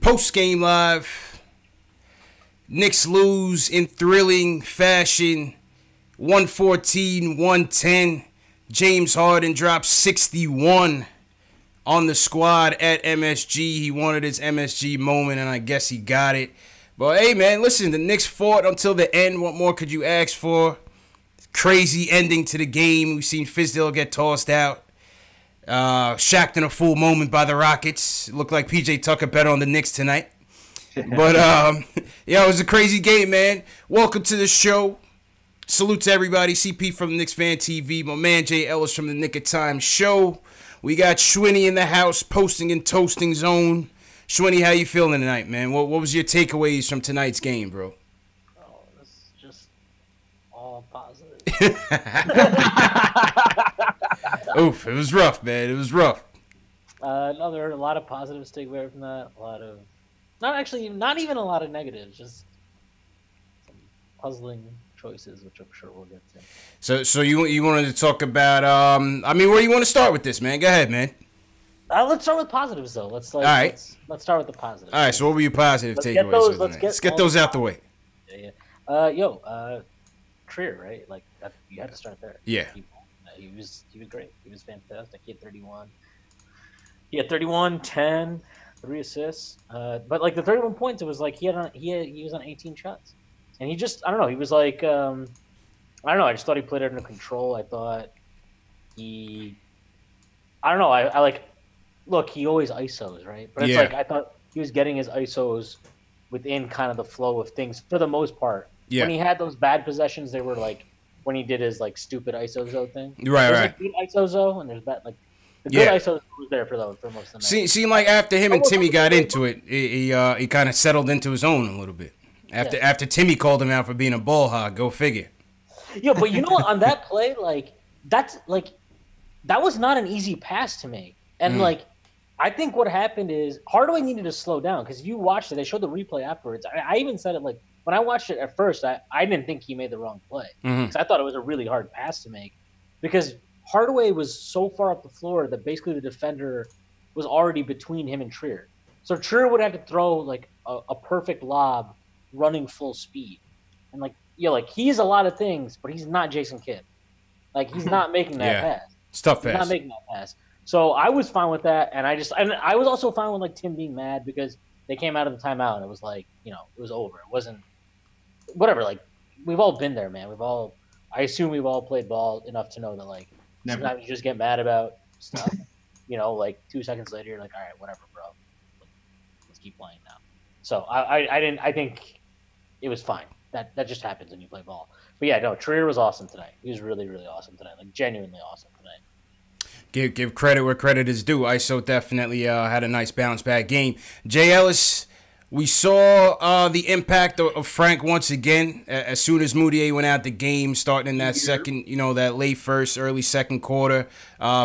Post-game live. Knicks lose in thrilling fashion. 114-110. James Harden drops 61 on the squad at MSG. He wanted his MSG moment, and I guess he got it. But, hey, man, listen, the Knicks fought until the end. What more could you ask for? Crazy ending to the game. We've seen Fizdale get tossed out. Shacked in a full moment by the Rockets. It looked like P.J. Tucker bet on the Knicks tonight. But, yeah, it was a crazy game, man. Welcome to the show. Salute to everybody. CP from Knicks Fan TV. My man Jay Ellis from the Nick of Time show. We got Schwinny in the house, posting and toasting zone. Schwinny, how you feeling tonight, man? What was your takeaways from tonight's game, bro? Oh, this is just all positive. Oof, it was rough, man. It was rough. No, there were a lot of positives to take away from that. A lot of, not even a lot of negatives. Just some puzzling choices, which I'm sure we'll get to. So you wanted to talk about? I mean, where do you want to start with this, man? Go ahead, man. Let's start with positives, though. Let's start with the positives. All right. So what were your positive takeaways? Let's get those out the way. Yeah. Trier, right? Like you had to start there. Yeah. He was great. He was fantastic. He had 31. He had 31, 10, 3 assists. But like the 31 points, it was like he was on 18 shots, and he just I don't know. He was like I don't know. I just thought he played it under control. I thought I don't know. I like look. He always ISOs, right? But it's like I thought he was getting his ISOs within kind of the flow of things for the most part. Yeah. When he had those bad possessions, they were like when he did his like stupid ISO zone thing. Right. There's good ISO zone, and there's that like the good ISO was there for most of the night. Seemed like after him and Timmy got into it, he kind of settled into his own a little bit. After Timmy called him out for being a ball hog, go figure. Yeah, but you know what? On that play, that was not an easy pass to make, and I think what happened is Hardaway needed to slow down because if you watched it, they showed the replay afterwards. I even said it like. When I watched it at first, I didn't think he made the wrong play because I thought it was a really hard pass to make because Hardaway was so far up the floor that basically the defender was already between him and Trier. So Trier would have to throw like a perfect lob running full speed. And he's a lot of things, but he's not Jason Kidd. Like he's not making that pass. It's tough pass. He's not making that pass. So I was fine with that, and I was also fine with like Tim being mad because they came out of the timeout and it was like, it was over. It wasn't whatever, like we've all been there, man. I assume we've all played ball enough to know that like sometimes you just get mad about stuff. Like 2 seconds later you're like, all right, whatever, bro. Let's keep playing now. So I think it was fine. That just happens when you play ball. But yeah, no, Trier was awesome tonight. He was really, really awesome tonight. Like genuinely awesome tonight. Give credit where credit is due. ISO definitely had a nice bounce back game. Jay Ellis. We saw the impact of Frank once again as soon as Moutier went out the game, starting in that second, that late first, early second quarter.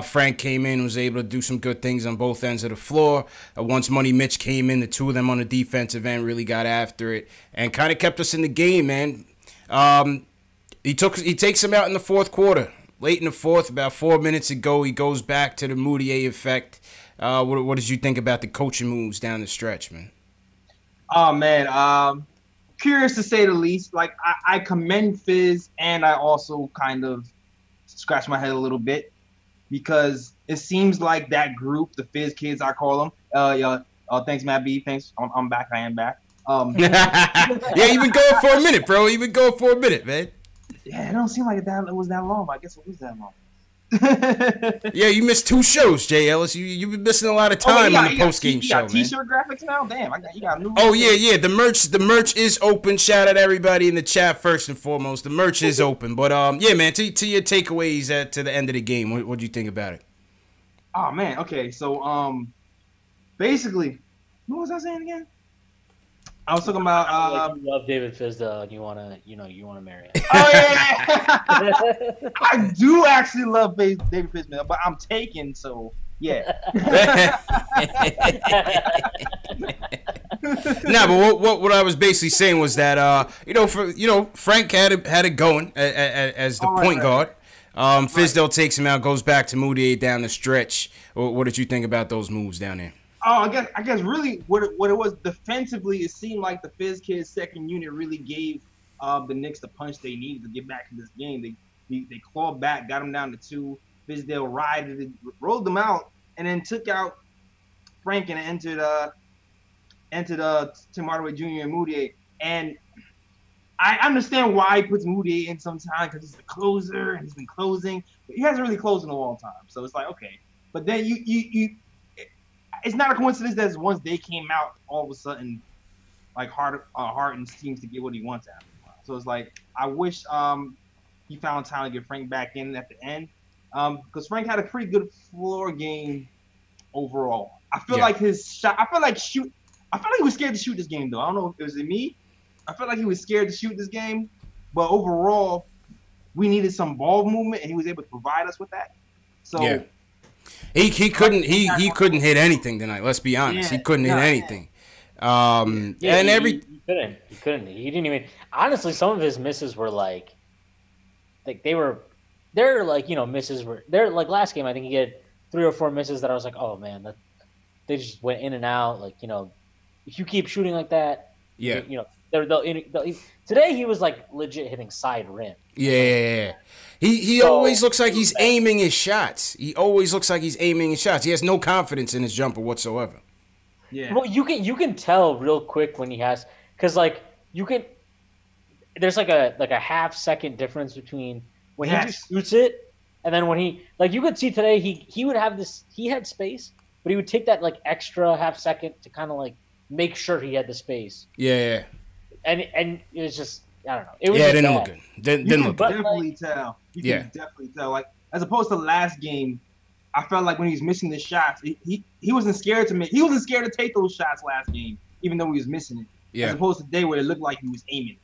Frank came in, was able to do some good things on both ends of the floor. Once Money Mitch came in, the two of them on the defensive end really got after it and kind of kept us in the game, man. He takes him out in the fourth quarter. Late in the fourth, about 4 minutes ago, he goes back to the Moutier effect. What did you think about the coaching moves down the stretch, man? Oh, man, curious to say the least. Like, I commend Fizz, and I also kind of scratch my head a little bit because it seems like that group, the Fizz kids, I call them. Thanks, Matt B. Thanks. I'm back. I am back. Yeah, you've been going for a minute, bro. You've been going for a minute, man. Yeah, it don't seem like it was that long, but I guess it was that long. Yeah, you missed 2 shows, Jay Ellis. You've been missing a lot of time on the post-game show, man. T-shirt graphics now? Damn, you got new. Oh, yeah. The merch is open. Shout out everybody in the chat first and foremost. The merch is open. But, yeah, man, to your takeaways to the end of the game, what do you think about it? Oh, man, okay. So, basically, what was I saying again? I was talking about you love David Fizdale and you wanna marry him. Oh yeah, I do actually love David Fizdale, but I'm taken, so yeah. Nah, but what I was basically saying was that Frank had it going as the point guard. Fizdale takes him out, goes back to Moutier down the stretch. What did you think about those moves down there? I guess really what it was defensively, it seemed like the Fizz kids second unit really gave the Knicks the punch they needed to get back in this game. They clawed back, got them down to 2. Fizdale rioted it, rolled them out, and then took out Frank and entered Tim Hardaway Jr. and Moutier. And I understand why he puts Moutier in sometimes because he's the closer and he's been closing, but he hasn't really closed in a long time. So it's like, okay. But then it's not a coincidence that once they came out, all of a sudden, like Harden seems to get what he wants out of him. So it's like, I wish he found time to get Frank back in at the end, because Frank had a pretty good floor game overall. I feel like his shot. I feel like he was scared to shoot this game though. I don't know if it was me. I felt like he was scared to shoot this game, but overall, we needed some ball movement, and he was able to provide us with that. So yeah. He couldn't hit anything tonight. Let's be honest. He couldn't hit anything. He couldn't. He didn't even. Honestly, some of his misses were like they're like, you know, misses were they're like last game. I think he had 3 or 4 misses that I was like, oh man, they just went in and out. Like, you know, if you keep shooting like that, you know, today he was like legit hitting side rim. Yeah. He always looks like he's aiming his shots. He has no confidence in his jumper whatsoever. Yeah. Well, you can tell real quick when he has, because like there's like a half-second difference between when he just shoots it and then when he, like, you could see today he would have this, he had space, but he would take that like extra half-second to kind of like make sure he had the space. Yeah. And it was just, I don't know. It was it didn't look good. Didn't look good. Definitely tell. You can definitely tell. Like, as opposed to last game, I felt like when he was missing the shots, he wasn't scared to make. He wasn't scared to take those shots last game, even though he was missing it. Yeah. As opposed to today where it looked like he was aiming.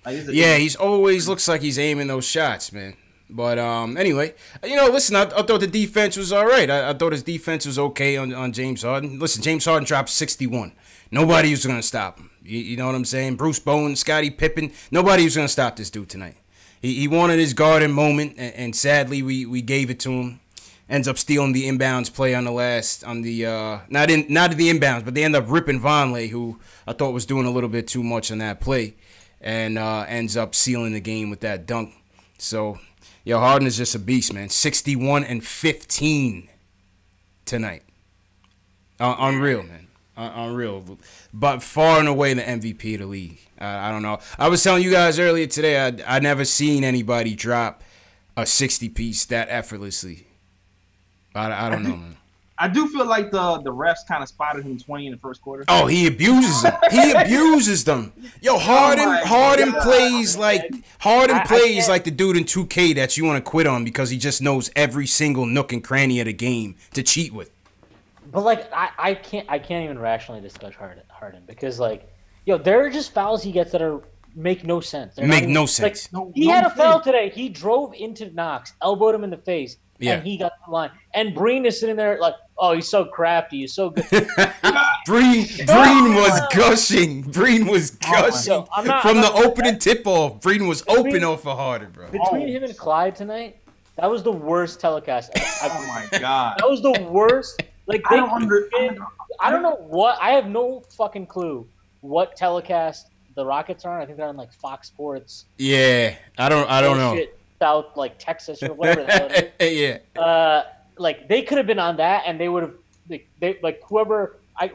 Like, he's always looks like he's aiming those shots, man. But anyway, you know, listen, I thought the defense was all right. I thought his defense was okay on James Harden. Listen, James Harden dropped 61. Nobody was going to stop him. You know what I'm saying? Bruce Bowen, Scottie Pippen, nobody was going to stop this dude tonight. He wanted his Garden moment, and sadly we gave it to him. Ends up stealing the inbounds play on the not the inbounds, but they end up ripping Vonleh, who I thought was doing a little bit too much on that play, and ends up sealing the game with that dunk. So, Harden is just a beast, man. 61 and 15 tonight. Unreal, man. Unreal. But far and away the MVP of the league. I don't know. I was telling you guys earlier today, I never seen anybody drop a 60-piece that effortlessly. I don't know, man. I do feel like the refs kind of spotted him 20 in the first quarter. Oh, he abuses them. He abuses them. Yo, Harden plays like the dude in 2K that you want to quit on because he just knows every single nook and cranny of the game to cheat with. But like I can't even rationally discuss Harden because like, there are just fouls he gets that make no sense. Make no sense. He had a foul today. He drove into Knox, elbowed him in the face. Yeah. And he got the line. And Breen is sitting there like, oh, he's so crafty. He's so good. Breen was gushing. Breen was gushing. From the opening tip-off. Breen was open off of Harden, bro. Between him and Clyde tonight, that was the worst telecast ever. Oh, my God. That was the worst. Like, I don't know what. I have no fucking clue what telecast the Rockets are on. I think they're on, like, Fox Sports. Yeah. I don't know. South, like Texas or whatever the hell it is. Yeah. Like they could have been on that, and they would have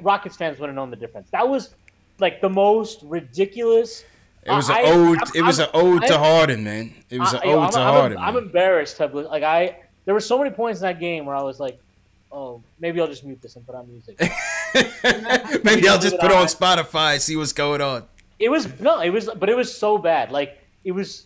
Rockets fans would have known the difference. That was like the most ridiculous. It was an ode. It was an ode to Harden, man. It was an ode to Harden. I'm embarrassed. There were so many points in that game where I was like, oh, maybe I'll just mute this and put on music. Maybe I'll just put on Spotify, see what's going on. It was so bad. Like it was.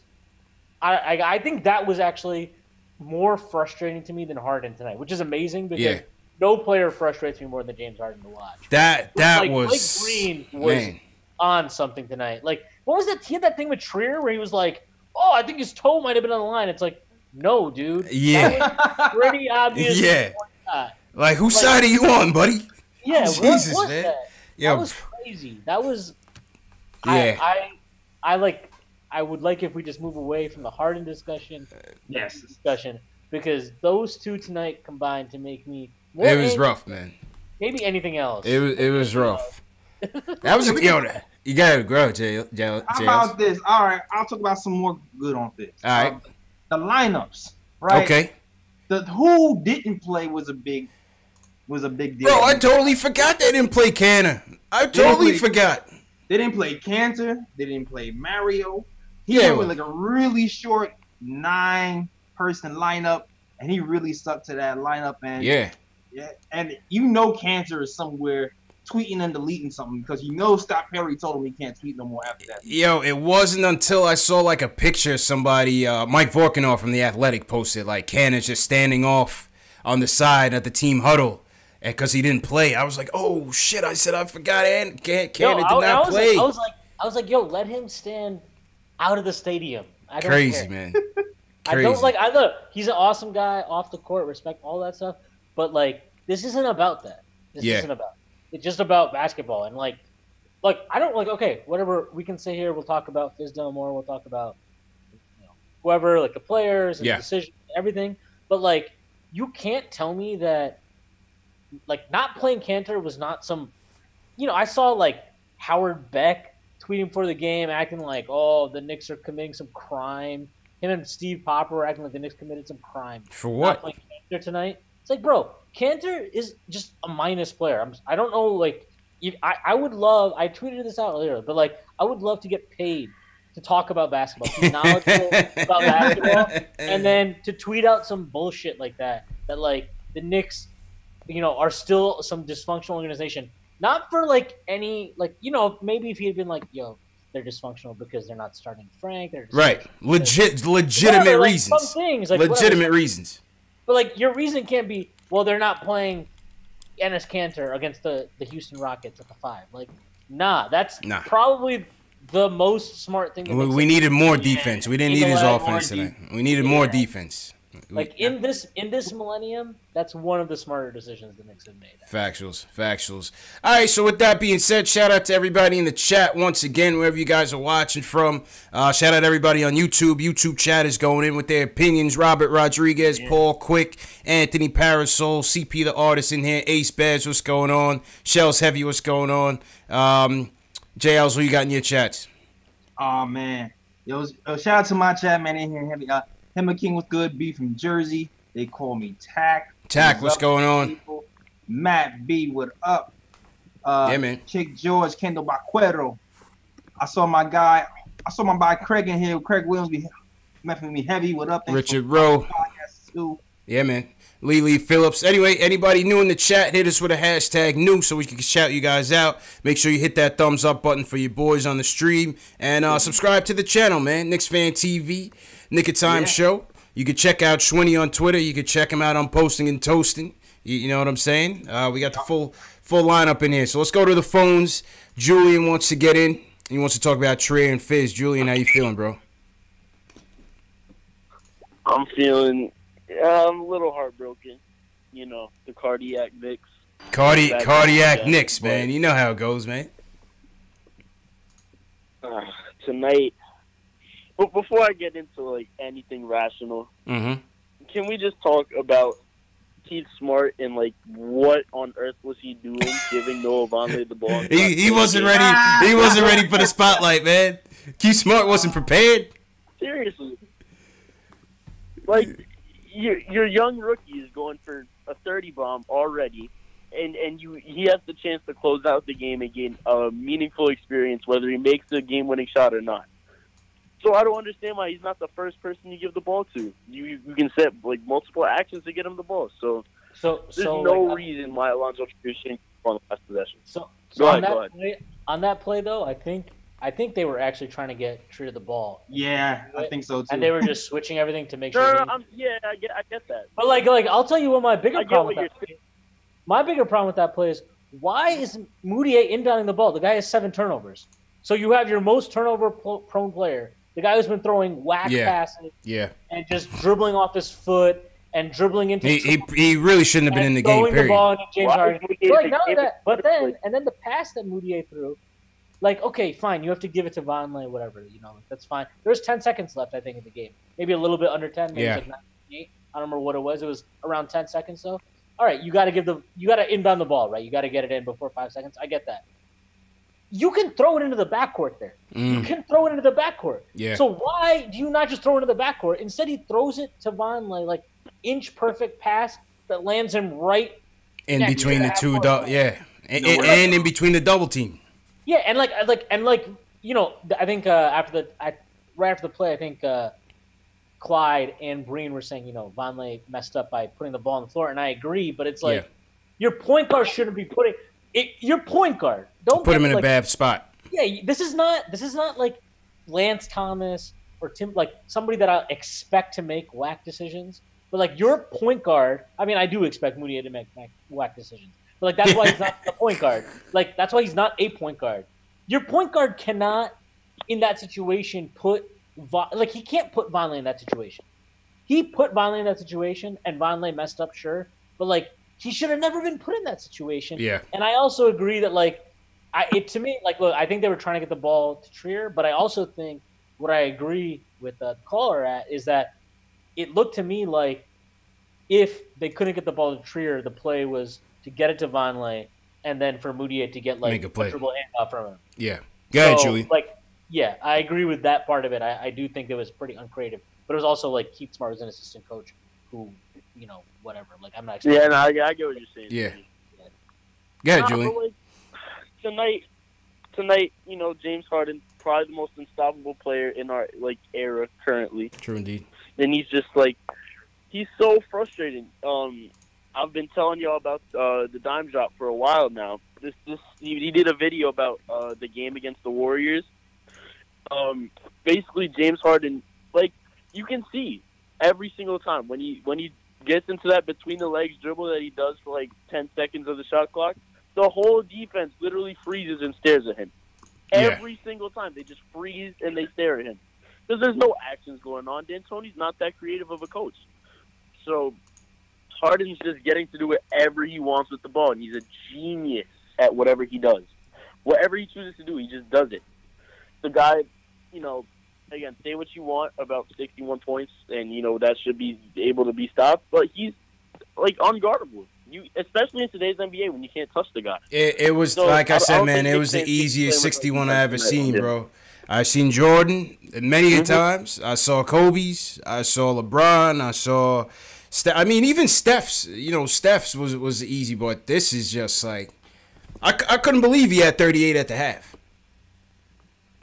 I think that was actually more frustrating to me than Harden tonight, which is amazing because no player frustrates me more than James Harden to watch. That was Blake Green was on something tonight. Like, what was that? He had that thing with Trier where he was like, "Oh, I think his toe might have been on the line." It's like, no, dude. Yeah, that was pretty obvious. Yeah, like whose side are you on, buddy? Yeah, Jesus, what was man. That was crazy. That was. Yeah, I would like if we just move away from the Harden discussion. Yes. Because those two tonight combined to make me. It was rough, man. maybe anything else. It was rough. That was you gotta grow, Jay. How about this? All right, I'll talk about some more good on this. All right. The lineups, right? Okay. The who didn't play was a big deal. Bro, I totally forgot they didn't play Canner. I totally forgot. They didn't play Cantor. They didn't play Mario. He went with like a really short 9-person lineup, and he really stuck to that lineup. And yeah, and Cantor is somewhere tweeting and deleting something because Scott Perry told him he can't tweet no more after that. Yo, it wasn't until I saw like a picture of somebody, Mike Vorkunov from The Athletic posted, like Cannon's just standing off on the side at the team huddle because he didn't play. I was like, oh shit! I said I forgot, and Cannon did not play. I was like, yo, let him stand out of the stadium. I don't Crazy, care. man. I don't like. I look, he's an awesome guy off the court, respect all that stuff. But like, this isn't about that. This isn't about. It's just about basketball, and like, I don't like. Okay, whatever we can say here, we'll talk about Fizdale more. We'll talk about whoever, like the players and the decisions, everything. But like, you can't tell me that like not playing Cantor was not some. I saw like Howard Beck tweeting for the game, acting like, oh, the Knicks are committing some crime. Him and Steve Popper were acting like the Knicks committed some crime. For what? Not playing Cantor tonight. It's like, bro, Cantor is just a minus player. I don't know, like, I would love, I tweeted this out earlier, but, like, I would love to get paid to talk about basketball, to be knowledgeable about basketball, and then to tweet out some bullshit like that, like, the Knicks, are still some dysfunctional organization. Not for, like, any, like, maybe if he had been like, yo, they're dysfunctional because they're not starting Frank. Right. Legitimate reasons. Some things, like, legitimate reasons. But, like, your reason can't be, well, they're not playing Enes Kanter against the Houston Rockets at the 5. Like, that's probably the most smart thing. We needed more defense. We didn't need his offense tonight. We needed more defense. Like, in this millennium, that's one of the smarter decisions the Knicks have made. Factuals. All right, so with that being said, shout out to everybody in the chat once again, wherever you guys are watching from. Shout out to everybody on YouTube. YouTube chat is going in with their opinions. Robert Rodriguez, Paul Quick, Anthony Parasol, CP the artist in here, Ace Badge, what's going on? Shells Heavy, what's going on? JLs, what you got in your chats? Oh, man. Yo, shout out to my chat, man, in here. Heavy. Hemma King was good. B from Jersey. They call me Tack. What's going on? People? Matt B, what up? Yeah, man. Chick George, Kendall Baquero. I saw my boy Craig in here. Craig Williams be messing me heavy. What up? Richard Rowe. Yeah, man. Lee Phillips. Anyway, anybody new in the chat, hit us with a hashtag new so we can shout you guys out. Make sure you hit that thumbs up button for your boys on the stream. And subscribe to the channel, man. Knicks Fan TV. Nick of Time Show. You can check out Schwinny on Twitter. You can check him out on Posting and Toasting. You know what I'm saying? We got the full lineup in here. So let's go to the phones. Julian wants to get in. He wants to talk about Trey and Fizz. Julian, how you feeling, bro? I'm feeling a little heartbroken. The cardiac Knicks. Cardiac Knicks, man. You know how it goes, man. Tonight. But before I get into like anything rational, can we just talk about Keith Smart and like what on earth was he doing giving Noah Vonleh the ball? He wasn't ready. He wasn't ready for the spotlight, man. Keith Smart wasn't prepared. Seriously, like your young rookie is going for a 30 bomb already, and he has the chance to close out the game and gain a meaningful experience, whether he makes the game-winning shot or not. So I don't understand why he's not the first person you give the ball to. You can set like multiple actions to get him the ball. So there's no reason why Alonzo Trier shouldn't on the last possession. On that play though, I think they were actually trying to get Trier the ball. Yeah, I think so too. And they were just switching everything to make sure. I get that. But like I'll tell you what my bigger problem with that play. My bigger problem with that play is why is Moutier inbounding the ball? The guy has 7 turnovers. So you have your most turnover-prone player. The guy who's been throwing whack passes and just dribbling off his foot and dribbling into he really shouldn't have been in the game, period. The ball into James Harden. But then the pass that Moutier threw, like, okay, fine, you have to give it to Vonleh, whatever, that's fine. There's 10 seconds left, I think, in the game. Maybe a little bit under 10, maybe it was like 9, 8. I don't remember what it was. It was around 10 seconds, though. all right, you got to inbound the ball, right? You got to get it in before 5 seconds. I get that. You can throw it into the backcourt there. You can throw it into the backcourt. Yeah. So why do you not just throw it into the backcourt? Instead, he throws it to Vonleh, like inch perfect pass that lands him right in between the two, and in between the double team. Yeah, and like you know, I think right after the play, I think Clyde and Breen were saying, you know, Vonleh messed up by putting the ball on the floor, and I agree. But it's like your point guard shouldn't be putting it. Your point guard don't put him in a bad spot. Yeah, this is not like Lance Thomas or Tim, like somebody that I expect to make whack decisions. But like your point guard, I mean, I do expect Moody to make whack decisions. But like that's why he's not the point guard. Like that's why he's not a point guard. Your point guard cannot, in that situation, he can't put Vonleh in that situation. He put Vonleh in that situation, and Vonleh messed up, sure. But like he should have never been put in that situation. Yeah. And I also agree that look, I think they were trying to get the ball to Trier, but I also think what I agree with the caller at is that it looked to me like if they couldn't get the ball to Trier, the play was to get it to Vonleh and then for Moutier to get like a dribble handoff from him. Yeah. Go ahead, Julie. Yeah, I agree with that part of it. I do think it was pretty uncreative, but it was also like Keith Smart was an assistant coach who, you know, whatever. Like I'm not. Yeah, no, I get what you're saying. Yeah. Go ahead, Julie. Like, tonight, you know, James Harden, probably the most unstoppable player in our era currently. True indeed. And he's just he's so frustrating. I've been telling y'all about the dime drop for a while now. He did a video about the game against the Warriors. Basically, James Harden, you can see every single time when he gets into that between the legs dribble that he does for 10 seconds of the shot clock, the whole defense literally freezes and stares at him. Every single time they just freeze and they stare at him because there's no actions going on. D'Antoni's not that creative of a coach, so Harden's just getting to do whatever he wants with the ball, and he's a genius at whatever he does. Whatever he chooses to do, he just does it. The guy, you know, again, say what you want about 61 points, and, you know, that should be able to be stopped, but he's, unguardable. Especially in today's NBA when you can't touch the guy. It was, like I said, man, it was the easiest 61 I ever seen, bro. I've seen Jordan many times. I saw Kobe's. I saw LeBron. I saw even Steph's. You know, Steph's was easy, but this is just I couldn't believe he had 38 at the half.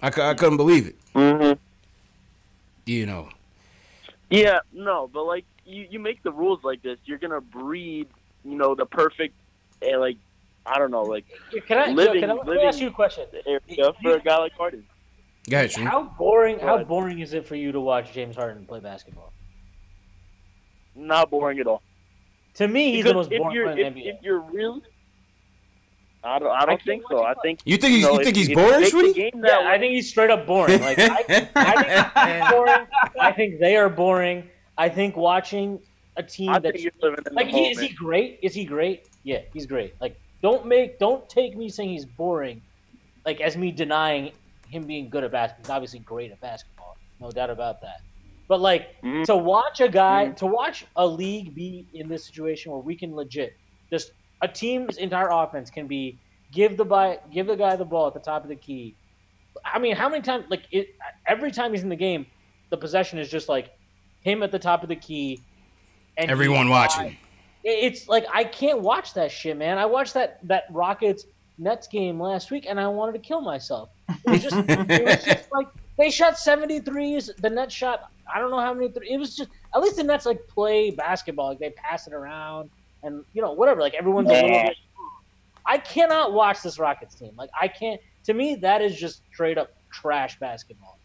I couldn't believe it. Mm-hmm. You know. Yeah, no, but you make the rules like this, you're gonna breed, you know, the perfect, I don't know, Can I ask you a question? For a guy like Harden. Go ahead, Shane. How boring is it for you to watch James Harden play basketball? Not boring at all. To me, he's the most boring player in the NBA. If you're real, I don't think so. I think you think he's boring, Shwitty? Yeah, I think he's straight up boring. I think he's boring. I think they are boring. I think watching a team is he great? Is he great? Yeah, he's great. Don't take me saying he's boring, as me denying him being good at basketball. He's obviously great at basketball, no doubt about that. But to watch to watch a league be in this situation where we can legit just a team's entire offense can be give the guy the ball at the top of the key. I mean, how many times every time he's in the game, the possession is just him at the top of the key, and everyone watching. It's I can't watch that shit, man. I watched that Rockets Nets game last week, and I wanted to kill myself. It was just they shot 73s. The Nets shot I don't know how many. It was just at least the Nets play basketball. They pass it around, and whatever. Everyone's a little bit. I cannot watch this Rockets team. I can't. To me, that is just straight up trash basketball.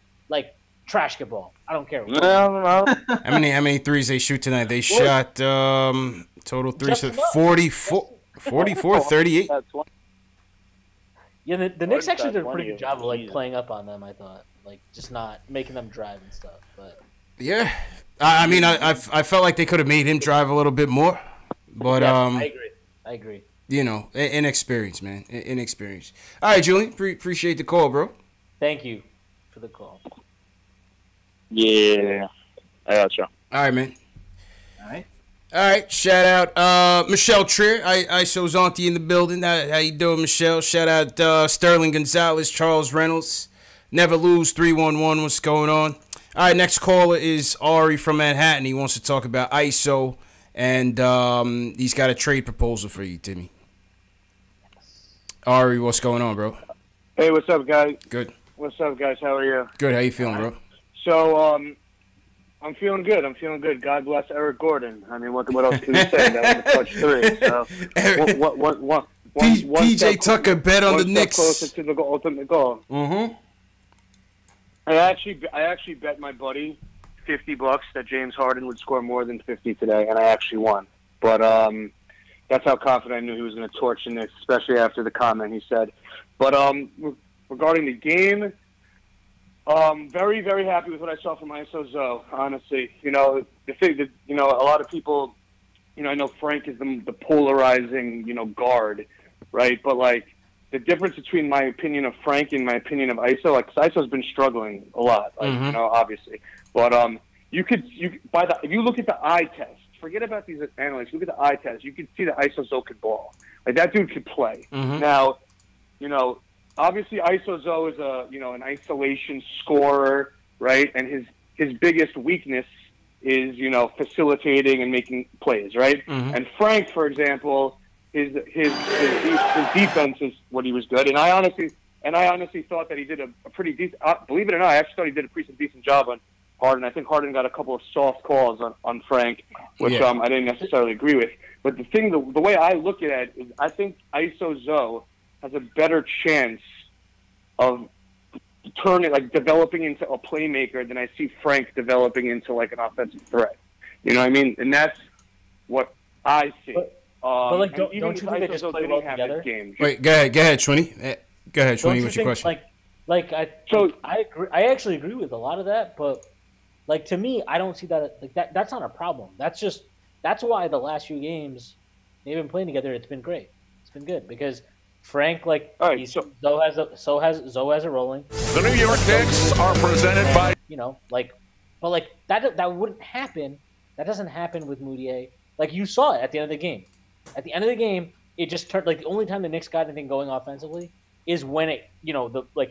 Trash ball. I don't care. No. How many threes they shoot tonight? They shot total threes 44, 38. Yeah, the Knicks actually did a pretty good job of playing up on them. I thought, just not making them drive and stuff. But yeah, I mean, I felt like they could have made him drive a little bit more, but I agree. You know, inexperience, man, inexperience. All right, Julian, appreciate the call, bro. Thank you for the call. Yeah, I gotcha. All right, man. All right. All right, shout out Michelle Trier, ISO's auntie in the building. How you doing, Michelle? Shout out Sterling Gonzalez, Charles Reynolds. Never Lose 311. What's going on? All right, next caller is Ari from Manhattan. He wants to talk about ISO, and he's got a trade proposal for you, Timmy. Ari, what's going on, bro? Hey, what's up, guys? Good. What's up, guys? How are you? Good. How you feeling, bro? So, I'm feeling good. God bless Eric Gordon. I mean, what else can we say? That was a clutch three. So, PJ Tucker bet on the Knicks. Closer to the ultimate goal. Mm-hmm. I actually bet my buddy $50 that James Harden would score more than 50 today, and I actually won. But that's how confident I knew he was going to torch the Knicks, especially after the comment he said. But regarding the game, very, very happy with what I saw from ISO Zoe, honestly. The thing that, a lot of people, I know Frank is the polarizing, guard, right? But, like, the difference between my opinion of Frank and my opinion of ISO, like, 'cause ISO's been struggling a lot, like, obviously. But if you look at the eye test, forget about these analysts, look at the eye test, you can see that ISO Zoe could ball. Like, that dude could play. Now, obviously ISO Zoe is an isolation scorer, right? And his biggest weakness is, facilitating and making plays, right? And Frank, for example, his defense is what he was good. And I honestly thought that he did a pretty decent, believe it or not, I actually thought he did a pretty decent job on Harden. I think Harden got a couple of soft calls on Frank, which I didn't necessarily agree with. But the way I look at it is I think ISO Zoe has a better chance of developing into a playmaker than I see Frank developing into, like, an offensive threat. You know what I mean? And that's what I see. But don't you think they just play well together? Wait, go ahead, Shwinny. Go ahead, Shwinny. What's your question? I actually agree with a lot of that, but, like, to me, I don't see that. Like, that's not a problem. That's why the last few games they've been playing together. It's been great. It's been good because Frank, like, Zoe has it rolling. The New York Knicks are presented by but that wouldn't happen. That doesn't happen with Moutier. Like, you saw it at the end of the game. At the end of the game, it just turned, like, the only time the Knicks got anything going offensively is when it,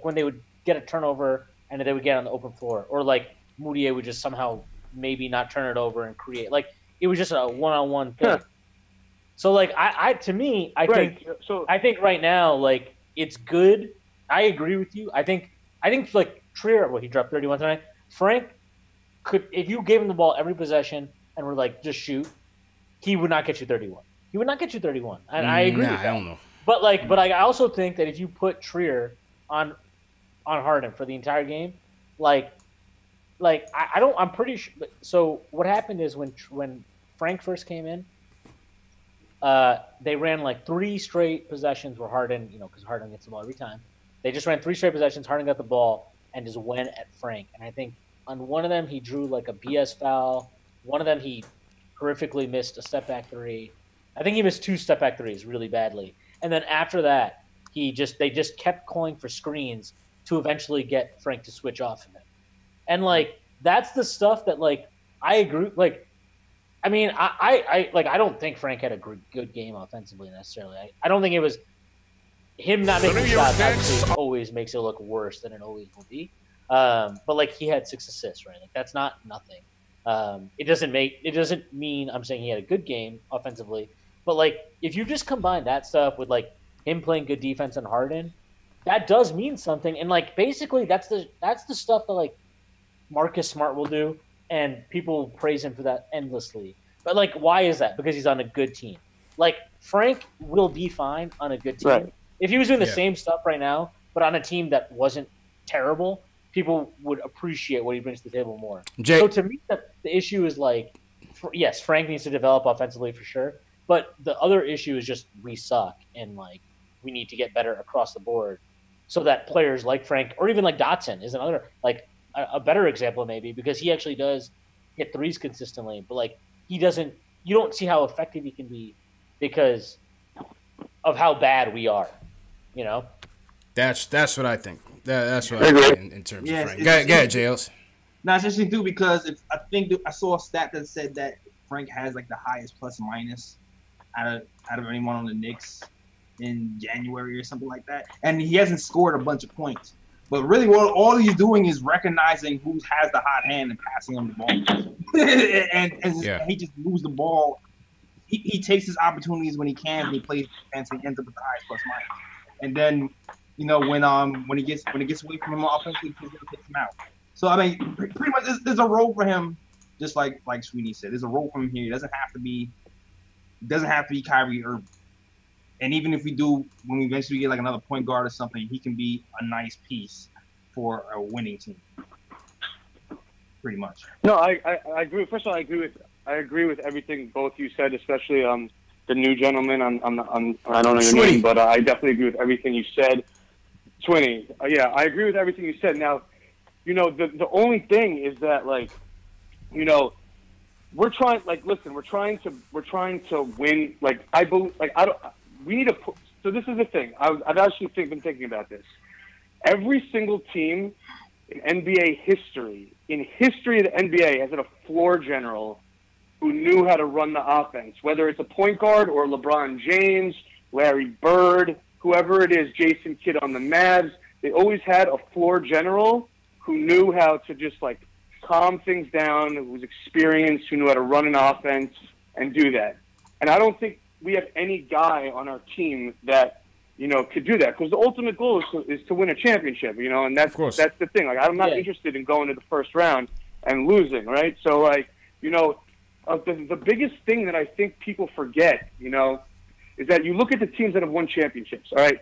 when they would get a turnover and they would get on the open floor, or, like, Moutier would just somehow maybe not turn it over and create. Like, it was just a one-on-one thing. So, like, I think right now, like, it's good. I agree with you. I think like Trier, he dropped 31 tonight. Frank could, if you gave him the ball every possession and were like, just shoot, he would not get you 31. He would not get you 31. And I agree with that. I don't know. But I also think that if you put Trier on Harden for the entire game, I'm pretty sure. So what happened is when Frank first came in, they ran like 3 straight possessions where Harden, because Harden gets the ball every time. They just ran 3 straight possessions. Harden got the ball and just went at Frank. And I think on one of them he drew like a BS foul. One of them he horrifically missed a step back 3. I think he missed 2 step back 3s really badly. And then after that, they just kept calling for screens to eventually get Frank to switch off of him. And like that's the stuff that like I agree. Like, I mean, I don't think Frank had a good game offensively necessarily. I don't think it was him not making shots. Obviously, always makes it look worse than it always will be. But like he had 6 assists, right? Like that's not nothing. It doesn't mean I'm saying he had a good game offensively. But like if you just combine that stuff with like him playing good defense and Harden, that does mean something. And like basically that's the stuff that like Marcus Smart will do. And people praise him for that endlessly. But, like, why is that? Because he's on a good team. Like, Frank will be fine on a good team. Right. If he was doing the same stuff right now, but on a team that wasn't terrible, people would appreciate what he brings to the table more. So, to me, the issue is, like, yes, Frank needs to develop offensively for sure. But the other issue is just we suck. And, like, we need to get better across the board so that players like Frank or even like Dotson is another, like, a better example maybe because he actually does hit 3s consistently, but like you don't see how effective he can be because of how bad we are, That's what I think. That's what I think in terms of Frank. Go ahead, Jails. No, it's interesting too because I saw a stat that said that Frank has like the highest plus minus out of anyone on the Knicks in January or something like that, and he hasn't scored a bunch of points. But really, all he's doing is recognizing who has the hot hand and passing him the ball, and he just moves the ball. He takes his opportunities when he can, and he plays defense, and he ends up with the highest plus minus. And then, when he gets away from him offensively, he's gonna take him out. So I mean, pretty much there's a role for him, just like Sweeney said. There's a role for him here. It doesn't have to be Kyrie Irving. And even if when we eventually get like another point guard or something, he can be a nice piece for a winning team. Pretty much. No, I agree. First of all, I agree with everything both you said, especially the new gentleman. I don't know your name, but I definitely agree with everything you said. Sweeney, yeah, I agree with everything you said. Now, the only thing is that we're trying. Like, listen, we're trying to win. Like, I believe. Like, I don't. We need to. So this is the thing. I've actually been thinking about this. Every single team in NBA history, of the NBA, has had a floor general who knew how to run the offense. Whether it's a point guard or LeBron James, Larry Bird, whoever it is, Jason Kidd on the Mavs, they always had a floor general who knew how to just calm things down, who was experienced, who knew how to run an offense and do that. And I don't think we have any guy on our team that could do that, because the ultimate goal is to win a championship, and that's the thing. Like, I'm not interested in going to the first round and losing, right? So the biggest thing that I think people forget, is that you look at the teams that have won championships. All right,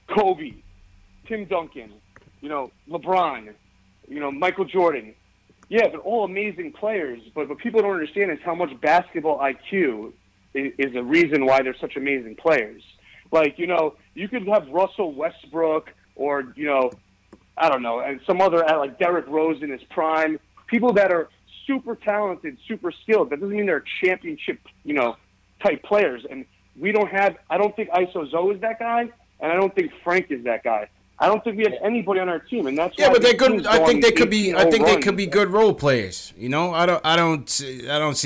Kobe, Tim Duncan, LeBron, Michael Jordan. Yeah, they're all amazing players, but what people don't understand is how much basketball IQ is a reason why they're such amazing players. Like, you could have Russell Westbrook or, I don't know, and some other, like Derrick Rose in his prime, people that are super talented, super skilled. That doesn't mean they're championship, type players. And I don't think Iso Zoe is that guy, and I don't think Frank is that guy. I don't think we have anybody on our team, and that's but they're good. I think they could be. I think they could be good role players. I don't see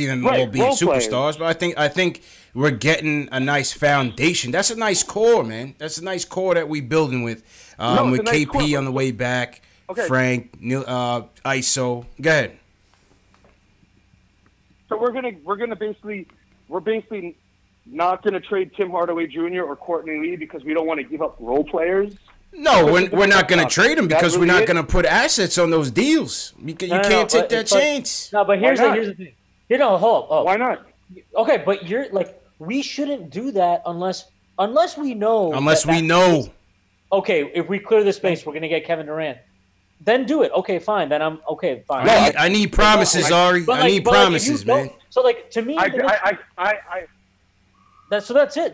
them all being superstars, but I think we're getting a nice foundation. That's a nice core, man. That's a nice core that we building with. With KP on the way back, Frank, Iso. Go ahead. So we're basically not gonna trade Tim Hardaway Jr. or Courtney Lee because we don't want to give up role players. No, we're not going to trade them because we're not going to put assets on those deals. You can't take that chance. No, but here's the thing. Hold up. Why not? Okay, but we shouldn't do that unless we know. Unless we know. Okay, if we clear the space, we're going to get Kevin Durant. Then do it. Okay, fine. Then I'm okay. Fine. I need promises, Ari. I need promises, man. So to me, that's it.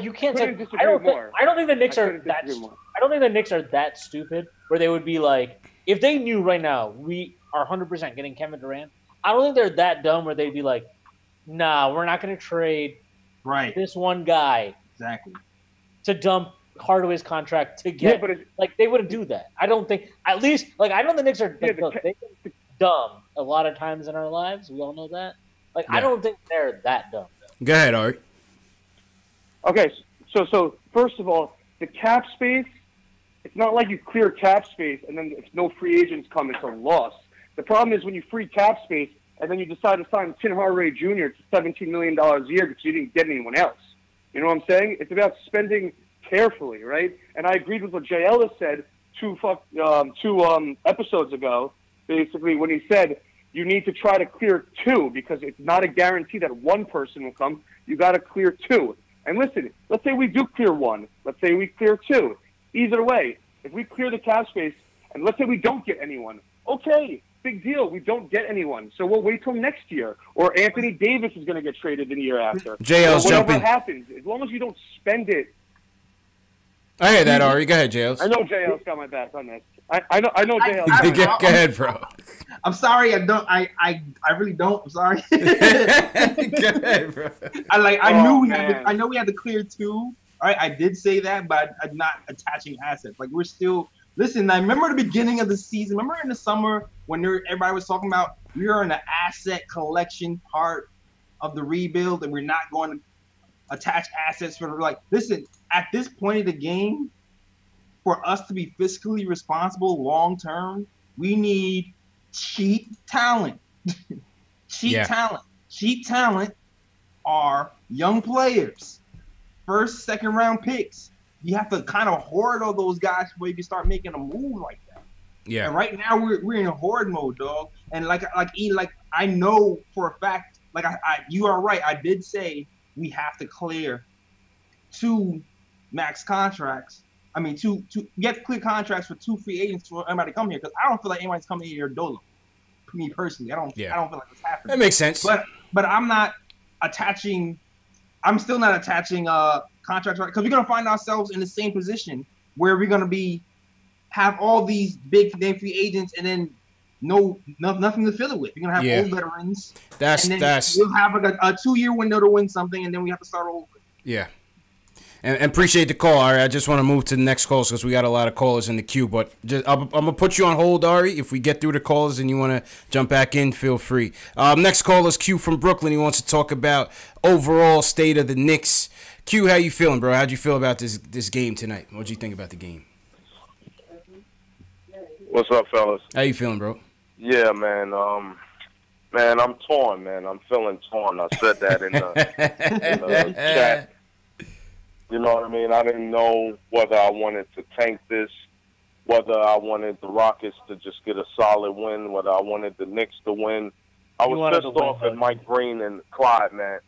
You can't say. I don't think the Knicks are that. I don't think the Knicks are that stupid where they would be like, if they knew right now we are 100% getting Kevin Durant. I don't think they're that dumb where they'd be like, nah, we're not going to trade this one guy to dump Hardaway's contract to get. Yeah, but they wouldn't do that. I don't think. At least I know the Knicks are dumb a lot of times in our lives. We all know that. I don't think they're that dumb. Go ahead, Art. Okay, so first of all, the cap space, it's not like you clear cap space and then if no free agents come, it's a loss. The problem is when you free cap space and then you decide to sign Tim Hardaway Jr. to $17 million a year because you didn't get anyone else. You know what I'm saying? It's about spending carefully, right? And I agreed with what Jay Ellis said two episodes ago, basically, when he said you need to try to clear two because it's not a guarantee that one person will come. You got to clear two. And listen, let's say we do clear one. Let's say we clear two. Either way, if we clear the cap space, and let's say we don't get anyone, okay, big deal. We don't get anyone. So we'll wait till next year. Or Anthony Davis is going to get traded in the year after. JL's jumping. Whatever happens, as long as you don't spend it. I hear that, Ari. Go ahead, JL's. I know JL's got my back on this. I know JL's. Go ahead, bro. I'm sorry. I really don't. I'm sorry. Go ahead, bro. I know we had to clear two. All right, I did say that, but I'm not attaching assets. We're still. Listen, I remember the beginning of the season. Remember in the summer when everybody was talking about we were in the asset collection part of the rebuild, and we're not going to attach assets for listen, at this point of the game, for us to be fiscally responsible long term, we need cheap talent. Cheap talent are young players, first, second round picks. You have to kind of hoard all those guys before you can start making a move like that. Yeah. And right now we're in a hoard mode, dog. And like I know for a fact, you are right. I did say we have to clear 2 max contracts. I mean, get clear contracts for 2 free agents for anybody to come here, because I don't feel like anybody's coming here dolo. Me personally, I don't feel like it's happening. That makes sense. But I'm still not attaching contracts, right? Because we're gonna find ourselves in the same position where we're gonna have all these big name free agents and then nothing to fill it with. You're gonna have old veterans. We'll have like a 2-year window to win something, and then we have to start over. Yeah. And appreciate the call, Ari. I just want to move to the next calls because we got a lot of callers in the queue. But I'm going to put you on hold, Ari. If we get through the calls and you want to jump back in, feel free. Next caller is Q from Brooklyn. He wants to talk about overall state of the Knicks. Q, how you feeling, bro? How'd you feel about this game tonight? What'd you think about the game? What's up, fellas? How you feeling, bro? Yeah, man. Man, I'm torn, man. I'm feeling torn. I said that in the chat. You know what I mean? I didn't know whether I wanted to tank this, whether I wanted the Rockets to just get a solid win, whether I wanted the Knicks to win. I was pissed off at Mike Breen and Clyde, man.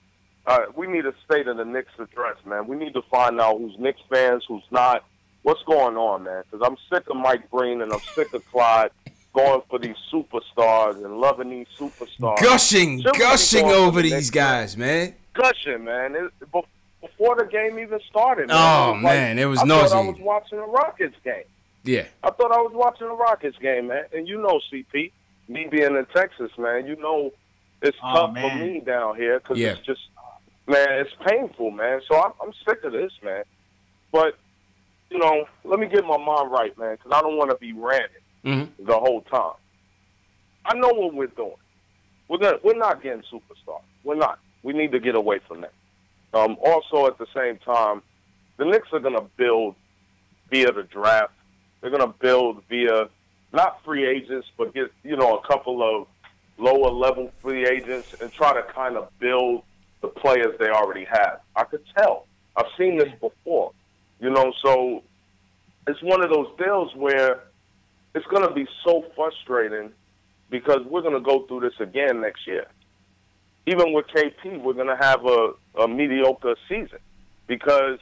We need a state of the Knicks address, man. We need to find out who's Knicks fans, who's not. What's going on, man? Because I'm sick of Mike Breen and I'm sick of Clyde going for these superstars and loving these superstars. Gushing over these guys, man. Gushing, man. Before the game even started, man. Oh, man, it was nauseating. I thought I was watching a Rockets game. Yeah. I thought I was watching a Rockets game, man. And you know, CP, me being in Texas, man, you know it's tough for me down here because it's just, man, it's painful, man. So I'm sick of this, man. But, you know, let me get my mind right, man, because I don't want to be ranting the whole time. I know what we're doing. We're not getting superstars. We're not. We need to get away from that. Also, at the same time, the Knicks are going to build via the draft. They're going to build via not free agents, but get, you know, a couple of lower-level free agents and try to kind of build the players they already have. I could tell. I've seen this before, you know, so it's one of those deals where it's going to be so frustrating because we're going to go through this again next year. Even with KP, we're going to have a mediocre season because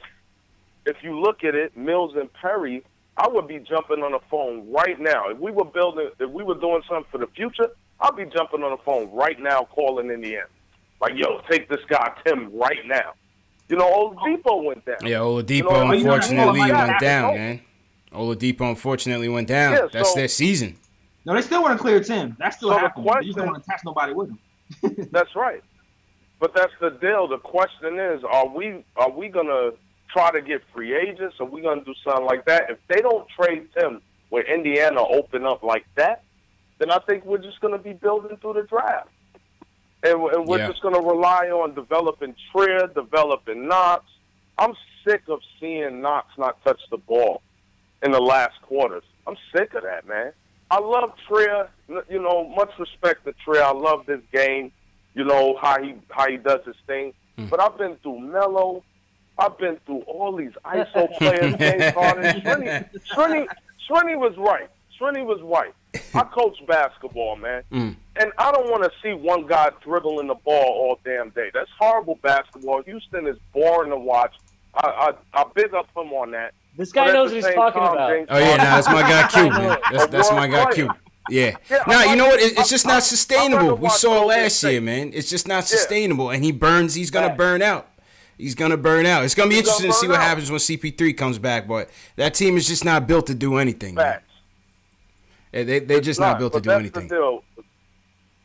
if you look at it, Mills and Perry, I would be jumping on the phone right now. If we were doing something for the future, I'd be jumping on the phone right now calling Indiana. Like, yo, take this guy, Tim, right now. You know, Oladipo went down. Yeah, Oladipo unfortunately went down, man. Oladipo unfortunately went down. Yeah, That's their season. No, they still want to clear Tim. That's still happening. They just don't want to attach nobody with him. That's right. But that's the deal. The question is, are we going to try to get free agents? Are we going to do something like that? If they don't trade Tim where Indiana open up like that, then I think we're just going to be building through the draft. And we're just going to rely on developing Trier, developing Knox. I'm sick of seeing Knox not touch the ball in the last quarters. I'm sick of that, man. I love Trier. You know, much respect to Trier. I love this game. You know, how he does his thing. But I've been through Melo. I've been through all these ISO players, James Harden. Srini was right. Srini was right. I coach basketball, man. And I don't want to see one guy dribbling the ball all damn day. That's horrible basketball. Houston is boring to watch. I big up him on that. This guy knows what he's talking about. Oh, yeah, that's my guy Q, man. That's my guy Q. Yeah. Nah, you know what? It's just not sustainable. We saw it last year, man. It's just not sustainable. And he's going to burn out. He's going to burn out. It's going to be interesting to see what happens when CP3 comes back. But that team is just not built to do anything, man. They're just not built to do anything.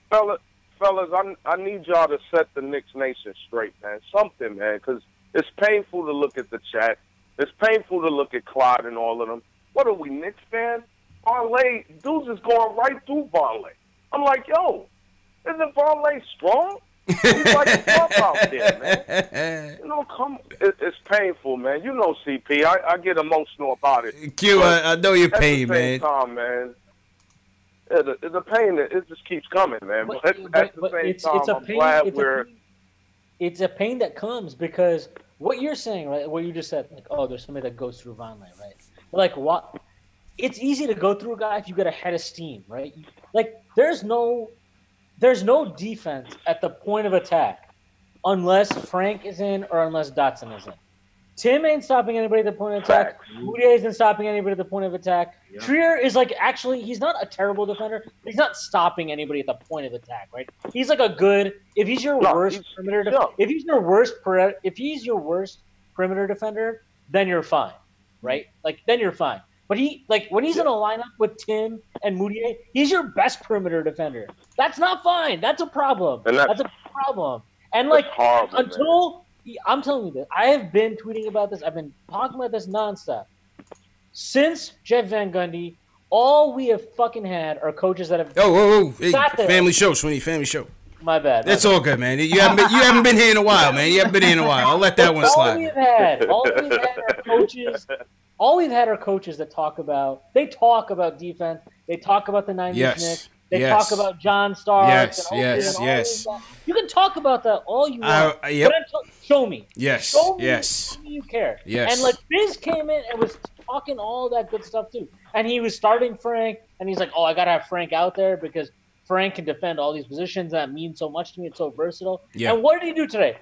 Fellas, I need y'all to set the Knicks Nation straight, man. Something, man, because it's painful to look at the chat. It's painful to look at Clyde and all of them. What are we, Knicks fans? Dudes is going right through Vonleh. I'm like, yo, isn't Vonleh strong? He's like Trump out there, man. You know, it's painful, man. You know, CP, I get emotional about it. Q, I know your pain, man. At the same time, man, the pain, it just keeps coming, man. But at the same time, I'm glad we're... It's a pain that comes because what you're saying, right, what you just said, like, oh, there's somebody that goes through Von Lane, right? But like, what? It's easy to go through a guy if you get a head of steam, right? Like, there's no defense at the point of attack unless Frank is in or unless Dotson is in. Tim ain't stopping anybody at the point of attack. Moutier isn't stopping anybody at the point of attack. Yep. Trier is like, actually, he's not a terrible defender. He's not stopping anybody at the point of attack, right? He's like a good. If he's your worst perimeter, if he's your worst perimeter defender, then you're fine, right? Like then you're fine. But when he's in a lineup with Tim and Moutier, he's your best perimeter defender. That's not fine. That's a problem. That's a problem. And like horrible, until. I'm telling you this. I have been tweeting about this. I've been talking about this nonstop. Since Jeff Van Gundy, all we have fucking had are coaches that have. Hey, family show, Sweeney, family show. My bad. It's all good, man. You haven't been here in a while, man. You haven't been here in a while. I'll let that one slide. All we've had are coaches. All we've had are coaches that talk about. They talk about defense. They talk about the '90s Knicks. They talk about John Starks. Yes. You can talk about that all you want. Show me. Show me you care. Yes. And like Fizz came in and was talking all that good stuff too. And he was starting Frank, and he's like, "Oh, I gotta have Frank out there because Frank can defend all these positions. That means so much to me. It's so versatile." Yeah. And what did he do today?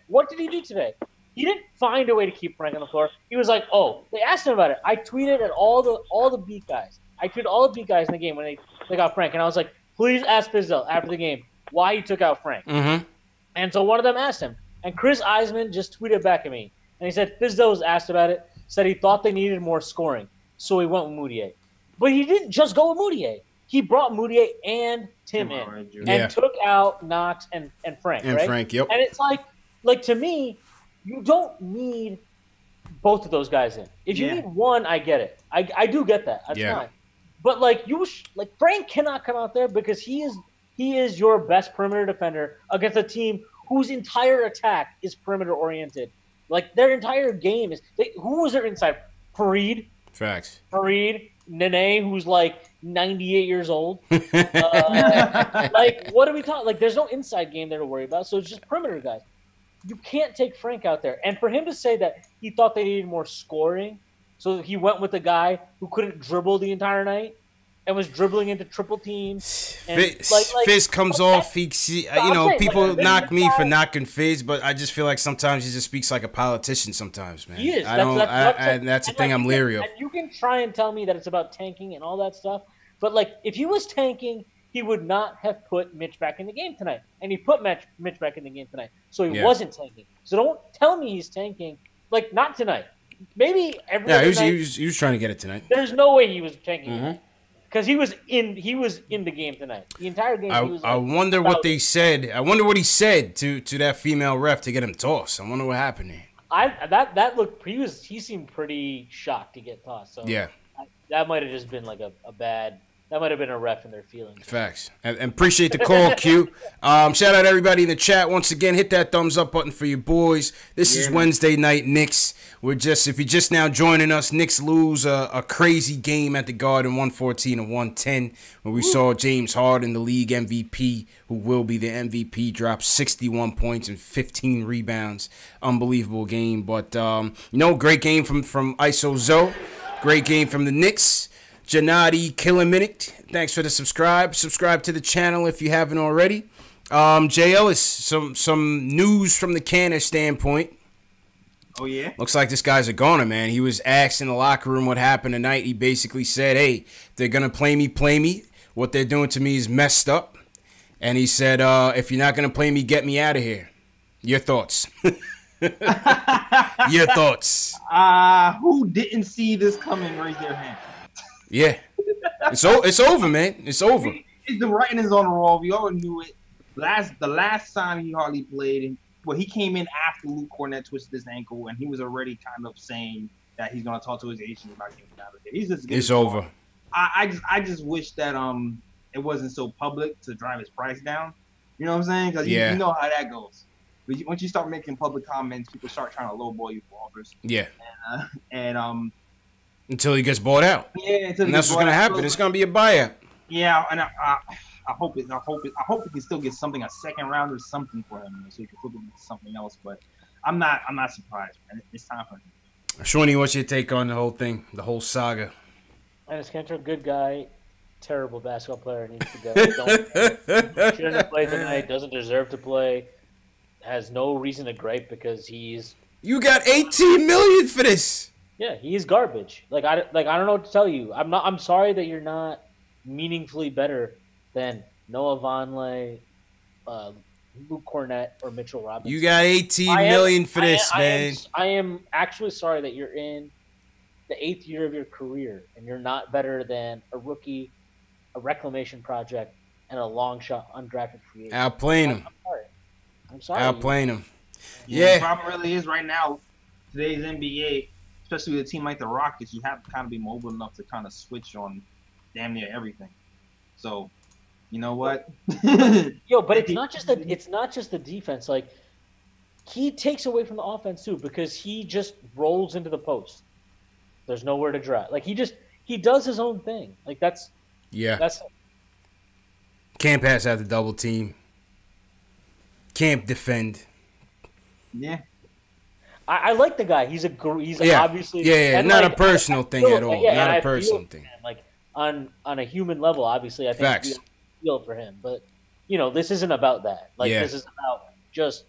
He didn't find a way to keep Frank on the floor. He was like, "Oh," they asked him about it. I tweeted at all the beat guys. I tweeted all the beat guys in the game when they got Frank, and I was like, please ask Fizdale after the game why he took out Frank. Mm-hmm. And so one of them asked him. And Chris Eisman just tweeted back at me. And he said Fizdale was asked about it, said he thought they needed more scoring. So he went with Moutier. But he didn't just go with Moutier. He brought Moutier and Tim in and took out Knox and Frank. And right? Frank, yep. And it's like to me, you don't need both of those guys in. If you need one, I get it. I do get that. That's fine. But like Frank cannot come out there because he is your best perimeter defender against a team whose entire attack is perimeter oriented. Like their entire game is. Who was their inside? Fareed. Facts. Fareed, Nene, who's like 98 years old. Like what are we talking? Like there's no inside game there to worry about. So it's just perimeter guys. You can't take Frank out there. And for him to say that he thought they needed more scoring. So he went with a guy who couldn't dribble the entire night and was dribbling into triple teams. And Fizz comes off. People knock me for knocking Fizz, but I just feel like sometimes he just speaks like a politician. Sometimes, man. He is. That's the thing I'm leery of. And you can try and tell me that it's about tanking and all that stuff, but like if he was tanking, he would not have put Mitch back in the game tonight, and he put Mitch back in the game tonight, so he wasn't tanking. So don't tell me he's tanking. Like not tonight. Maybe every other night. He was trying to get it tonight. There's no way he was tanking because he was in the game tonight. The entire game. I wonder what they said. I wonder what he said to that female ref to get him tossed. I wonder what happened there. He seemed pretty shocked to get tossed. So that might have just been like a bad. That might have been a ref in their feelings. Facts. And appreciate the call, Q. Shout out everybody in the chat. Once again, hit that thumbs up button for your boys. This is Wednesday night Knicks. If you're just now joining us, Knicks lose a crazy game at the Garden, 114-110, where we saw James Harden, the league MVP, who will be the MVP, drop 61 points and 15 rebounds. Unbelievable game. But, great game from ISO Zoe. Great game from the Knicks. Janati Killaminute, thanks for the subscribe. Subscribe to the channel if you haven't already. Jay Ellis, some news from the Canner standpoint. Oh, yeah? Looks like this guy's a goner, man. He was asked in the locker room what happened tonight. He basically said, hey, if they're going to play me. What they're doing to me is messed up. And he said, if you're not going to play me, get me out of here. Your thoughts? Your thoughts? Who didn't see this coming? Raise their hand. Yeah, it's over, man. It's over. The writing is on the wall. We all knew it. The last time he hardly played, he came in after Luke Cornett twisted his ankle, and he was already kind of saying that he's going to talk to his agent about getting out of there. It's over. I just wish that it wasn't so public to drive his price down, You know what I'm saying? Because Yeah. you know how that goes. But once you start making public comments, people start trying to lowball you for offers. Yeah. And until he gets bought out. Yeah, until and that's what's gonna happen. It's gonna be a buyout. Yeah, and I hope it. I hope we can still get something, a second round or something for him, so he can flip it into something else. But I'm not surprised, man. It's time for him. Shawnee, what's your take on the whole thing, the whole saga? Enes Kanter, good guy, terrible basketball player, needs to go. Shouldn't have played tonight. Doesn't deserve to play. Has no reason to gripe because he's. You got $18 million for this. Yeah, he's garbage. I don't know what to tell you. I'm sorry that you're not meaningfully better than Noah Vonleh, Luke Cornett, or Mitchell Robinson. You got $18 million for this, man. I am actually sorry that you're in the 8th year of your career and you're not better than a rookie, a reclamation project, and a long shot undrafted free agent. Outplaying him. I'm sorry. Outplaying him. Yeah. The problem really is right now, today's NBA, especially with a team like the Rockets, you have to kind of be mobile enough to kind of switch on damn near everything. So, you know what? Yo, but it's not just the defense. Like, he takes away from the offense too because he just rolls into the post. There's nowhere to drive. Like, he does his own thing. Like, that's can't pass out the double team. Can't defend. Yeah. I like the guy. He's obviously not a personal thing at all. Not a personal thing. Like on a human level, obviously, I think we feel for him. But this isn't about that. Like this is about just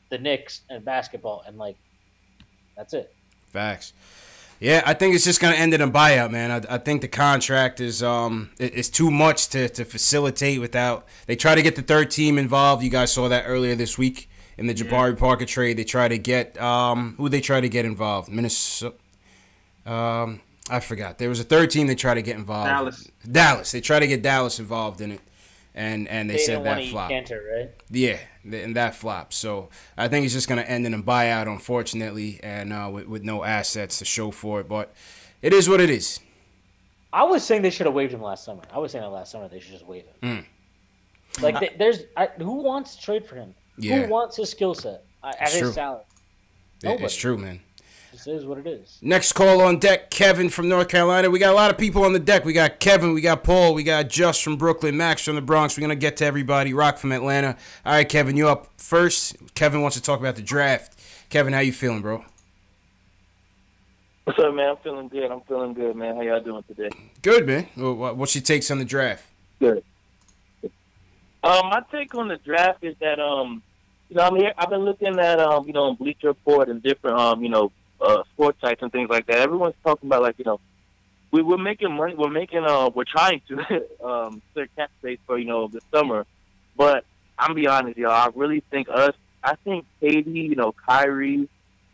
the Knicks and basketball, and like that's it. Facts. Yeah, I think it's just gonna end in a buyout, man. I think the contract is too much to facilitate without. They try to get the third team involved. You guys saw that earlier this week in the Jabari Parker trade. They try to get who they try to get involved. Minnesota. I forgot. There was a third team they tried to get involved. Dallas. They tried to get Dallas involved in it, and they said that flopped. Cantor, right? Yeah, and that flopped. So I think it's just going to end in a buyout, unfortunately, and with no assets to show for it. But it is what it is. I was saying they should have waived him last summer. I was saying that last summer they should just waive him. Like, who wants to trade for him? Yeah. Who wants his skill set at his salary? Nobody. It's true, man. This is what it is. Next call on deck, Kevin from North Carolina. We got a lot of people on the deck. We got Kevin, we got Paul, we got Just from Brooklyn, Max from the Bronx. We're going to get to everybody. Rock from Atlanta. All right, Kevin, you up first. Kevin wants to talk about the draft. Kevin, how you feeling, bro? What's up, man? I'm feeling good, man. How y'all doing today? Good, man. What's your takes on the draft? Good. My take on the draft is that, I've been looking at, Bleacher Report and different, sports sites and things like that. Everyone's talking about, like, we're making money. We're trying to clear cap space for, the summer. But I'm be honest, y'all. I really think KD, Kyrie,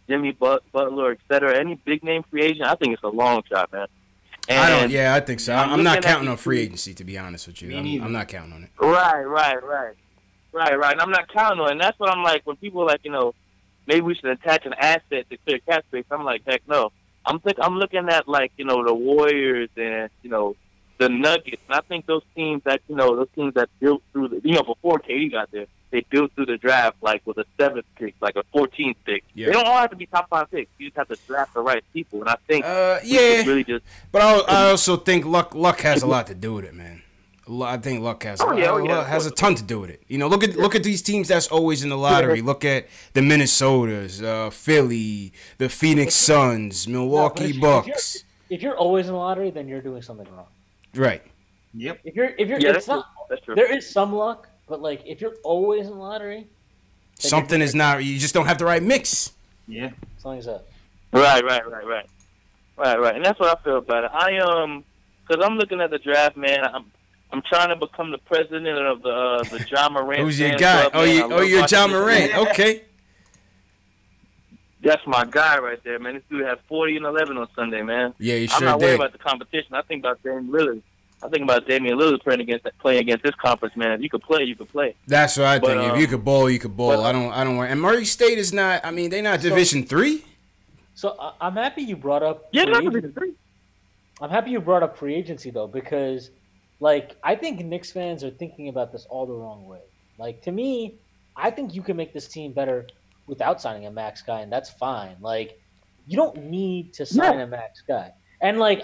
Jimmy Butler, etc. Any big name free agent, I think it's a long shot, man. And I think so. I'm not counting on free agency, to be honest with you. I'm not counting on it. Right. And I'm not counting on it. And that's what I'm like when people are like, maybe we should attach an asset to clear cap space. I'm like, heck no. I'm looking at, like, the Warriors and, the Nuggets. And I think those teams that built through before KD got there, they built through the draft, like, with a 7th pick, like a 14th pick. Yeah. They don't all have to be top 5 picks. You just have to draft the right people. And I think really just. But I also think luck has a lot to do with it, man. I think luck has a ton to do with it. Look at these teams that's always in the lottery. Look at the Minnesotas, Philly, the Phoenix Suns, Milwaukee Bucks. If you're always in the lottery, then you're doing something wrong. Right. Yep. If you're that's true. There is some luck, but like if you're always in the lottery, something is not. You just don't have the right mix. Yeah. Something's up. Right. And that's what I feel about it. Because I'm looking at the draft, man. I'm trying to become the president of the John Morant. Who's your guy? You're John Morant. Okay. That's my guy right there, man. This dude had 40 and 11 on Sunday, man. Yeah, you sure did. I'm not worried about the competition. I think about Damian Lillard. Damian Lillard playing against this conference, man. If you could play, you could play. That's what I think. If you could bowl, you could bowl. I don't worry. And Murray State is not. I mean, they're not Division III. So I'm happy you brought up. Yeah, not Division III. I'm happy you brought up free agency though, because, like, I think Knicks fans are thinking about this all the wrong way. Like, to me, I think you can make this team better without signing a max guy, and that's fine. Like, you don't need to sign a max guy. And, like,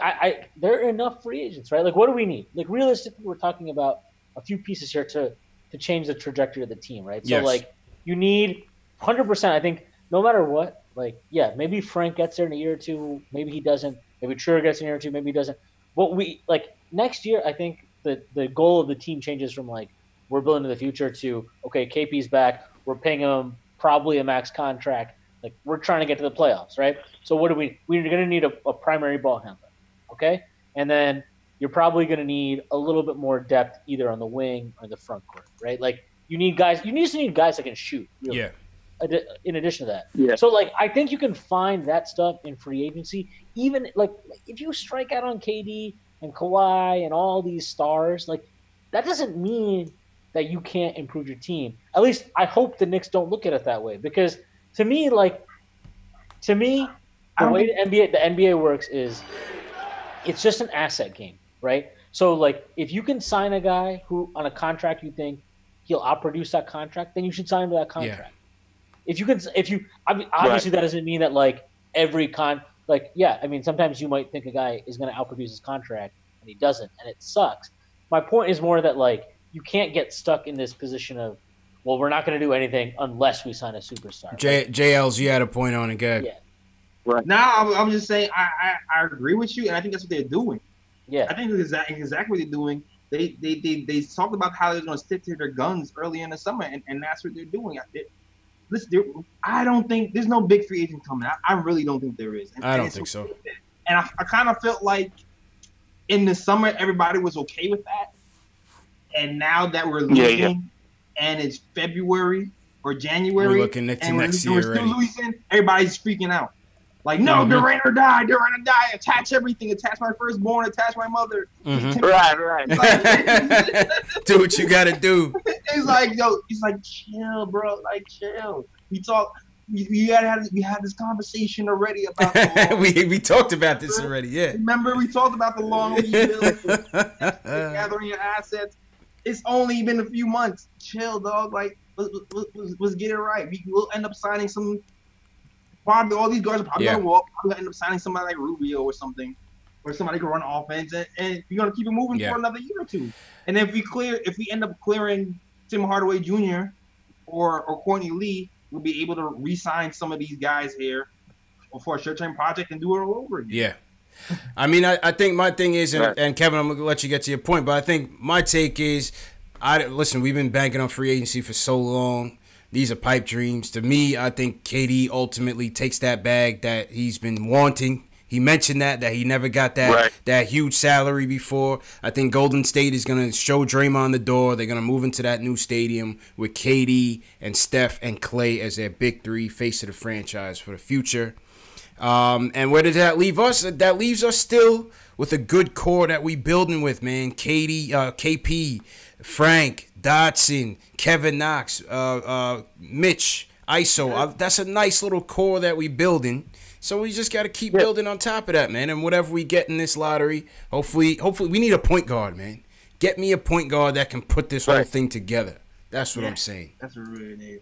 there are enough free agents, right? Like, what do we need? Like, realistically, we're talking about a few pieces here to change the trajectory of the team, right? So, like, you need 100%, I think, no matter what, like, yeah, maybe Frank gets there in a year or two. Maybe he doesn't. Maybe Trier gets in a year or two. Maybe he doesn't. But next year, I think the goal of the team changes from, like, we're building to the future to, okay, KP's back. We're paying him probably a max contract. Like, we're trying to get to the playoffs, right? So what do we're going to need a primary ball handler, okay? And then you're probably going to need a little bit more depth either on the wing or the front court, right? Like, you just need guys that can shoot, really. Yeah. In addition to that. Yeah. So, like, I think you can find that stuff in free agency. Even, like, if you strike out on KD and Kawhi and all these stars, like, that doesn't mean that you can't improve your team. At least I hope the Knicks don't look at it that way. Because to me, the way the NBA works is it's just an asset game, right? So, like, if you can sign a guy who on a contract you think he'll outproduce that contract, then you should sign him to that contract. Yeah. Obviously that doesn't mean that, like, sometimes you might think a guy is going to outproduce his contract and he doesn't, and it sucks. My point is more that, like, you can't get stuck in this position of, well, we're not going to do anything unless we sign a superstar. JLs, you had a point on it, good. Yeah. Right. Now, I'm just saying, I agree with you, and I think that's what they're doing. Yeah. I think that's exactly what they're doing. They talked about how they're going to stick to their guns early in the summer, and that's what they're doing. Listen, I don't think there's no big free agent coming out. I really don't think there is. I don't think so. And I kind of felt like in the summer everybody was okay with that, and now that we're losing, and it's February or January, we're looking next year we're still losing, everybody's freaking out. Like, no, Durant or die, attach everything, attach my firstborn, attach my mother. Right. Like, do what you gotta do. It's like, chill, bro, like, chill. We had this conversation already about the we talked about this already, yeah. Remember, we talked about the long rebuild, gathering your assets. It's only been a few months. Chill, dog. Like, let's get it right. We'll end up signing some. Probably all these guys are probably gonna walk. Probably gonna end up signing somebody like Rubio or something, or somebody can run offense, and you're gonna keep it moving for another year or two. And if we end up clearing Tim Hardaway Jr. or Courtney Lee, we'll be able to re-sign some of these guys here for a short-term project and do it all over again. Yeah. I mean, I think my thing is, and Kevin, I'm going to let you get to your point, but I think my take is, listen, we've been banking on free agency for so long. These are pipe dreams. To me, I think KD ultimately takes that bag that he's been wanting. He mentioned that he never got that huge salary before. I think Golden State is going to show Draymond the door. They're going to move into that new stadium with KD and Steph and Klay as their big three, face of the franchise for the future. And where does that leave us? That leaves us still with a good core that we building with, man. KP, Frank, Dotson, Kevin Knox, Mitch, ISO. That's a nice little core that we building. So we just got to keep building on top of that, man. And whatever we get in this lottery, hopefully we need a point guard, man. Get me a point guard that can put this whole thing together. That's what I'm saying. That's what we really need.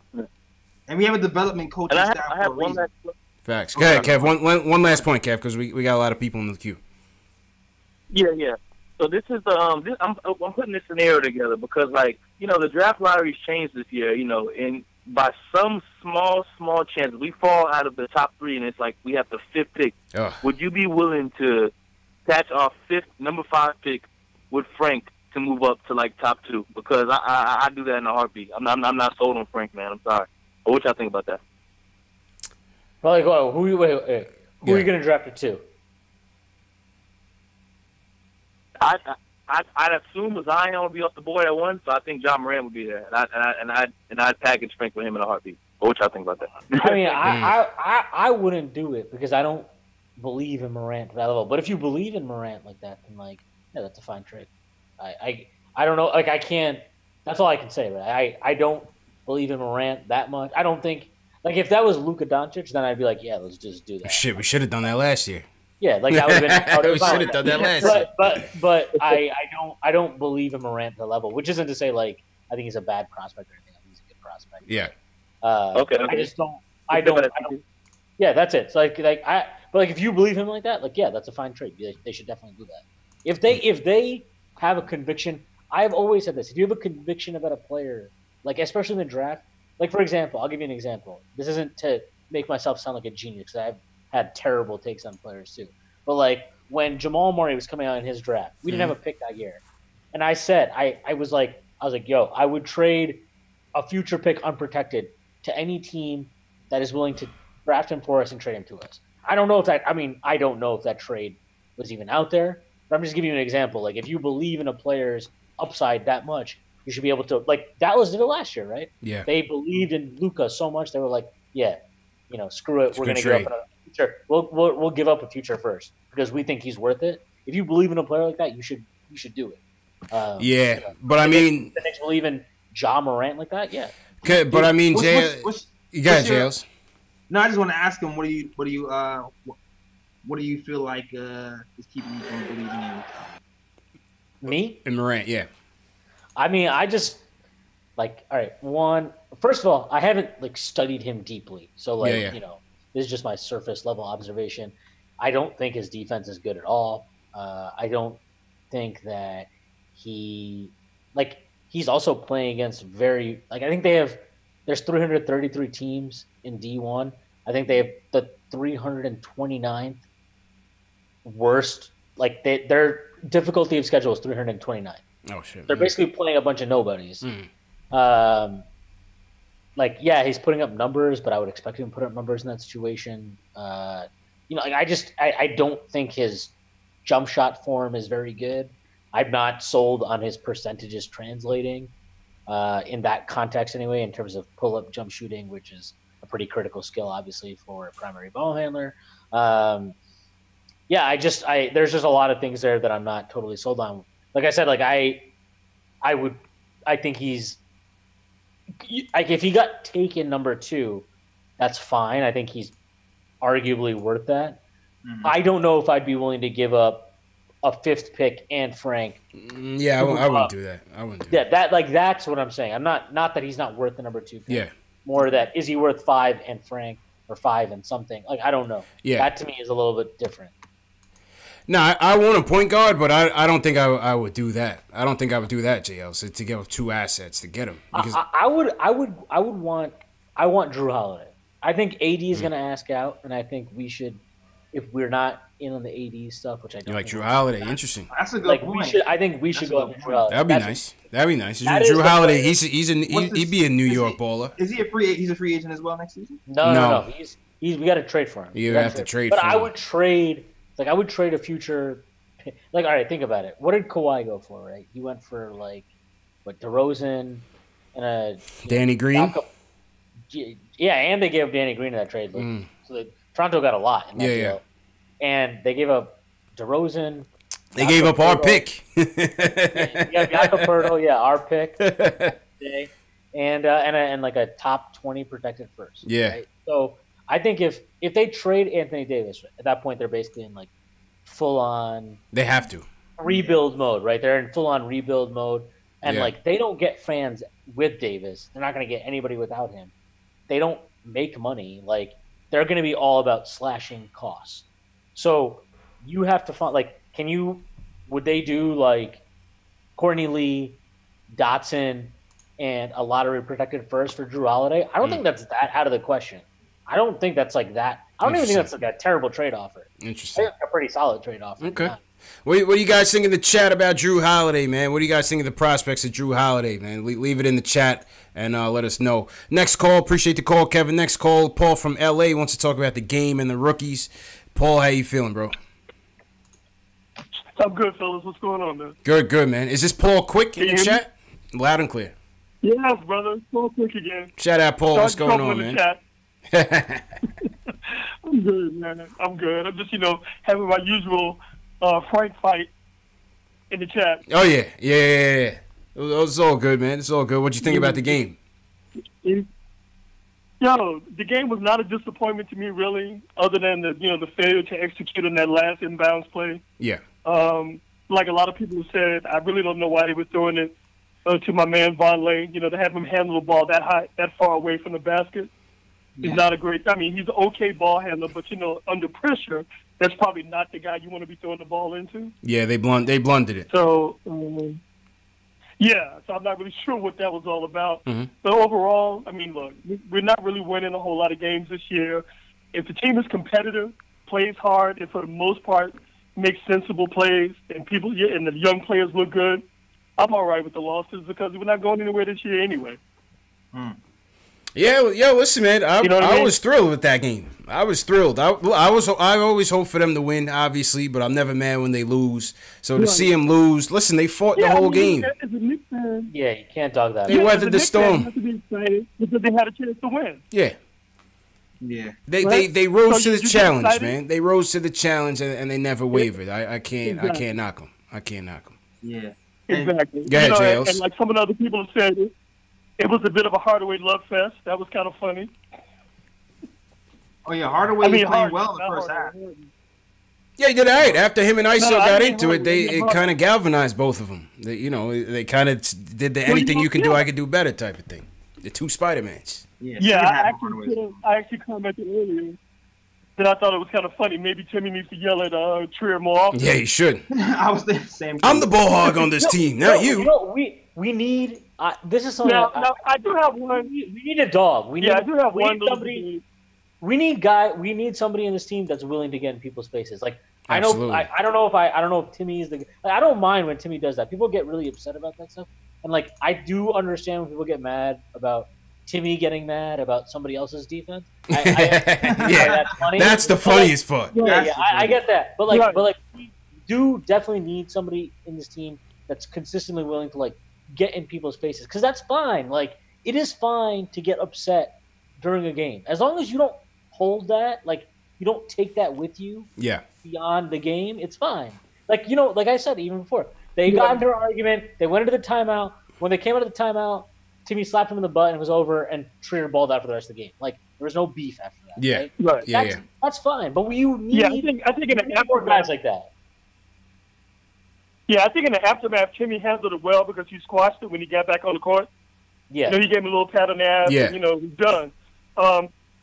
And we have a development coaching staff for a reason. Facts. Go ahead, Kev. One last point, Kev, because we got a lot of people in the queue. Yeah. So this is I'm putting this scenario together because, like, the draft lottery's changed this year, and by some small chance we fall out of the top three and it's like we have the fifth pick. Would you be willing to attach our number 5 pick with Frank to move up to, like, top 2? Because I do that in a heartbeat. I'm not sold on Frank, man. I'm sorry. But what y'all think about that? Probably go. Who are you going to draft at 2? I'd assume Zion would be off the board at 1, so I think John Moran would be there, and I'd package Frank with him in a heartbeat. What y'all think about that? I mean, I wouldn't do it because I don't believe in Morant to that level. But if you believe in Morant like that, then, like, yeah, that's a fine trade. I don't know, like, I can't. That's all I can say. Right? I don't believe in Morant that much. I don't think, like, if that was Luka Doncic, then I'd be like, yeah, let's just do that. Shit, we should have done that last year. Yeah, like, that would have been. We should have done that last year. But I don't believe in Morant to the level, which isn't to say, like, I think he's a bad prospect or anything. I think he's a good prospect. Yeah. Okay. I just don't. I don't. Yeah, that's it. So but if you believe him like that, like, yeah, that's a fine trade. They should definitely do that. If they have a conviction, I've always said this. If you have a conviction about a player, like especially in the draft, like for example, I'll give you an example. This isn't to make myself sound like a genius because I've had terrible takes on players too. But like when Jamal Murray was coming out in his draft, we didn't have a pick that year, and I said I was like, yo, I would trade a future pick unprotected to any team that is willing to draft him for us and trade him to us. I don't know if that. I mean, I don't know if that trade was even out there. But I'm just giving you an example. Like, if you believe in a player's upside that much, you should be able to. Like Dallas did it last year, right? Yeah. They believed in Luka so much they were like, yeah, screw it. We're going to give up a future. We'll give up a future first because we think he's worth it. If you believe in a player like that, you should do it. But I mean, the Knicks believe in Ja Morant like that. Yeah. Okay, but I mean, you got Jails. No, I just want to ask him. What do you feel like is keeping you from believing in? Me and Morant, yeah. I mean, I just like, all right. First of all, I haven't like studied him deeply, so this is just my surface level observation. I don't think his defense is good at all. I don't think that he's also playing against I think there's 333 teams in D1. I think they have the 329th worst. Like their difficulty of schedule is 329. Oh shit! They're basically playing a bunch of nobodies. He's putting up numbers, but I would expect him to put up numbers in that situation. I don't think his jump shot form is very good. I'm not sold on his percentages translating in that context anyway, in terms of pull-up jump shooting, which is a pretty critical skill, obviously, for a primary ball handler. There's just a lot of things there that I'm not totally sold on. Like I said, I think he's if he got taken number 2, that's fine. I think he's arguably worth that. Mm-hmm. I don't know if I'd be willing to give up a 5th pick and Frank. Yeah, I wouldn't do that. That's what I'm saying. I'm not that he's not worth the number 2 pick. Yeah. More that is he worth 5 and Frank or 5 and something? Like, I don't know. Yeah. That to me is a little bit different. No, I want a point guard, but I don't think I would do that. I don't think I would do that, JL. So to give up 2 assets to get him. Because I want Drew Holiday. I think AD is going to ask out, and I think we should, if we're not in on the AD stuff, which I don't. You like Drew Holiday? Interesting. That's a good point. I think we should go with Drew Holiday. That'd be nice. Drew Holiday, he'd be a New York baller. Is he a free? He's a free agent as well next season? No. We got to trade for him. You have to trade. But for him. I would trade. I would trade a future. All right, think about it. What did Kawhi go for? Right, he went for DeRozan and Danny Green. Yeah, and they gave Danny Green in that trade. So Toronto got a lot in that deal. And they gave up DeRozan. They gave up our pick. Jakob Poeltl, our pick. And a top 20 protected first. Yeah. Right? So I think if they trade Anthony Davis, at that point they're basically in full on. They have to rebuild mode, right? They're in full on rebuild mode, and they don't get fans with Davis. They're not going to get anybody without him. They don't make money. They're going to be all about slashing costs. So you have to find would they do Courtney Lee, Dotson, and a lottery protected first for Drew Holiday? I don't think that's that out of the question. I don't think that's that. I don't even think that's a terrible trade offer. Interesting. A pretty solid trade offer. Okay. What do you guys think in the chat about Drew Holiday, man? What do you guys think of the prospects of Drew Holiday, man? Leave it in the chat and let us know. Next call. Appreciate the call, Kevin. Next call. Paul from L.A. wants to talk about the game and the rookies. Paul, how you feeling, bro? I'm good, fellas. What's going on, man? Good, man. Is this Paul Quick in the chat? Loud and clear. Yes, brother. Paul Quick again. Shout out, Paul. What's going on, man? I'm good, man. I'm good. I'm just, having my usual Frank fight in the chat. Oh, yeah. It's all good, man. It's all good. What'd you think about the game? The game was not a disappointment to me, really, other than the failure to execute on that last inbounds play. Yeah. Like a lot of people said, I really don't know why they were throwing it to my man Von Lane. You know, to have him handle the ball that high, that far away from the basket is not a great. I mean, he's an okay ball handler, but you know, under pressure, that's probably not the guy you want to be throwing the ball into. Yeah, they blundered it. So, so I'm not really sure what that was all about. But overall, I mean, look, we're not really winning a whole lot of games this year. If the team is competitive, plays hard, and for the most part makes sensible plays, and the young players look good, I'm all right with the losses because we're not going anywhere this year anyway. Yeah, listen, man. I was thrilled with that game. I was thrilled. I always hope for them to win, obviously, but I'm never mad when they lose. So to see them lose, listen, they fought the whole game. Yeah, you can't dog that. They weathered the storm. Have to be excited because they had a chance to win. Yeah. Yeah. They rose to the challenge, man. They rose to the challenge and they never wavered. I can't knock them. I can't knock them. Yeah. Exactly. Go ahead, Jails. And like some of the other people have said, it was a bit of a Hardaway love fest. That was kind of funny. Oh yeah, Hardaway playing well in the first half. Yeah, he did all right. After him and ISO got into it, it kind of galvanized both of them. They kind of did the anything you can do, I can do better type of thing. The two Spider-Mans. Yeah, I actually commented earlier that I thought it was kind of funny. Maybe Timmy needs to yell at Trier more often. Yeah, he should. I was thinking the same thing. I'm the ball hog on this team, not you. You know, we need. This is something. Now, I do have one. We need a dog. I do have one. We need somebody in this team that's willing to get in people's faces. Like Absolutely. I don't know if Timmy is the. Like, I don't mind when Timmy does that. People get really upset about that stuff, and like I do understand when people get mad about Timmy getting mad about somebody else's defense. That's funny. That's the funniest part. I get that, but we do definitely need somebody in this team that's consistently willing to like get in people's faces, because that's fine. Like, it is fine to get upset during a game as long as you don't hold that, like you don't take that with you beyond the game. It's fine. Like, you know, like I said even before, they got into an argument, they went into the timeout. When they came out of the timeout, Timmy slapped him in the butt and it was over, and Trier balled out for the rest of the game. Like, there was no beef after that. Right? That's fine. But you need I think in the more guys like that. Yeah, I think in the aftermath, Timmy handled it well because he squashed it when he got back on the court. Yeah. You know, he gave him a little pat on the ass, and, you know, he's done.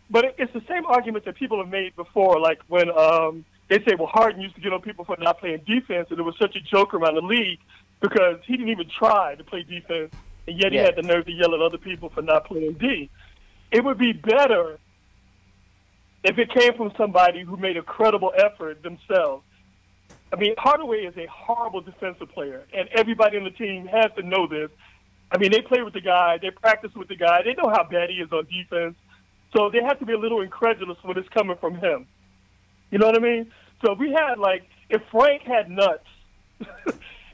But it's the same argument that people have made before, like when they say, well, Harden used to get on people for not playing defense, and it was such a joke around the league because he didn't even try to play defense, and yet he had the nerve to yell at other people for not playing D. It would be better if it came from somebody who made a credible effort themselves. I mean, Hardaway is a horrible defensive player, and everybody on the team has to know this. I mean, they play with the guy, they practice with the guy, they know how bad he is on defense, so they have to be a little incredulous when it's coming from him. You know what I mean? So if we had, like, if Frank had nuts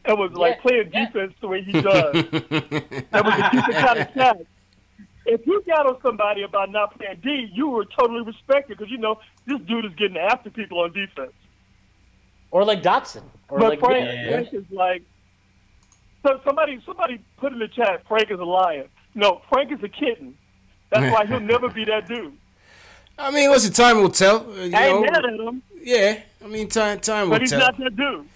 and was, like, playing defense the way he does, that was a decent kind of cat. If you got on somebody about not playing D, you were totally respected because, you know, this dude is getting after people on defense. Or like Dotson. Or but like Frank is like, so somebody put in the chat, Frank is a lion. No, Frank is a kitten. That's why he'll never be that dude. I mean, listen, time will tell. I ain't mad at him. Yeah, I mean, time will tell. But he's not that dude.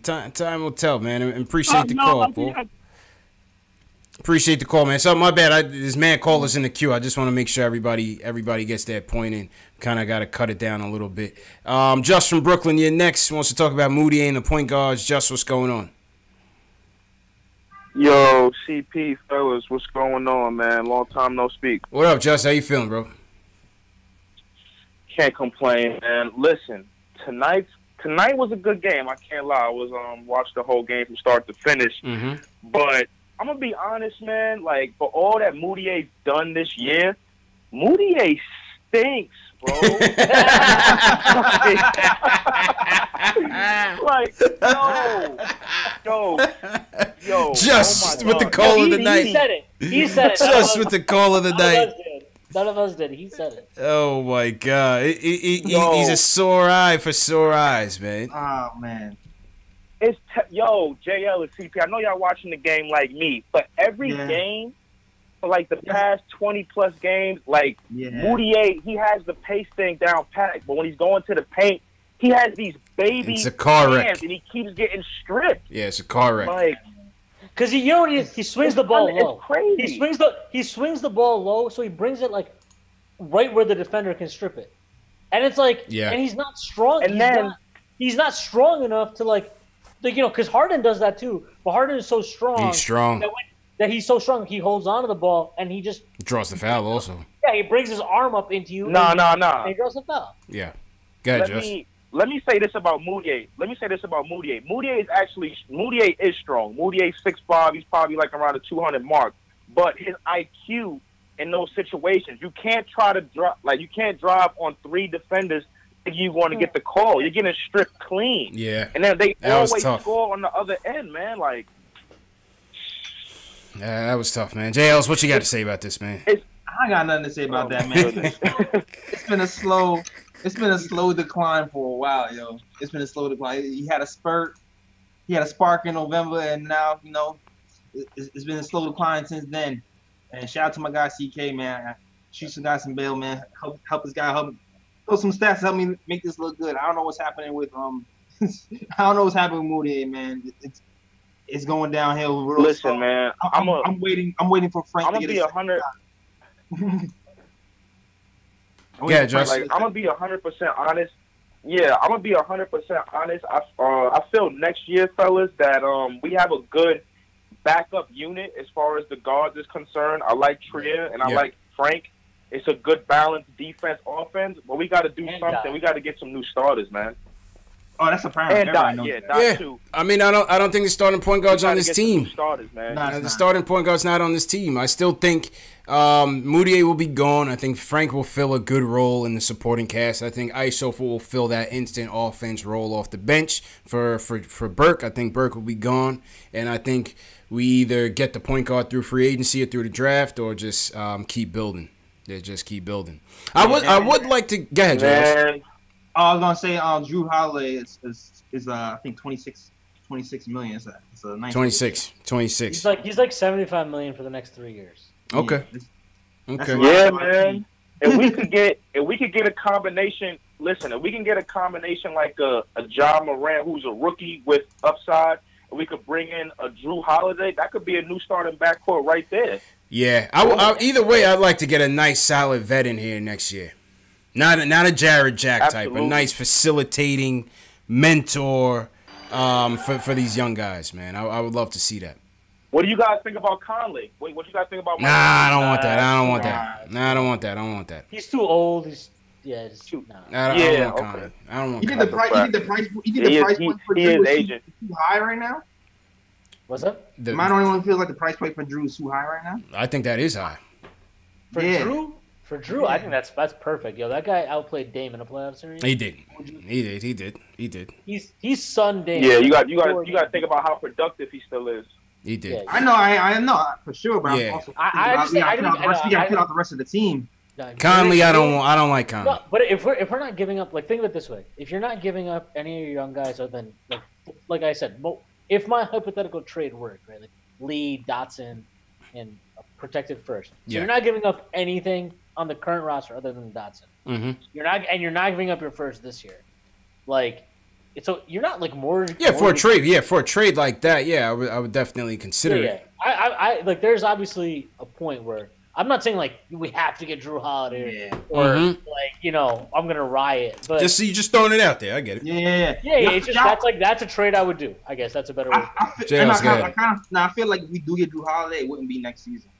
Time will tell, man. And appreciate the call, Paul. Appreciate the call, man. So my bad. This man called us in the queue. I just want to make sure everybody gets that point in. Kind of got to cut it down a little bit. Just from Brooklyn, you're next. Wants to talk about Moutier and the point guards. Just what's going on? Yo, CP, fellas, what's going on, man? Long time no speak. What up, Just? How you feeling, bro? Can't complain, man. Listen, tonight was a good game. I can't lie. I was watched the whole game from start to finish. But I'm gonna be honest, man. Like, for all that Moutier's done this year, Moutier stinks, bro. Like, yo. Just with the call of the night. He said it. Just with the call of the night. None of us did. He said it. Oh my God, he's a sore eye for sore eyes, man. Oh man. It's JL and CP. I know y'all watching the game like me, but every game for like the past 20+ games, like Moutier, he has the pace thing down pat, but when he's going to the paint, he has these baby it's a car hands wreck, and he keeps getting stripped. Yeah, it's a car wreck. Like, Because he swings the ball low. It's crazy. He swings the ball low, so he brings it like right where the defender can strip it. And it's like, and he's not strong. And he's not strong enough to like because Harden does that too. But Harden is so strong. He's strong. That he's so strong, he holds onto the ball and he just draws the foul also. Yeah, he brings his arm up into you. No. And he draws the foul. Yeah. Go ahead, Josh. Let me say this about Moutier. Moutier is strong. Moutier's 6'5". He's probably like around the 200 mark. But his IQ in those situations, you can't drive on 3 defenders if you want to get the call. You're getting stripped clean. Yeah. And then they that always score on the other end, man. Like, yeah, that was tough, man. JLs, what you got to say about this, man? I got nothing to say about that, man. It's been a slow decline for a while, yo. It's been a slow decline. He had a spurt, he had a spark in November, and now it's been a slow decline since then. And shout out to my guy CK, man. Shoot some guys some bail, man. Help this guy help some stats to help me make this look good. I don't know what's happening with Moutier, man. It's going downhill. Listen, slow. Man. I'm waiting for Frank. I'm gonna be 100. Yeah, Josh. I'm gonna be 100% honest. Yeah, I'm gonna be 100% honest. I feel next year, fellas, that we have a good backup unit as far as the guards is concerned. I like Trier and I like Frank. It's a good balanced defense, offense, but we got to do something. We got to get some new starters, man. Oh, that's a priority. And too. I mean, I don't think the starting point guard's on this team. Starters, man. The starting point guard's not on this team. I still think Moutier will be gone. I think Frank will fill a good role in the supporting cast. I think Iso will fill that instant offense role off the bench for Burke. I think Burke will be gone, and I think we either get the point guard through free agency or through the draft, or just keep building. Just keep building. I would like to go ahead, Josh. I was gonna say, Drew Holiday is I think 26 million. It's a nice 26. He's like 75 million for the next 3 years. Okay. Yeah, man. If we could get a combination. Listen, if we can get a combination like a Ja Morant who's a rookie with upside, and we could bring in a Drew Holiday, that could be a new starting backcourt right there. Yeah, either way, I'd like to get a nice, solid vet in here next year. Not a Jared Jack type, a nice facilitating mentor for these young guys, man. I would love to see that. What do you guys think about Conley? What do you guys think about? Nah, I don't want that. I don't want that. He's too old. I don't want Conley. I don't want. You think the price point for Drew is too high right now? What's up? Am I the only one who feels like the price point for Drew is too high right now? I think that is high. For Drew, I think that's perfect. Yo, that guy outplayed Dame in a playoff series. He did. He's son Dame. Yeah, you got to think about how productive he still is. He did. Yeah, I know for sure, but I'm also we got to put out the rest of the team. Conley, I don't like Conley. No, but if we're not giving up, like, think of it this way: if you're not giving up any of your young guys, other than like I said, if my hypothetical trade worked, right, like Lee, Dotson, and a protected first, so you're not giving up anything on the current roster other than Dotson. Mm-hmm. You're not giving up your first this year, like. So you're not like more. Yeah, for a trade. Yeah, for a trade like that. Yeah, I would definitely consider it. I like. There's obviously a point where I'm not saying like we have to get Drew Holiday or like I'm gonna riot. But you just throwing it out there. I get it. Yeah. It's just that's a trade I would do. I guess that's a better way. I feel like if we do get Drew Holiday, it wouldn't be next season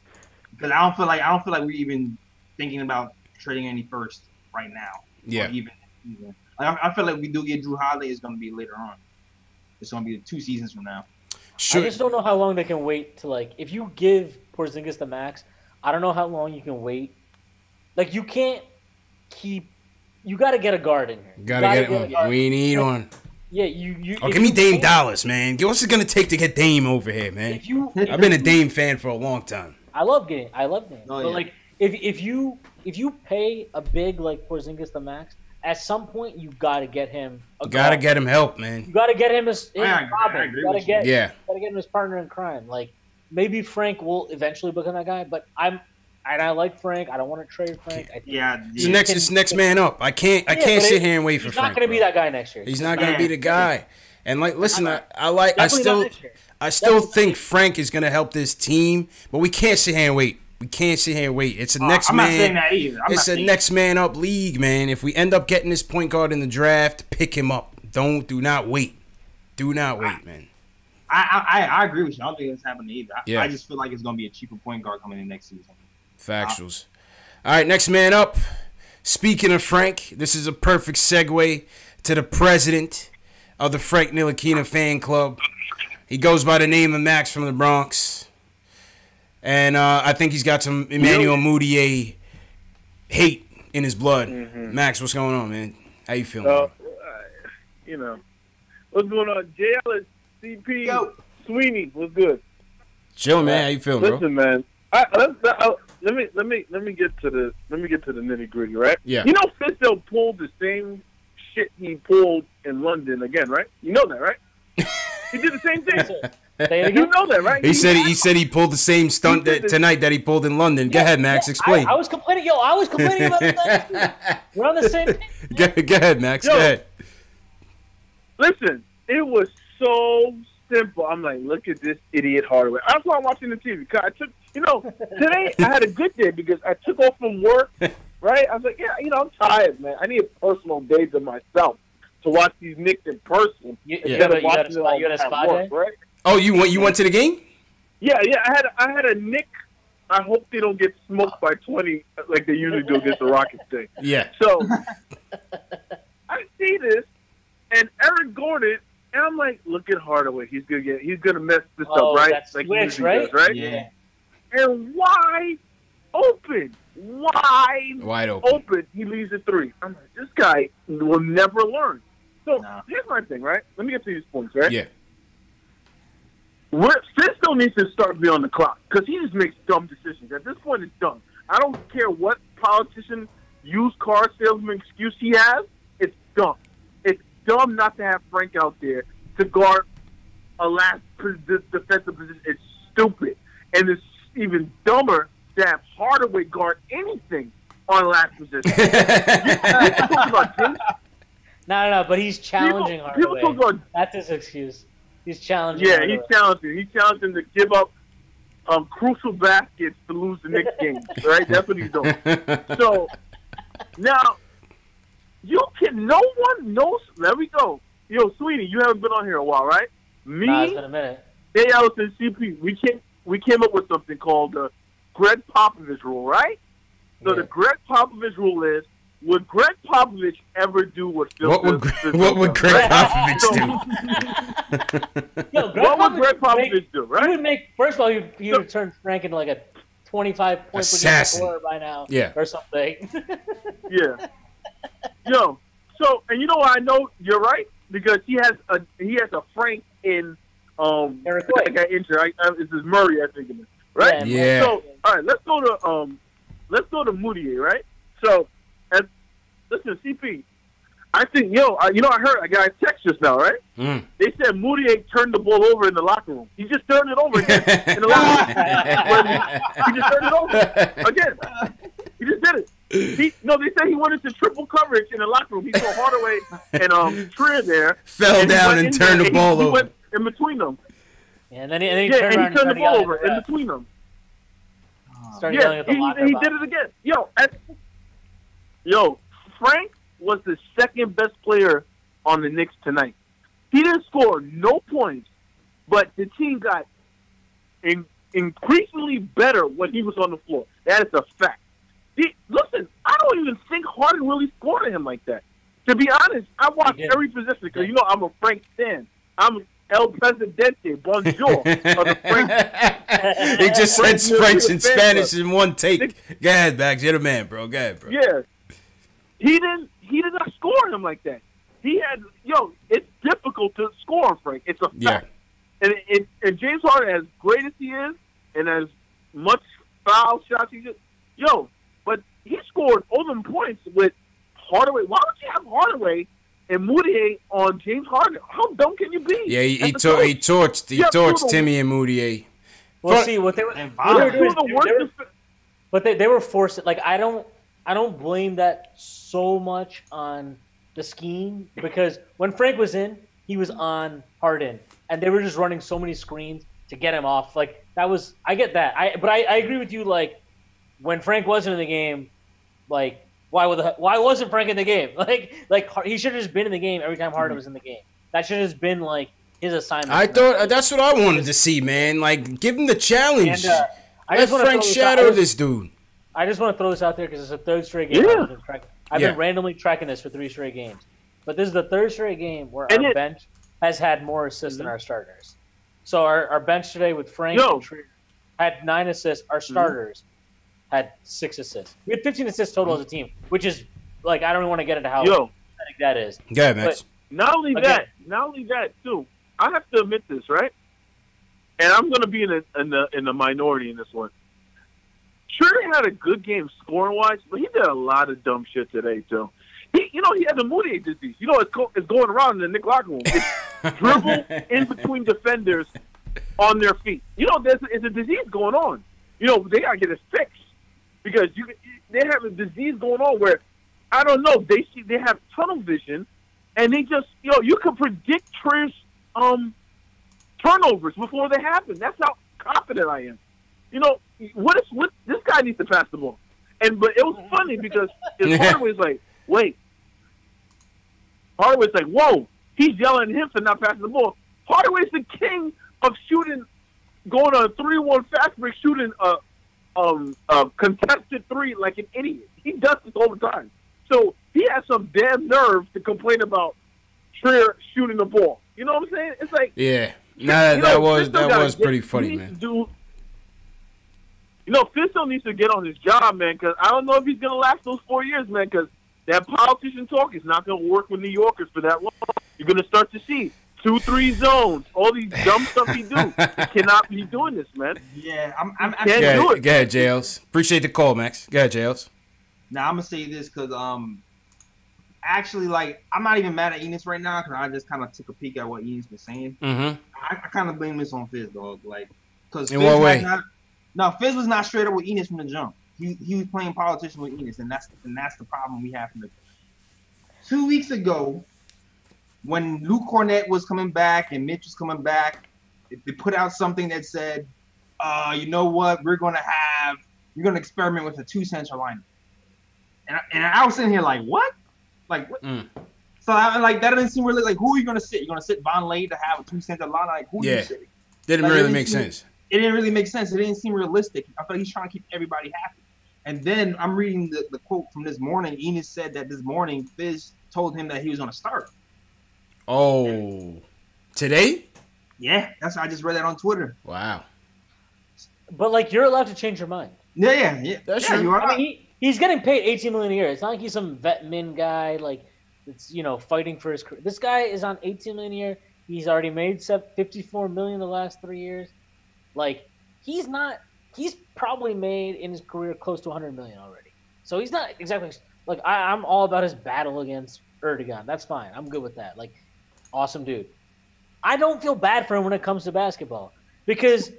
because I don't feel like we're even thinking about trading any first right now. Yeah. I feel like we do get Drew Holiday, it's going to be later on. It's going to be 2 seasons from now. I just don't know how long they can wait to, like, if you give Porzingis the max, I don't know how long you can wait. Like, you can't keep – you got to get a guard in here. Got to get one. We need one. Yeah, you give me Dame Dallas, man. What's it going to take to get Dame over here, man? I've been a Dame fan for a long time. I love Dame. But, yeah. like, if you pay a big, like, Porzingis the max – at some point, you got to get him. Get him help, man. You got to get him his Robin. You got to get him his partner in crime. Like maybe Frank will eventually become that guy, but I like Frank. I don't want to trade Frank. It's next man up. I can't sit here and wait for Frank. He's not going to be that guy next year. He's not going to be the guy. And like, listen, I still think Frank is going to help this team, but we can't sit here and wait. We can't sit here and wait. It's a next man. I'm not saying that either. It's a next man up league, man. If we end up getting this point guard in the draft, pick him up. Do not wait. Do not wait, man. I agree with you. I don't think it's happening either. Yeah. I just feel like it's going to be a cheaper point guard coming in next season. Factuals. All right, next man up. Speaking of Frank, this is a perfect segue to the president of the Frank Ntilikina fan club. He goes by the name of Max from the Bronx. And I think he's got some Emmanuel Mudiay hate in his blood. Mm-hmm. Max, what's going on, man? How you feeling? What's going on? JL, CP, Yo. Sweeney, what's good? Chill, man. How you feeling, Listen, bro? Man. Let me get to the nitty gritty, right? Yeah. You know, Fisto pulled the same shit he pulled in London again, right? You know that, right? He did the same thing. You know that, right? He said he pulled the same stunt tonight that he pulled in London. Go ahead, Max. Explain. I was complaining. I was complaining about that. We're on the same page. Go ahead, Max. Go ahead. Listen, it was so simple. I'm like, look at this idiot Hardaway. That's why I'm watching the TV. Cause I took, today I had a good day because I took off from work, right? I was like, I'm tired, man. I need a personal day to myself to watch these Knicks in person. You had a spa day? Right? Oh, you went to the game? Yeah. I had a Knick. I hope they don't get smoked by 20 like they usually do against the Rockets thing. Yeah. So I see this, and Eric Gordon, and I'm like, look at Hardaway. He's gonna mess this up, right? That's like switch, right? Does, right? Yeah. And wide open, he leaves a three. I'm like, this guy will never learn. So here's my thing, right? Let me get to these points, right? Yeah. Fisto needs to start beyond the clock because he just makes dumb decisions. At this point, it's dumb. I don't care what politician, used car salesman excuse he has. It's dumb. It's dumb not to have Frank out there to guard a last defensive position. It's stupid. And it's even dumber to have Hardaway guard anything on last position. No, but he's challenging Hardaway. People talk about, that's his excuse. He's challenging. Yeah, Hardaway. He's challenging to give up crucial baskets to lose the Knicks game. Right? That's what he's doing. So now no one knows. There we go. Yo, Sweeney, you haven't been on here a while, right? Me, it's been a minute. Jay Ellis and CP, we came up with something called the Greg Popovich rule, right? So the Greg Popovich rule is: would Greg Popovich ever do what Phil What would Greg Popovich do? What would Greg Popovich do, right? He would make, first of all, he would turn Frank into like a 25-point scorer by now, or something. Yeah. Yo, so, and you know what I know you're right? Because he has a Frank in Eric I got injured. This is Murray, I think it is. Right? Yeah. So, all right, let's go to Mudiay, right? So, listen, CP, I think, I heard I got a text just now, right? Mm. They said Mudiay turned the ball over in the locker room. He just turned it over again in the locker room. He just turned it over again. He just did it. They said he went into triple coverage in the locker room. He saw Hardaway and Trier there. Fell down and turned the ball over. He went in between them. Yeah, and then he turned the ball over in between them. Started yelling at the locker he did it again. Yo, Frank was the second best player on the Knicks tonight. He didn't score no points, but the team got increasingly better when he was on the floor. That is a fact. Listen, I don't even think Harden really scored at him like that. To be honest, I watched every possession because I'm a Frank fan. I'm El Presidente, bonjour. Of the Frank. He just said French and Spanish in one take. Go ahead, Bags. You're the man, bro. Go ahead, bro. Yeah. He did not score on him like that. He had, it's difficult to score on Frank. It's a fact. And James Harden, as great as he is, and as much foul shots he did, but he scored all them points with Hardaway. Why would you have Hardaway and Mudiay on James Harden? How dumb can you be? Yeah, he torched Timmy and Mudiay. Well, see, what they were doing But they were forced. Like I don't blame that so much on the scheme because when Frank was in, he was on Harden, and they were just running so many screens to get him off. Like that was, I get that. But I agree with you. Like when Frank wasn't in the game, like why wasn't Frank in the game? Like he should have just been in the game every time Harden was in the game. That should have just been like his assignment. I thought that's what I wanted to see, man. Like give him the challenge. And, let Frank shadow this dude. I just want to throw this out there because it's the third straight game. Yeah. I've been randomly tracking this for 3 straight games. But this is the third straight game where our bench has had more assists than our starters. So our bench today with Frank and Trier had 9 assists. Our starters had 6 assists. We had 15 assists total as a team, which is, like, I don't even want to get into how pathetic that is. Yeah, man. Not only that, too, I have to admit this, right? And I'm going to be in the minority in this one. Trier had a good game scoring-wise, but he did a lot of dumb shit today, too. He had the Moody disease. It's going around in the Knicks locker room. It's dribble in between defenders on their feet. There's a disease going on. They got to get it fixed because they have a disease going on where, I don't know, they have tunnel vision, and they just, you can predict Trier's turnovers before they happen. That's how confident I am. What this guy needs to pass the ball. But it was funny because Hardaway's like, wait. Hardaway's like, whoa. He's yelling at him for not passing the ball. Hardaway's the king of shooting, going on a 3-1 fast break, shooting a contested 3 like an idiot. He does this all the time. So he has some damn nerve to complain about Trier shooting the ball. You know what I'm saying? It's like, that was pretty funny, man. Fisto needs to get on his job, man, because I don't know if he's going to last those 4 years, man, because that politician talk is not going to work with New Yorkers for that long. You're going to start to see 2-3 zones, all these dumb stuff he do. He cannot be doing this, man. Yeah, Go ahead, Jails. Appreciate the call, Max. Go ahead, Jails. Now, I'm going to say this because, actually, like, I'm not even mad at Enos right now because I just kind of took a peek at what Enos was saying. Mm-hmm. I kind of blame this on Fizz, dog. Like, because in what way? Fizz was not straight up with Enos from the jump. He was playing politician with Enos, and that's the problem we have from the 2 weeks ago when Luke Cornett was coming back and Mitch was coming back. They put out something that said, you know what, we're gonna experiment with a 2 center lineup, and I was sitting here like, what? Like what? So that doesn't seem really like, who are you gonna sit? You're gonna sit Von Lay to have a 2 center lineup? Like who are you sitting? Didn't really make sense. It didn't really make sense. It didn't seem realistic. I thought he's trying to keep everybody happy. And then I'm reading the quote from this morning. Enos said that this morning Fizz told him that he was going to start. Oh, today? Yeah, I just read that on Twitter. Wow. But like, you're allowed to change your mind. Yeah. That's true. You are. I mean, he's getting paid $18 million a year. It's not like he's some vet min guy like it's fighting for his career. This guy is on $18 million a year. He's already made $54 million the last 3 years. Like, he's probably made in his career close to $100 million already. So he's not exactly like I'm all about his battle against Erdogan. That's fine. I'm good with that. Like, awesome dude. I don't feel bad for him when it comes to basketball because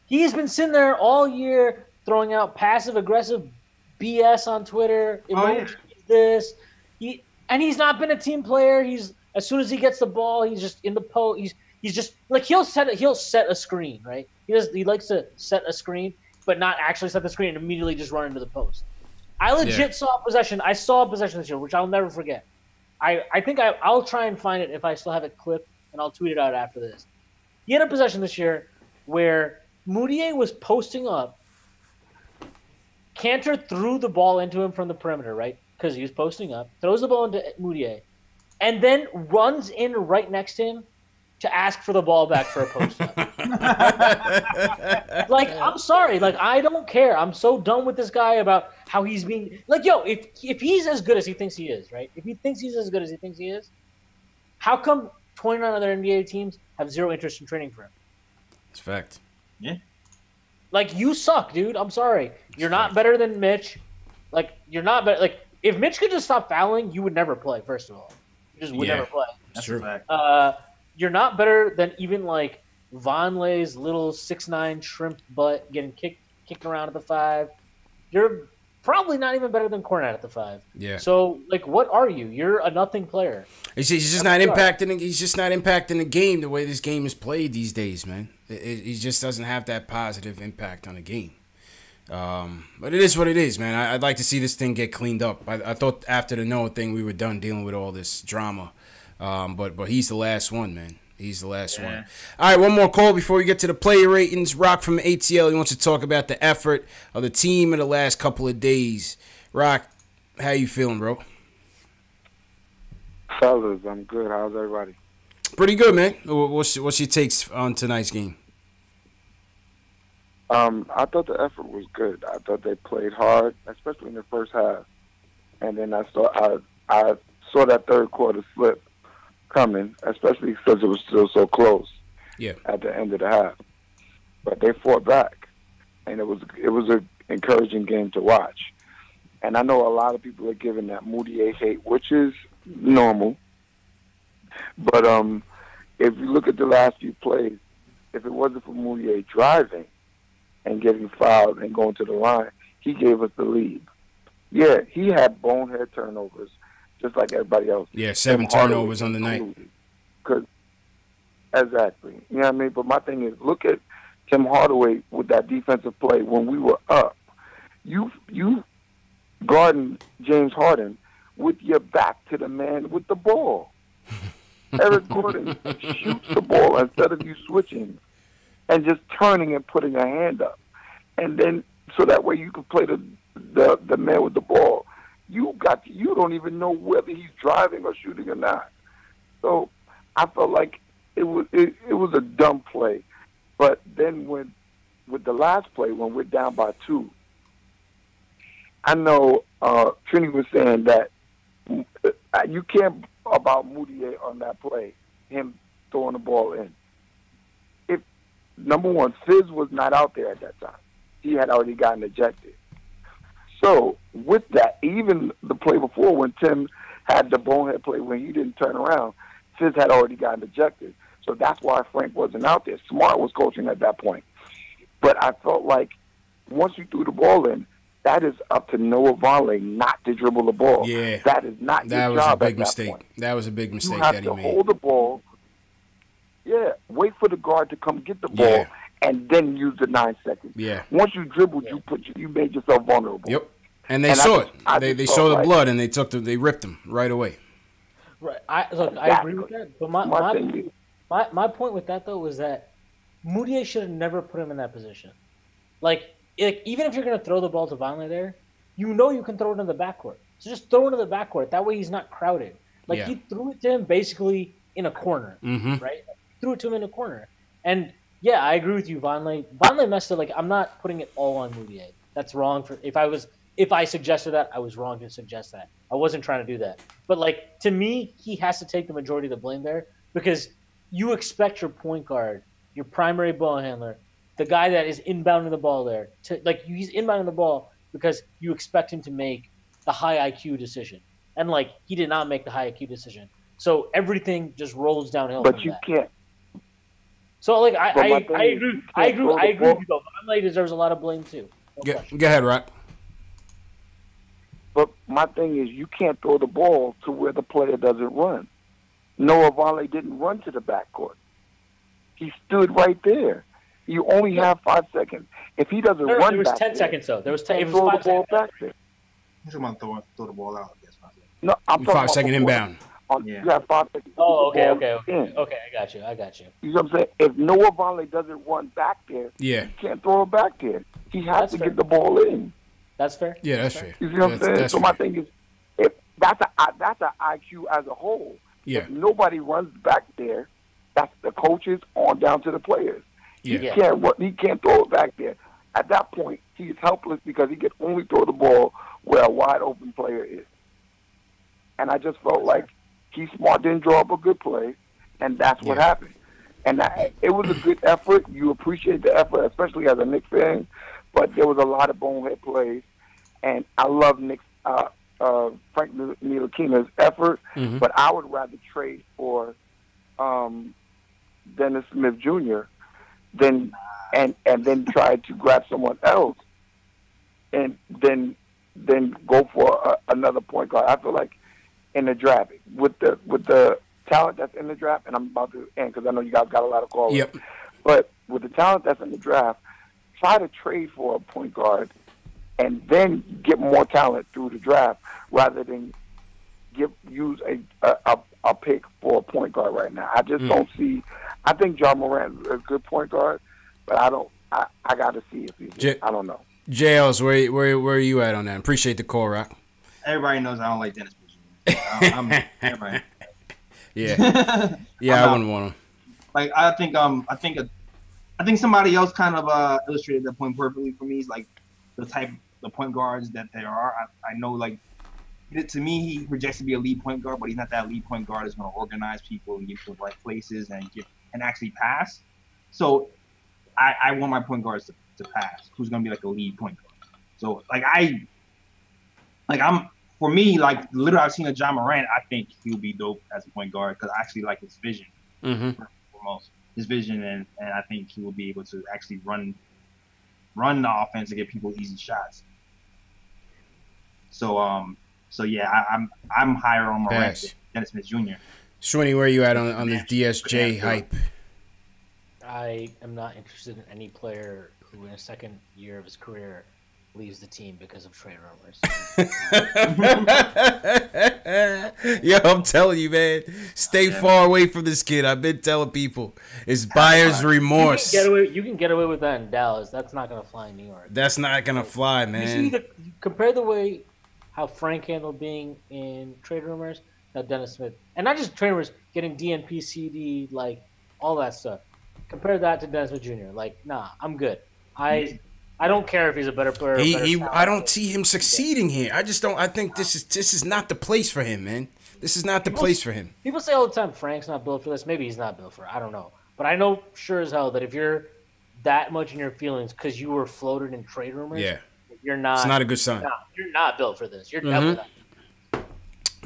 he's been sitting there all year throwing out passive aggressive BS on Twitter. He's not been a team player. As soon as he gets the ball, he's just in the post. He's just like he'll set a screen, right? He likes to set a screen, but not actually set the screen and immediately just run into the post. I legit saw a possession. I saw a possession this year, which I'll never forget. I think I'll try and find it if I still have it clipped, and I'll tweet it out after this. He had a possession this year where Moutier was posting up. Cantor threw the ball into him from the perimeter, right? Because he was posting up. Throws the ball into Moutier, and then runs in right next to him to ask for the ball back for a post-up. Like, I'm sorry. Like, I don't care. I'm so done with this guy about how he's being – like, if he's as good as he thinks he is, right? If he thinks he's as good as he thinks he is, how come 29 other NBA teams have zero interest in training for him? It's a fact. Yeah. Like, you suck, dude. I'm sorry. You're not better than Mitch. Like, you're not better. Like, if Mitch could just stop fouling, you would never play, first of all. You just would never play. That's true. You're not better than even like Von Lay's little 6'9" shrimp butt getting kicked around at the 5. You're probably not even better than Cornette at the 5. Yeah. So, like, what are you? You're a nothing player. He's just not impacting. He's just not impacting the game the way this game is played these days, man. He just doesn't have that positive impact on the game. But it is what it is, man. I'd like to see this thing get cleaned up. I thought after the Noah thing we were done dealing with all this drama. But he's the last one, man. He's the last one. All right, one more call before we get to the player ratings. Rock from ATL, he wants to talk about the effort of the team in the last couple of days. Rock, how you feeling, bro? Fellas, I'm good. How's everybody? Pretty good, man. What's your takes on tonight's game? I thought the effort was good. I thought they played hard, especially in the first half. And then I saw that third quarter slip coming, especially because it was still so close at the end of the half. But they fought back, and it was an encouraging game to watch. And I know a lot of people are giving that Moutier hate, which is normal. But if you look at the last few plays, if it wasn't for Moutier driving and getting fouled and going to the line, he gave us the lead. Yeah, he had bonehead turnovers, just like everybody else. Yeah, 7 turnovers on the night. Exactly. You know what I mean? But my thing is, look at Tim Hardaway with that defensive play when we were up. You guarding James Harden with your back to the man with the ball. Eric Gordon shoots the ball instead of you switching and just turning and putting a hand up. And then so that way you can play the man with the ball. You don't even know whether he's driving or shooting or not. So I felt like it was a dumb play. But then with the last play, when we're down by 2, I know Trini was saying that you can't about Moutier on that play, him throwing the ball in. If number one, Fizz was not out there at that time. He had already gotten ejected. So with that, even the play before when Tim had the bonehead play when he didn't turn around, Fizz had already gotten ejected. So that's why Frank wasn't out there. Smart was coaching at that point. But I felt like once you threw the ball in, that is up to Noah Vonleh not to dribble the ball. Yeah. That is not your job. That was a big at mistake. That point. That was a big mistake that he made. You have to hold the ball. Yeah. Wait for the guard to come get the ball and then use the 9 seconds. Yeah. Once you dribbled, you made yourself vulnerable. Yep. And they saw it. They saw the blood and they ripped him right away. Right. I agree with that. But my point with that though was that Moutier should have never put him in that position. Like even if you're going to throw the ball to Vonleh there, you know you can throw it in the backcourt. So just throw it in the backcourt. That way he's not crowded. He threw it to him basically in a corner, right? Threw it to him in a corner. And yeah, I agree with you, Vonleh. Vonleh messed up. I'm not putting it all on Moutier. That's wrong. If I suggested that, I was wrong to suggest that. I wasn't trying to do that. But to me, he has to take the majority of the blame there because you expect your point guard, your primary ball handler, the guy that is inbounding the ball there, he's inbounding the ball because you expect him to make the high IQ decision. And he did not make the high IQ decision. So everything just rolls downhill. But you can't. So I agree with you though. Vonleh deserves a lot of blame too. Go ahead, Rock. But my thing is you can't throw the ball to where the player doesn't run. Noah Vonleh didn't run to the backcourt. He stood right there. You only have 5 seconds. If he doesn't run back there was 10 seconds though. There was 10. It was 5 seconds back there. You should want to throw the ball out. I guess. No, I'm 5 second inbound. You have 5 seconds. Oh, okay. Okay, I got you. You know what I'm saying? If Noah Vonleh doesn't run back there, he can't throw it back there. He has to get the ball in. That's fair. Yeah, that's fair. You see what I'm saying? So my thing is, if that's an IQ as a whole. Yeah. If nobody runs back there, that's the coaches on down to the players. Yeah. He can't throw it back there. At that point, he's helpless because he can only throw the ball where a wide open player is. And I just felt like Keith Smart didn't draw up a good play, and that's what happened. And it was a good effort. You appreciate the effort, especially as a Knicks fan. But there was a lot of bonehead plays, and I love Knicks, Frank Ntilikina's effort. Mm-hmm. But I would rather trade for Dennis Smith Jr. than and then try to grab someone else and then go for another point guard. I feel like in the draft with the talent that's in the draft, and I'm about to end because I know you guys got a lot of calls. Yep. But with the talent that's in the draft, try to trade for a point guard and then get more talent through the draft rather than use a pick for a point guard right now. I just don't see. I think John Morant is a good point guard, but I don't. I got to see if he's. I don't know. JLs, where are you at on that? Appreciate the call, Rock. Everybody knows I don't like Dennis Everybody. Yeah, yeah, I wouldn't want him. Like I think somebody else kind of illustrated that point perfectly for me. Is like the point guards that there are. I know, like, to me, he projects to be a lead point guard, but he's not that lead point guard that's going to organize people and get to the right places and actually pass. So I want my point guards to pass. Who's going to be like a lead point guard? So for me, like, literally, I've seen a John Morant. I think he'll be dope as a point guard because I actually like his vision. Foremost, his vision, and I think he will be able to actually run the offense and get people easy shots. So yeah, I'm higher on Morant than Dennis Smith Jr. Shwinny, where are you at on the DSJ hype? I am not interested in any player who in a second year of his career leaves the team because of trade rumors. Yo, I'm telling you, man. Stay far away from this kid. I've been telling people. It's buyer's remorse. You can get away with that in Dallas. That's not going to fly in New York. That's not going to fly, man. Compare the way how Frank handled being in trade rumors, now Dennis Smith. And not just trade rumors, getting DNP, CD, like, all that stuff. Compare that to Dennis Smith Jr. Like, nah, I'm good. I don't care if he's a better player. I don't see him succeeding here. I just don't. I think this is not the place for him, man. This is not the place for him. People say all the time Frank's not built for this. Maybe he's not built for it. I don't know. But I know sure as hell that if you're that much in your feelings because you were floated in trade rumors, you're not. It's not a good sign. You're not built for this. You're definitely not.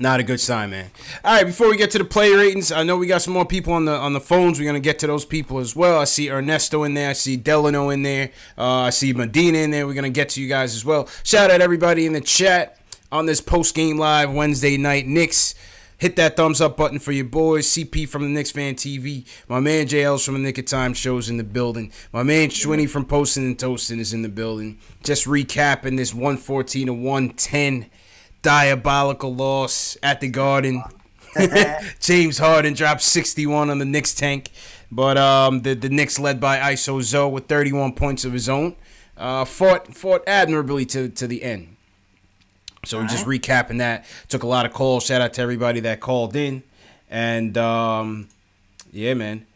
Not a good sign, man. All right, before we get to the player ratings, I know we got some more people on the phones. We're going to get to those people as well. I see Ernesto in there. I see Delano in there. I see Medina in there. We're going to get to you guys as well. Shout out everybody in the chat on this post-game live Wednesday night. Knicks, hit that thumbs up button for your boys. CP from the Knicks Fan TV. My man JL's from the Nick of Time show's in the building. My man Schwinny from Posting and Toasting is in the building. Just recapping this 114-110 diabolical loss at the Garden. James Harden dropped 61 on the Knicks tank, but the Knicks led by ISO Zoe with 31 points of his own. Fought admirably to the end. So we're just recapping that. Took a lot of calls. Shout out to everybody that called in. And yeah, man.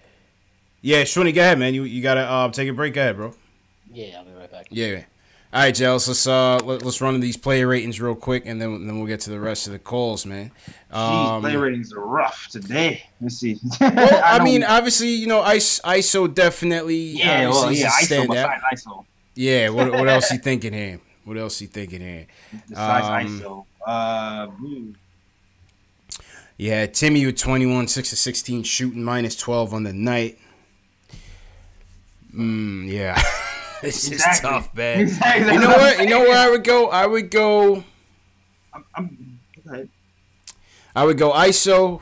Yeah, Shwinny, go ahead, man. You gotta take a break. Go ahead, bro. Yeah, I'll be right back. Yeah. All right, Jels, let's run these player ratings real quick, and then we'll get to the rest of the calls, man. Player ratings are rough today. Let's see. Well, I mean, obviously, you know, ISO definitely. Yeah, ISO besides ISO. Yeah, what else you thinking here? What else you thinking here? Besides ISO, yeah, Timmy with 21, 6 of 16 shooting, minus 12 on the night. Yeah. This is tough, man. Exactly. You know what? You know where I would go? I would go ISO.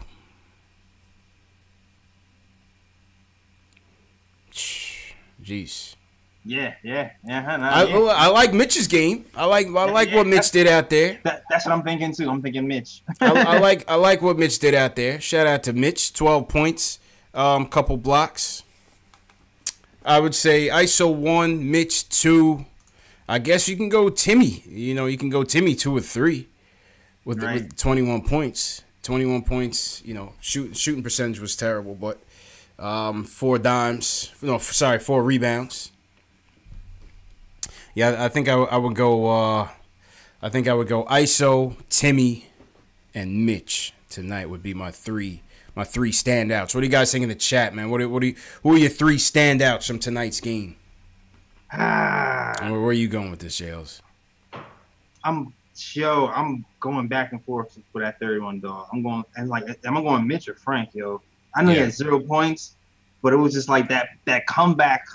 Jeez. Yeah. I like Mitch's game. I like what Mitch did out there. That's what I'm thinking too. I'm thinking Mitch. I like what Mitch did out there. Shout out to Mitch. 12 points, couple blocks. I would say ISO 1, Mitch 2. I guess you can go Timmy. You know, you can go Timmy 2 or 3 with 21 points. 21 points, you know, shooting percentage was terrible, but 4 rebounds. Yeah, I think I would go ISO, Timmy, and Mitch tonight would be my three standouts. What do you guys think in the chat, man? Who are your 3 standouts from tonight's game? Where are you going with this, Jales? I'm going back and forth for that 31 dog. Am I going Mitch or Frank, yo? I know he had 0 points, but it was just like that comeback.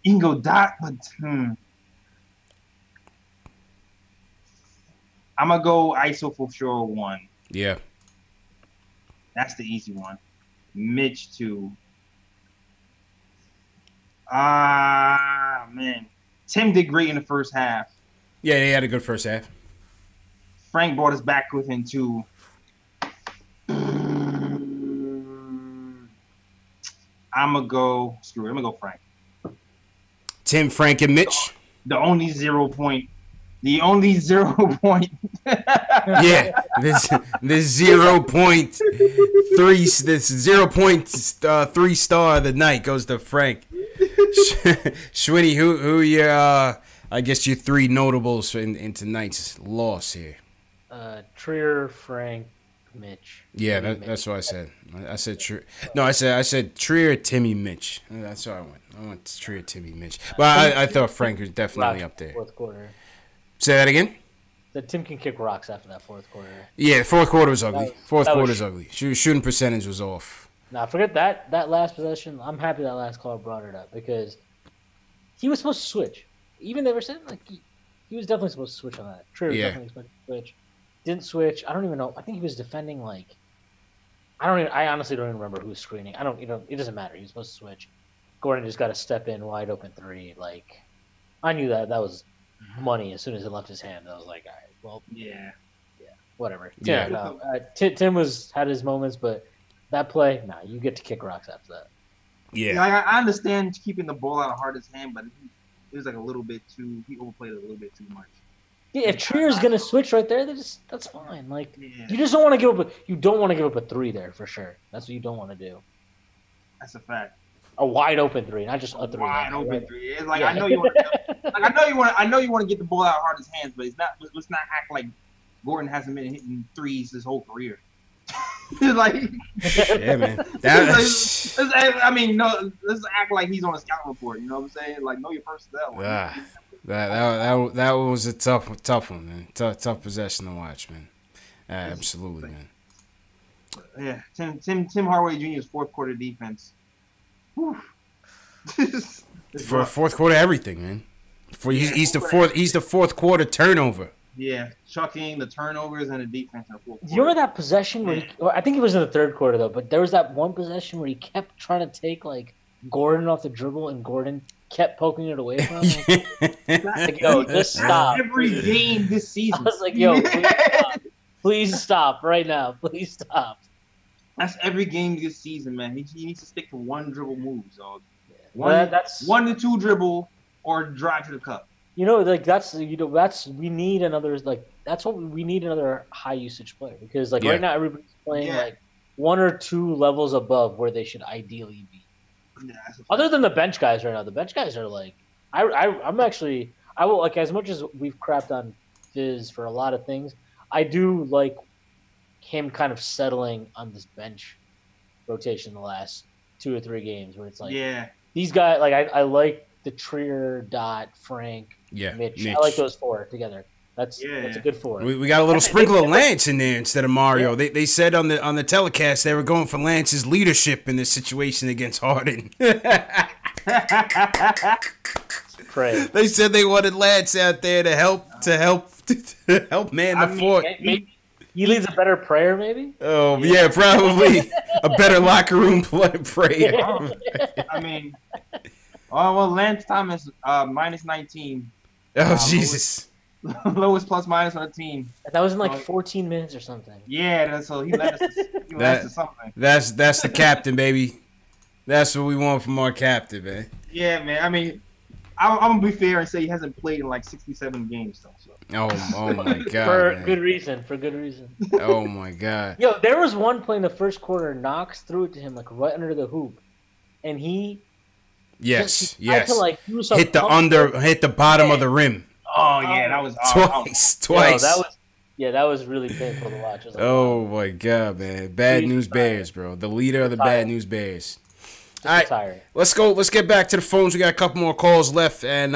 You can go Dot, but I'm gonna go ISO for sure 1. Yeah. That's the easy one. Mitch 2. Man. Tim did great in the first half. Yeah, they had a good first half. Frank brought us back within 2. I'm gonna go. Screw it. I'm gonna go Frank. Tim, Frank, and Mitch. The only 0 point. The only 0 point. Yeah, this 0.3 3 star of the night goes to Frank. Schwinny, who your I guess your 3 notables in tonight's loss here? Trier, Frank, Mitch. Yeah, that's what I said. I said Trier. No, I said Trier, Timmy, Mitch. That's what I went. I went Trier, Timmy, Mitch. But I thought Frank was definitely up there. Fourth quarter. Say that again? That Tim can kick rocks after that fourth quarter. Yeah, fourth quarter was ugly. Fourth quarter was ugly. Shooting percentage was off. Nah, forget that last possession. I'm happy that last call brought it up because he was supposed to switch. Even they were saying like he was definitely supposed to switch on that. True, definitely supposed to switch. Didn't switch. I don't even know. I think he was defending like I honestly don't even remember who was screening. It doesn't matter. He was supposed to switch. Gordon just got to step in wide open 3. Like I knew that was money as soon as it left his hand. I was like, all right, well, yeah, whatever. Yeah. No, Tim had his moments, but that play, you get to kick rocks after that. Yeah, I understand keeping the ball out of Harden's hand, but it was like a little bit too. He overplayed it a little bit too much. Yeah, if Trier's gonna switch right there, that's fine. Like you just don't want to give up. You don't want to give up a 3 there for sure. That's what you don't want to do. That's a fact. A wide open 3, not just a 3. Wide open 3. It's like I know you want. I know you want to get the ball out of Harden's hands, but let's not act like Gordon hasn't been hitting 3s his whole career. Like, yeah, man. Let's act like he's on a scouting report. You know what I'm saying? Like, know your personnel. That was a tough one, man. Tough possession to watch, man. Absolutely, man. Yeah, Tim Hardaway Jr.'s fourth quarter defense. For fourth quarter, everything, man. He's the fourth quarter turnover. Yeah, chucking the turnovers and the defense in the fourth quarter. You remember that possession where I think it was in the third quarter though, but there was that one possession where he kept trying to take like Gordon off the dribble and Gordon kept poking it away from him. Like, yo, just stop. Every game this season. I was like, yo, please stop right now. Please stop. That's every game this season, man. He needs to stick to one dribble move, dog. That's 1 to 2 dribble or drive to the cup. We need another that's what we need, another high usage player, because right now everybody's playing like 1 or 2 levels above where they should ideally be. Yeah, other than the bench guys right now, the bench guys are like I will like, as much as we've crapped on Fizz for a lot of things, I do like him kind of settling on this bench rotation the last 2 or 3 games where it's like these guys, like I like the Trier, Dot, Frank, Mitch. I like those 4 together. That's a good 4. We got a little sprinkle of Lance in there instead of Mario. They said on the telecast they were going for Lance's leadership in this situation against Harden. They said they wanted Lance out there to help man the fort. Maybe he leads a better prayer, maybe. Oh yeah, probably a better locker room prayer. I mean, Lance Thomas minus 19. Oh Jesus. Lowest plus minus on the team. That was in like 14 minutes or something. Yeah, so he led us to something. That's the captain, baby. That's what we want from our captain, man. Yeah, man. I mean, I'm gonna be fair and say he hasn't played in like 67 games though. So. Oh my god. For good reason. Oh my god. Yo, there was one play in the first quarter. Knox threw it to him like right under the hoop, and he. Yes. To, like, hit the bottom of the rim. Oh yeah, that was twice. That was really painful to watch. Like, oh my god, man! Bad News Bears, bro. The leader of the Bad News Bears. All right, let's go. Let's get back to the phones. We got a couple more calls left, and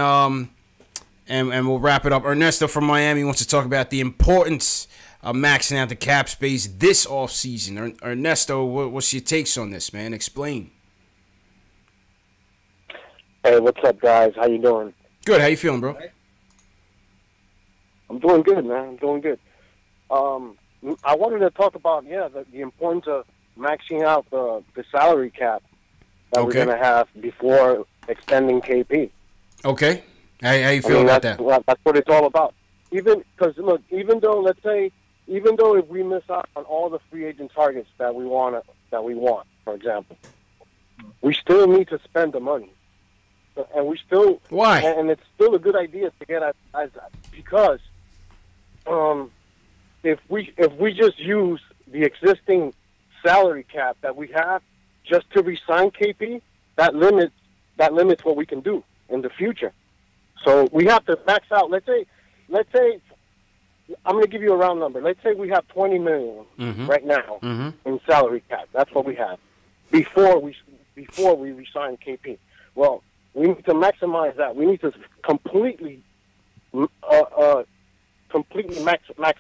we'll wrap it up. Ernesto from Miami wants to talk about the importance of maxing out the cap space this offseason. Ernesto, what's your takes on this, man? Explain. Hey, Hey, what's up, guys? How you doing? Good. How you feeling, bro? I'm doing good, man. I'm doing good. I wanted to talk about the importance of maxing out the salary cap that we're going to have before extending KP. Okay. How you feel about that? That's what it's all about. Even though if we miss out on all the free agent targets that we want, for example, we still need to spend the money, and we still why? And it's still a good idea to get at because if we just use the existing salary cap that we have just to re-sign KP, that limits what we can do in the future. So we have to max out. Let's say, I'm going to give you a round number. Let's say we have $20 million right now in salary cap. That's what we have before we resign KP. Well, we need to maximize that. We need to completely max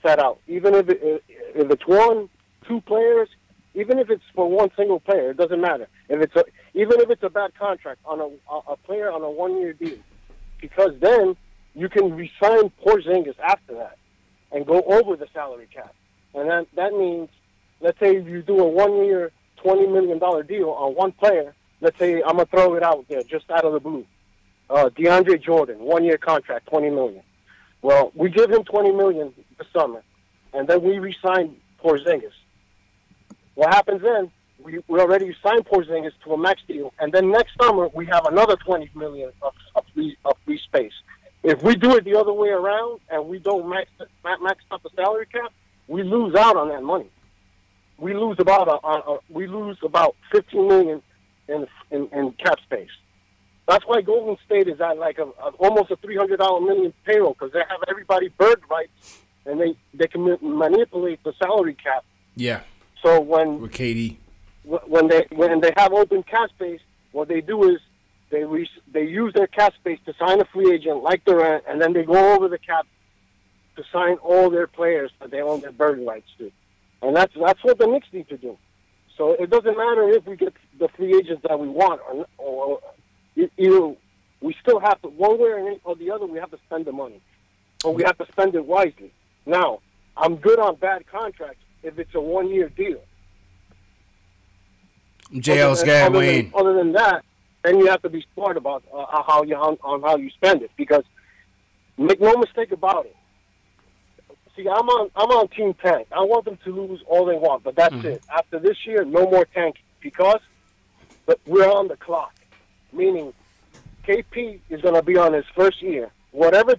that out. Even if it's 1, 2 players, even if it's for one single player, it doesn't matter. Even if it's a bad contract on a player on a 1-year deal, because then you can resign Porzingis after that and go over the salary cap. And that means, let's say you do a 1-year, $20 million deal on one player. Let's say I'm going to throw it out there just out of the blue. DeAndre Jordan, 1-year contract, $20 million. Well, we give him $20 million this summer, and then we re-sign Porzingis. What happens then, we already signed Porzingis to a max deal, and then next summer we have another $20 million of free space. If we do it the other way around and we don't max up the salary cap, we lose out on that money. We lose about $15 million in cap space. That's why Golden State is at like almost a $300 million payroll, because they have everybody bird rights and they can manipulate the salary cap. Yeah. So when with KD, when they have open cap space, what they do is they use their cap space to sign a free agent like Durant, and then they go over the cap to sign all their players that they own their bird rights to. And that's what the Knicks need to do. So it doesn't matter if we get the free agents that we want, or we still have to, one way or the other, we have to spend the money. But we have to spend it wisely. Now, I'm good on bad contracts if it's a 1-year deal. JL's got Wayne. Other than that, then you have to be smart about how you spend it, because make no mistake about it. See, I'm on Team Tank. I want them to lose all they want, but that's it. After this year, no more tanking, because we're on the clock. Meaning, KP is going to be on his first year. Whatever,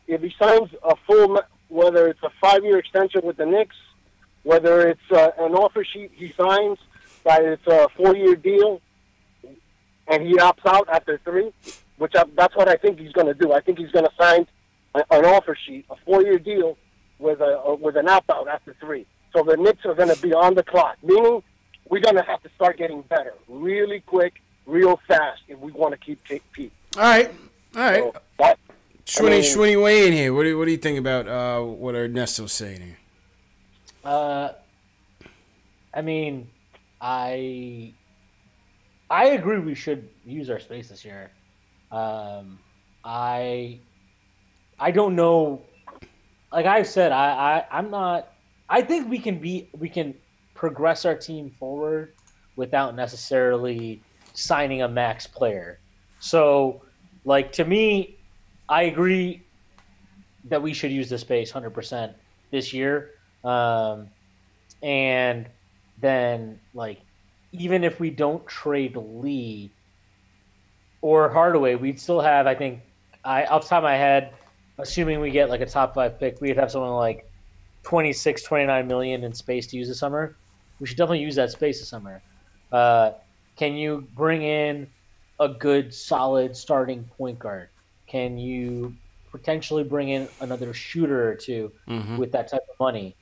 if he signs a full, whether it's a 5-year extension with the Knicks, whether it's an offer sheet he signs that it's a 4-year deal, and he opts out after 3, that's what I think he's going to do. I think he's going to sign an offer sheet, a 4-year deal with an opt-out after 3. So the Knicks are going to be on the clock, meaning we're going to have to start getting better really quick, real fast, if we want to keep KP. All right. Shwinny Wayne here. What do you think about what Ernesto's saying here? I mean, I agree we should use our space this year. I don't know. Like I've said, I'm not. I think we can progress our team forward without necessarily signing a max player. So, like, to me, I agree that we should use the space 100% this year. And then, like, even if we don't trade Lee or Hardaway, we'd still have, I think, off the top of my head, assuming we get like a top 5 pick, we'd have something like 26, 29 million in space to use this summer. We should definitely use that space this summer. Can you bring in a good, solid starting point guard? Can you potentially bring in another shooter or two with that type of money?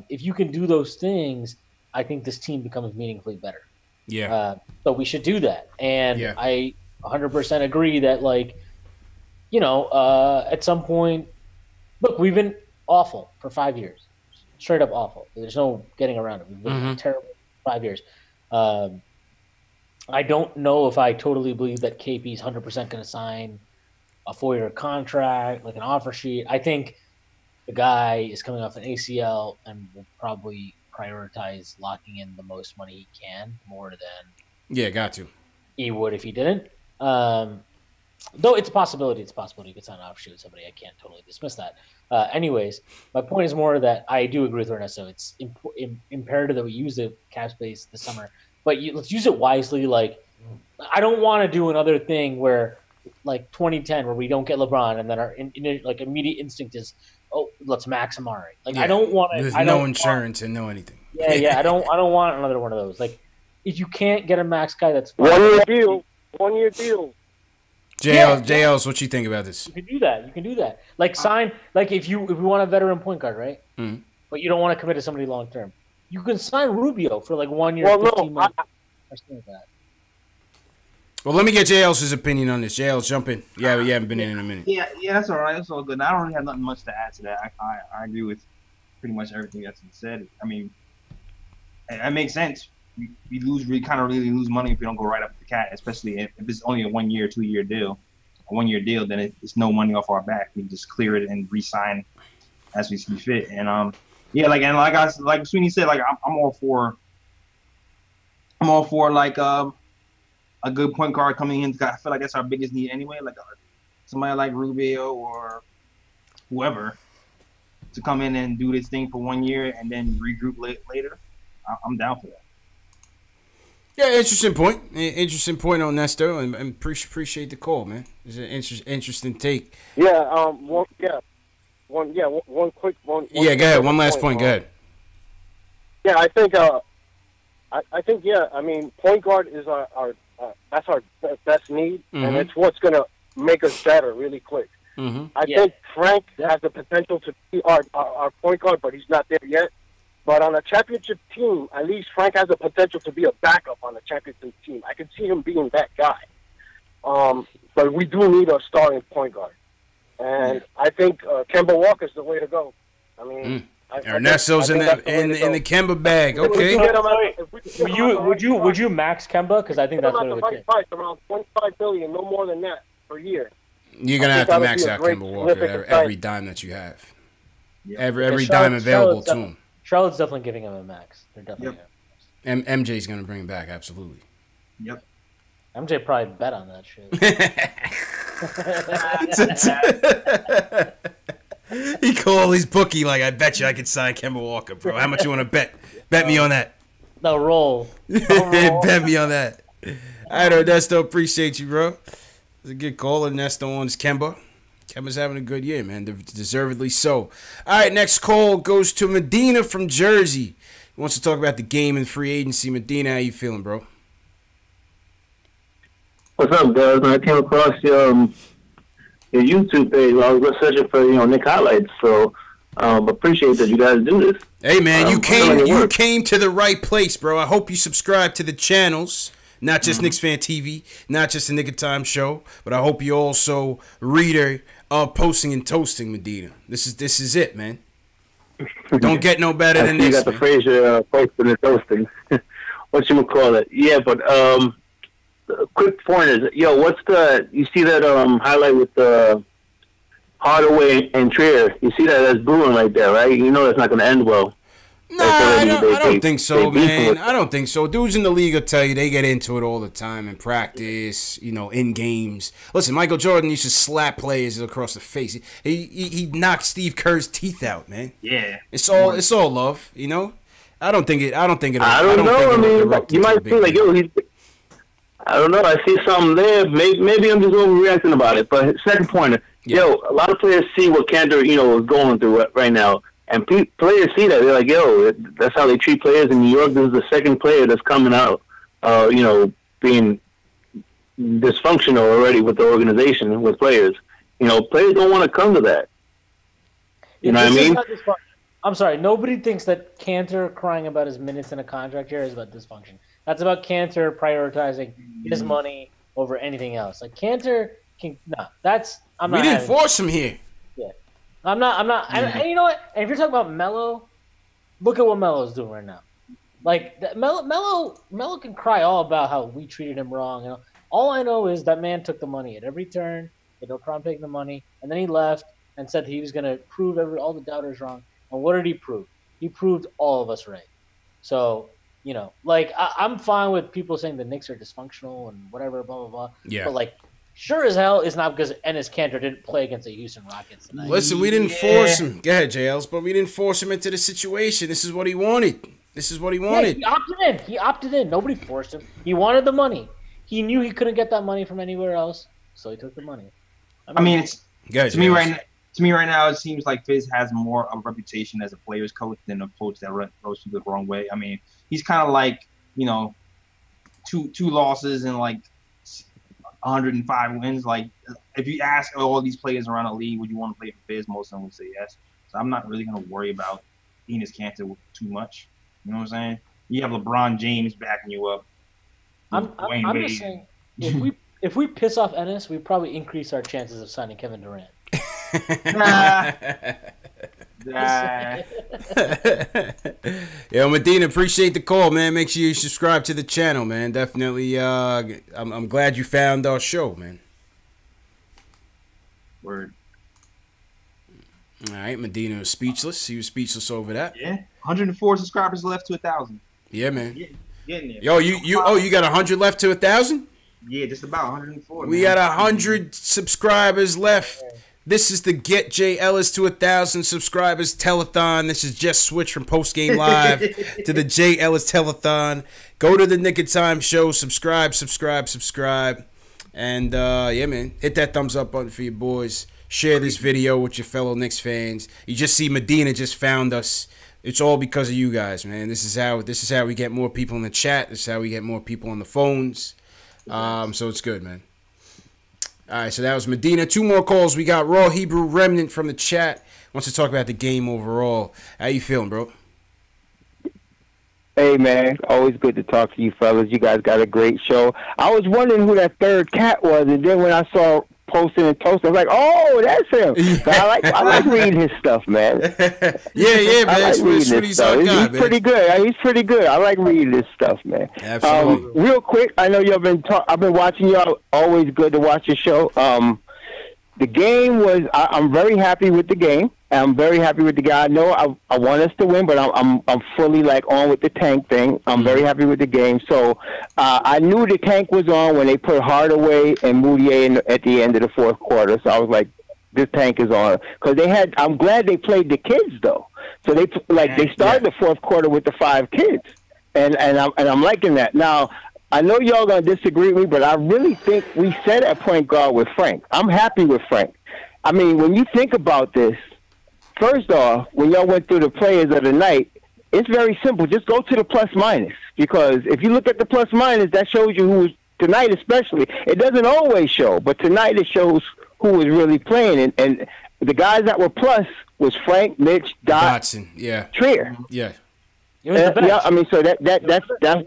If you can do those things, I think this team becomes meaningfully better. Yeah. So we should do that. And I 100% agree that, like, at some point, look, we've been awful for 5 years. Straight up awful. There's no getting around it. We've been terrible for 5 years. I don't know if I totally believe that KP's 100% going to sign a 4-year contract, like an offer sheet. I think the guy is coming off an ACL and will probably prioritize locking in the most money he can more than got to. He would if he didn't. Though it's a possibility. It's a possibility he could sign an offer sheet with somebody. I can't totally dismiss that. Anyways, my point is more that I do agree with Ernesto. It's imperative that we use the cap space this summer, but let's use it wisely. Like, I don't want to do another thing where, like 2010, where we don't get LeBron and then our immediate instinct is, oh, let's max Amari. Like, I don't want to. There's no insurance and no anything. Yeah. I don't want another one of those. Like, if you can't get a max guy, that's fine. 1 year deal. JLs, what you think about this? You can do that. Like, sign, like if you want a veteran point guard, right? Mm-hmm. But you don't want to commit to somebody long term, you can sign Rubio for like 1 year, 15 months. Well, let me get JL's opinion on this. JL's, jump in. Yeah, we haven't been in a minute. Yeah, that's all right. That's all good. I don't really have nothing much to add to that. I agree with pretty much everything that's been said. I mean, it makes sense. We kind of really lose money if we don't go right up the cat, especially if it's only a 1 year, 2 year deal. A 1 year deal, then it's no money off our back. We just clear it and re-sign as we see fit. And like Sweeney said, like I'm all for like a good point guard coming in. I feel like that's our biggest need anyway. Like somebody like Rubio or whoever to come in and do this thing for 1 year and then regroup later. I'm down for that. Yeah, interesting point. Interesting point on Nesto, and appreciate the call, man. It's an interesting take. Yeah. One quick one. Yeah, go ahead. One last point. Go ahead. Yeah, I think. I mean, point guard is that's our best need, and it's what's gonna make us better really quick. Mm-hmm. I think Frank has the potential to be our point guard, but he's not there yet. But on a championship team, at least Frank has the potential to be a backup on a championship team. I can see him being that guy. But we do need a starting point guard. And I think Kemba Walker's the way to go. I mean, Ernesto's in the Kemba bag. Okay. Would you max Kemba? Because I think that's what it would take. Around $25 billion, no more than that per year. You're gonna have to max out Kemba Walker every dime that you have. Yeah. Every dime available to him. Charlotte's definitely giving him a max. They're definitely. Yep. MJ's gonna bring him back. Absolutely. Yep. MJ probably bet on that shit. He called his bookie like, I bet you I could sign Kemba Walker, bro. How much you want to bet? Bet me on that. The roll. Bet me on that. All right, Ernesto, appreciate you, bro. It's a good call. Ernesto on his Kemba. Kemba's having a good year, man. Deservedly so. All right, next call goes to Medina from Jersey. He wants to talk about the game and free agency. Medina, how you feeling, bro? What's up, guys? I came across your YouTube page while I was searching for Nick highlights. So appreciate that you guys do this. Hey, man, you came to the right place, bro. I hope you subscribe to the channels. Not just Knicks Fan TV, not just the Nick of Time show, but I hope you're also reader of Posting and Toasting, Medina. This is it, man. Don't get no better than this. You got the Frazier Posting and Toasting. What you call it? Yeah, but quick point is, what's you see that highlight with Hardaway and Trier? You see that's brewing right there, right? You know that's not going to end well. Nah, I don't think so, man. I don't think so. Dudes in the league will tell you they get into it all the time in practice, in games. Listen, Michael Jordan used to slap players across the face. He knocked Steve Kerr's teeth out, man. Yeah. It's all love, I don't think it. I don't know. I mean, you might feel like I don't know. I see something there. Maybe I'm just overreacting about it. But second point, a lot of players see what Kanter, is going through right now. And players see that. They're like, that's how they treat players in New York. This is the second player that's coming out, being dysfunctional already with the organization, with players. Players don't want to come to that. You know what I mean? I'm sorry. Nobody thinks that Kanter crying about his minutes in a contract year is about dysfunction. That's about Kanter prioritizing his money over anything else. Like, Kanter can... No, that's... We didn't force him here. I'm not. And you know what? And if you're talking about Melo, look at what Melo's doing right now. Like Melo can cry all about how we treated him wrong. You know, all I know is that man took the money at every turn. He had no problem taking the money, and then he left and said he was going to prove all the doubters wrong. And what did he prove? He proved all of us right. So, you know, like I'm fine with people saying the Knicks are dysfunctional and whatever, blah blah blah. Yeah. But like, sure as hell, it's not because Enes Kanter didn't play against the Houston Rockets tonight. Listen, we didn't force him. Go ahead, JLs, but we didn't force him into the situation. This is what he wanted. Yeah, he opted in. Nobody forced him. He wanted the money. He knew he couldn't get that money from anywhere else, so he took the money. I mean, it's to me right now, it seems like Fizz has more of a reputation as a player's coach than a coach that goes the wrong way. I mean, he's kind of like, you know, two losses and like 105 wins. Like, if you ask all these players around the league, would you want to play for Fizz? Most of them would say yes. So I'm not really going to worry about Enes Kanter too much. You know what I'm saying? You have LeBron James backing you up. I'm just saying, if we piss off Ennis, we probably increase our chances of signing Kevin Durant. Yo, Medina, appreciate the call, man. Make sure you subscribe to the channel, man. Definitely. I'm glad you found our show, man. Word. All right, Medina was speechless. He was speechless over that. Yeah, 104 subscribers left to 1,000. Yeah, man. Getting there. Yo, you got 100 left to 1,000? Yeah, just about 104. We got 100 subscribers left. This is the Get Jay Ellis to 1,000 subscribers telethon. This is just switch from Post Game Live to the Jay Ellis telethon. Go to the Nick of Time show. Subscribe. And, yeah, man, hit that thumbs up button for your boys. Share this video with your fellow Knicks fans. You just see Medina just found us. It's all because of you guys, man. This is how we get more people in the chat. This is how we get more people on the phones. So it's good, man. All right, so that was Medina. 2 more calls. We got Raw Hebrew Remnant from the chat. Wants to talk about the game overall. How you feeling, bro? Hey, man. Always good to talk to you fellas. You guys got a great show. I was wondering who that third cat was, and then when I saw posting and toasting, I was like, oh, that's him. Yeah. I like reading his stuff, man. yeah, man. I like reading his stuff. He's pretty good. He's pretty good. I like reading his stuff, man. Absolutely. Real quick, I know I've been watching y'all. Always good to watch your show. The game was. I'm very happy with the game. I'm very happy with the guy. I know I want us to win, but I'm fully on with the tank thing. I'm very happy with the game. So I knew the tank was on when they put Hardaway and Moutier at the end of the fourth quarter. So I was like, this tank is on, because I'm glad they played the kids though. So they started the fourth quarter with the 5 kids, and I'm liking that. Now I know y'all gonna disagree with me, but I really think we set at point guard with Frank. I'm happy with Frank. I mean, when you think about this. First off, when y'all went through the players of the night, it's very simple. Just go to the plus minus, because if you look at the plus minus, that shows you who was tonight, especially. It doesn't always show, but tonight it shows who was really playing. And the guys that were plus was Frank, Mitch, Dotson, Trier. Yeah. Yeah, I mean, so that's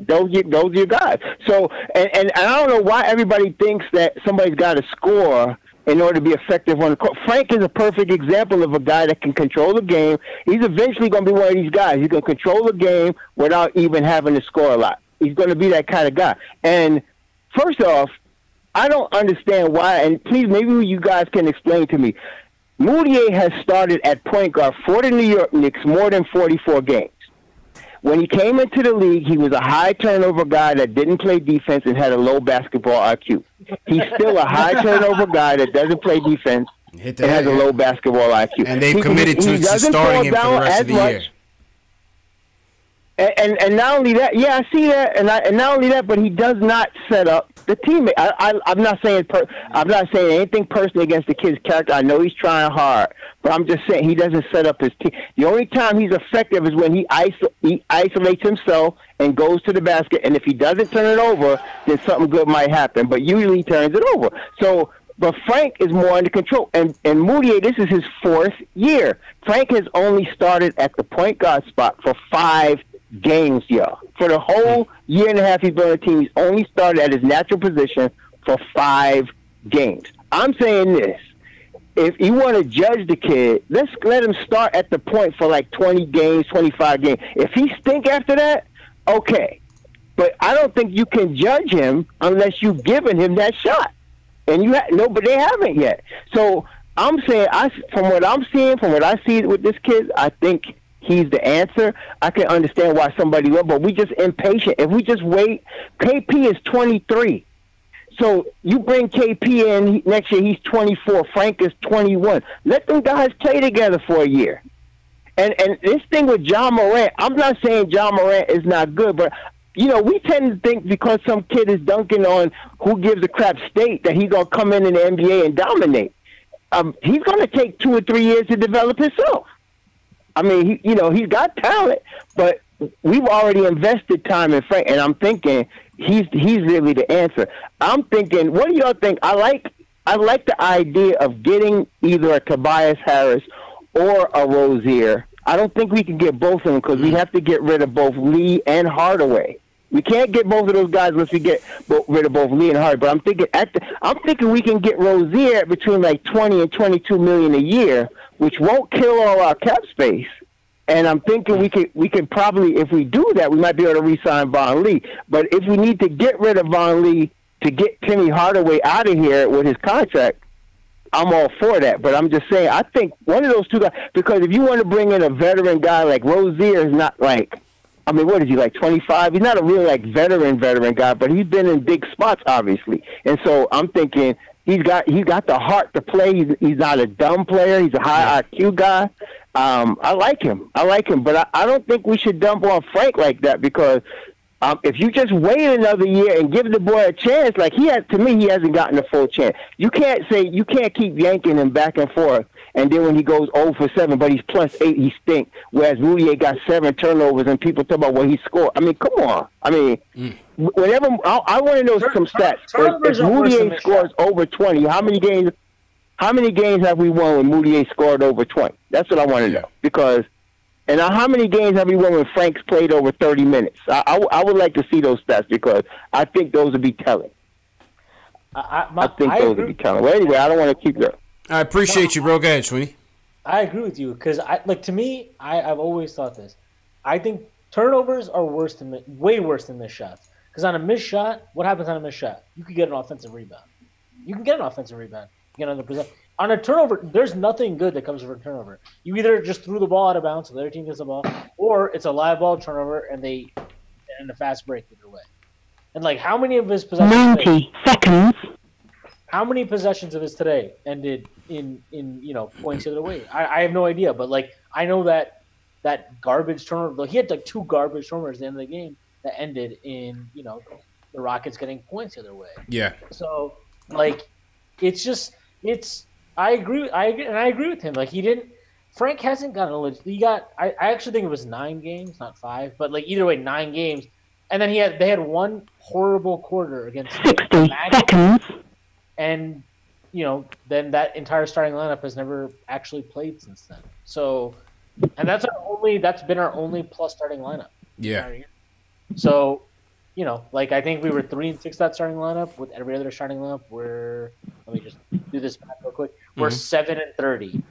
those are your guys. So and I don't know why everybody thinks that somebody's got to score in order to be effective on the court. Frank is a perfect example of a guy that can control the game. He's eventually going to be one of these guys. He's going to control the game without even having to score a lot. He's going to be that kind of guy. And first off, I don't understand why, and please, maybe you guys can explain to me. Moutier has started at point guard for the New York Knicks more than 44 games. When he came into the league, he was a high turnover guy that didn't play defense and had a low basketball IQ. He's still a high turnover guy that doesn't play defense and has a low basketball IQ. And they've committed to starting him for the rest of the year. And not only that, yeah, I see that, and not only that, but he does not set up the teammate. I'm not saying anything personally against the kid's character. I know he's trying hard, but I'm just saying he doesn't set up his team. The only time he's effective is when he isolates himself and goes to the basket, and if he doesn't turn it over, then something good might happen. But usually he turns it over. So, but Frank is more under control, and Moutier, this is his 4th year. Frank has only started at the point guard spot for 5 games, y'all. For the whole year and a half he's been on the team, he's only started at his natural position for 5 games. I'm saying this. If you want to judge the kid, let's let him start at the point for 20 games, 25 games. If he stink after that, okay. But I don't think you can judge him unless you've given him that shot. And no, but they haven't yet. So I'm saying, from what I'm seeing, from what I see with this kid, I think he's the answer. I can understand why somebody will, but we just impatient. If we just wait, KP is 23. So you bring KP in next year, he's 24. Frank is 21. Let them guys play together for a year. And this thing with John Morant, I'm not saying John Morant is not good, but you know, we tend to think because some kid is dunking on who gives a crap state that he's going to come in the NBA and dominate. He's going to take 2 or 3 years to develop himself. I mean, he's got talent, but we've already invested time in Frank, and I'm thinking he's really the answer. I'm thinking, what do y'all think? I like the idea of getting either a Tobias Harris or a Rozier. I don't think we can get both of them because we have to get rid of both Lee and Hardaway. We can't get both of those guys unless we get rid of both Lee and Hardaway. But I'm thinking we can get Rozier between like 20 and 22 million a year, which won't kill all our cap space. And I'm thinking we can probably, if we do that, we might be able to re-sign Von Lee. But if we need to get rid of Von Lee to get Timmy Hardaway out of here with his contract, I'm all for that, but I'm just saying, I think one of those two guys, because if you want to bring in a veteran guy like Rozier is not like, I mean, what is he, like 25? He's not a real, like, veteran guy, but he's been in big spots, obviously. And so I'm thinking he's got the heart to play. He's not a dumb player. He's a high IQ guy. I like him, but I don't think we should dump on Frank like that because if you just wait another year and give the boy a chance, like he hasn't gotten a full chance. You can't keep yanking him back and forth, and then when he goes 0 for 7, but he's +8, he stink. Whereas Moutier got 7 turnovers, and people talk about what he scored. I mean, come on. I mean, whenever I want to know some stats. If Moutier scores over 20, how many games have we won when Moutier scored over 20? That's what I want to know because. And how many games have we won when Frank's played over 30 minutes? I would like to see those stats because I think those would be telling. I think those would be telling. Well, anyway, I don't want to keep that. I appreciate you, bro. Go ahead, Sweeney. I agree with you because, to me, I've always thought this. I think turnovers are way worse than missed shots. Because on a missed shot, what happens on a missed shot? You can get an offensive rebound. You get another possession. On a turnover, there's nothing good that comes from a turnover. You either just threw the ball out of bounds so the other team gets the ball, or it's a live ball turnover and they end a fast break either way. And like, how many of his possessions? 90 seconds. How many possessions of his today ended in points the other way? I have no idea, but like I know that garbage turnover. He had like 2 garbage turnovers at the end of the game that ended in the Rockets getting points the other way. Yeah. So like, I agree with him. Like Frank hasn't gotten I actually think it was 9 games, not 5, but like either way, 9 games. And then they had one horrible quarter against 60 seconds. And then that entire starting lineup has never actually played since then. So, and that's been our only plus starting lineup. Yeah. So, I think we were 3-6 that starting lineup. With every other starting lineup, let me just do this math real quick. We're 7-30.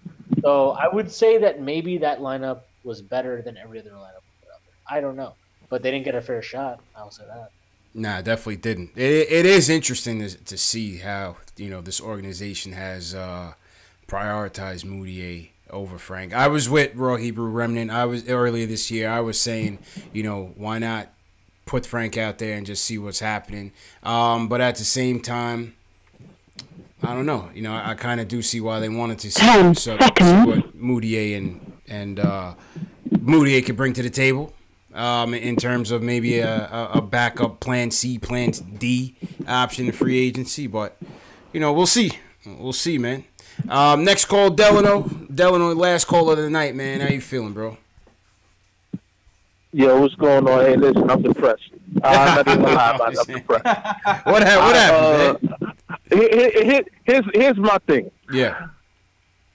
So I would say that maybe that lineup was better than every other lineup we put out there. I don't know, but they didn't get a fair shot. I'll say that. Nah, definitely didn't. It is interesting to see how this organization has prioritized Moutier over Frank. I was with Raw Hebrew Remnant. Earlier this year. I was saying, why not put Frank out there and just see what's happening. But at the same time, I don't know. I kind of do see why they wanted to see what Moutier and Moutier could bring to the table in terms of maybe a backup plan C, plan D option in free agency. But, we'll see. We'll see, man. Next call, Delano. Delano, last call of the night, man. How you feeling, bro? Yo, what's going on? Hey, listen, I'm depressed. I'm not even gonna lie about it. I'm depressed. What happened, man? Here's my thing. Yeah.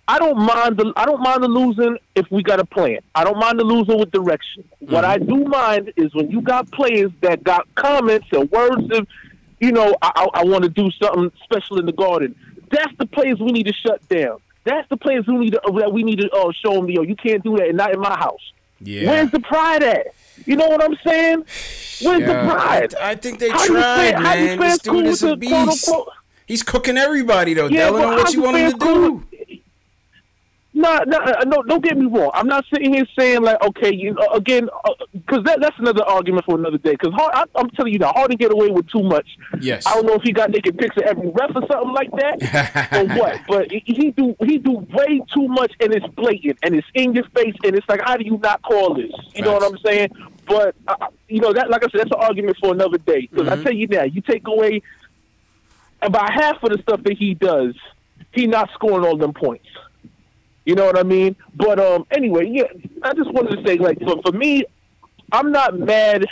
I don't mind the losing if we got a plan. I don't mind the losing with direction. Mm-hmm. What I do mind is when you got players that got comments and words of, I want to do something special in the Garden. That's the players we need to shut down. That's the players that we need to show them, you can't do that, and not in my house. Yeah. Where's the pride at? You know what I'm saying? Where's the pride? I think they tried, man. This dude is a beast. He's cooking everybody, though. Dylan, on what you want him to do. No, don't get me wrong. I'm not sitting here saying, like, okay, again, because that's another argument for another day. Because I'm telling you now, Harden get away with too much. Yes. I don't know if he got naked pics of every ref or something like that, or what. But he do way too much, and it's blatant, and it's in your face, and it's like, how do you not call this? You know what I'm saying? But that, like I said, that's an argument for another day. Because I tell you now, you take away about half of the stuff that he does, he not scoring all them points. You know what I mean? But anyway, yeah, I just wanted to say, like, for me, I'm not mad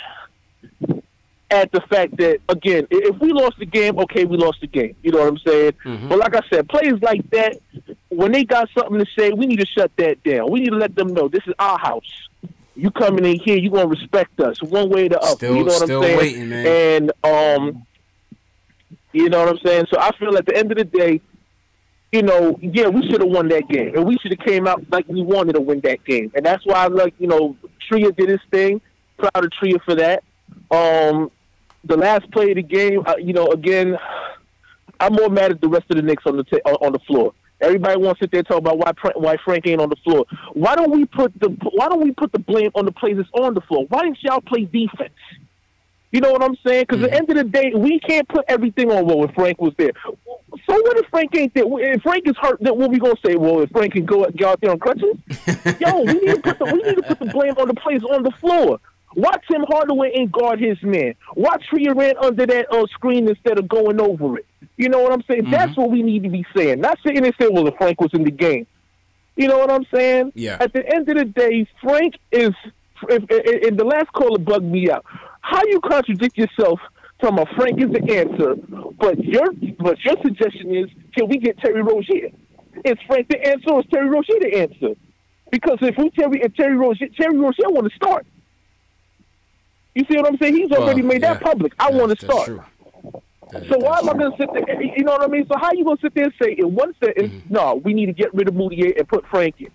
at the fact that, again, if we lost the game, okay, we lost the game. You know what I'm saying? But like I said, players like that, when they got something to say, we need to shut that down. We need to let them know this is our house. You coming in here, you gonna respect us one way or the other. You know what I'm saying? Waiting, man. And you know what I'm saying? So I feel at the end of the day, we should have won that game. And we should have came out like we wanted to win that game. And that's why, Tria did his thing. Proud of Tria for that. The last play of the game, again, I'm more mad at the rest of the Knicks on the floor. Everybody wants to sit there and talk about why Frank ain't on the floor. Why don't we put the blame on the players that's on the floor? Why didn't y'all play defense? You know what I'm saying? Because at the end of the day, we can't put everything on if Frank was there. So what if Frank ain't there? If Frank is hurt, then what we gonna say? Well, if Frank can go out there on crutches, we need to put the blame on the players on the floor. Why Tim Hardaway ain't guard his man? Why Tria ran under that screen instead of going over it? You know what I'm saying? That's what we need to be saying. Not sitting there saying, well, if Frank was in the game. You know what I'm saying? Yeah. At the end of the day, Frank is. And the last caller bugged me out. How you contradict yourself talking about Frank is the answer, but your suggestion is, can we get Terry Rozier? Is Frank the answer or is Terry Rozier the answer? Because if Terry Rozier want to start. You see what I'm saying? He's already made that public. I want to start. So why am I going to sit there? You know what I mean? So how you going to sit there and say in one sentence, no, we need to get rid of Moutier and put Frank in.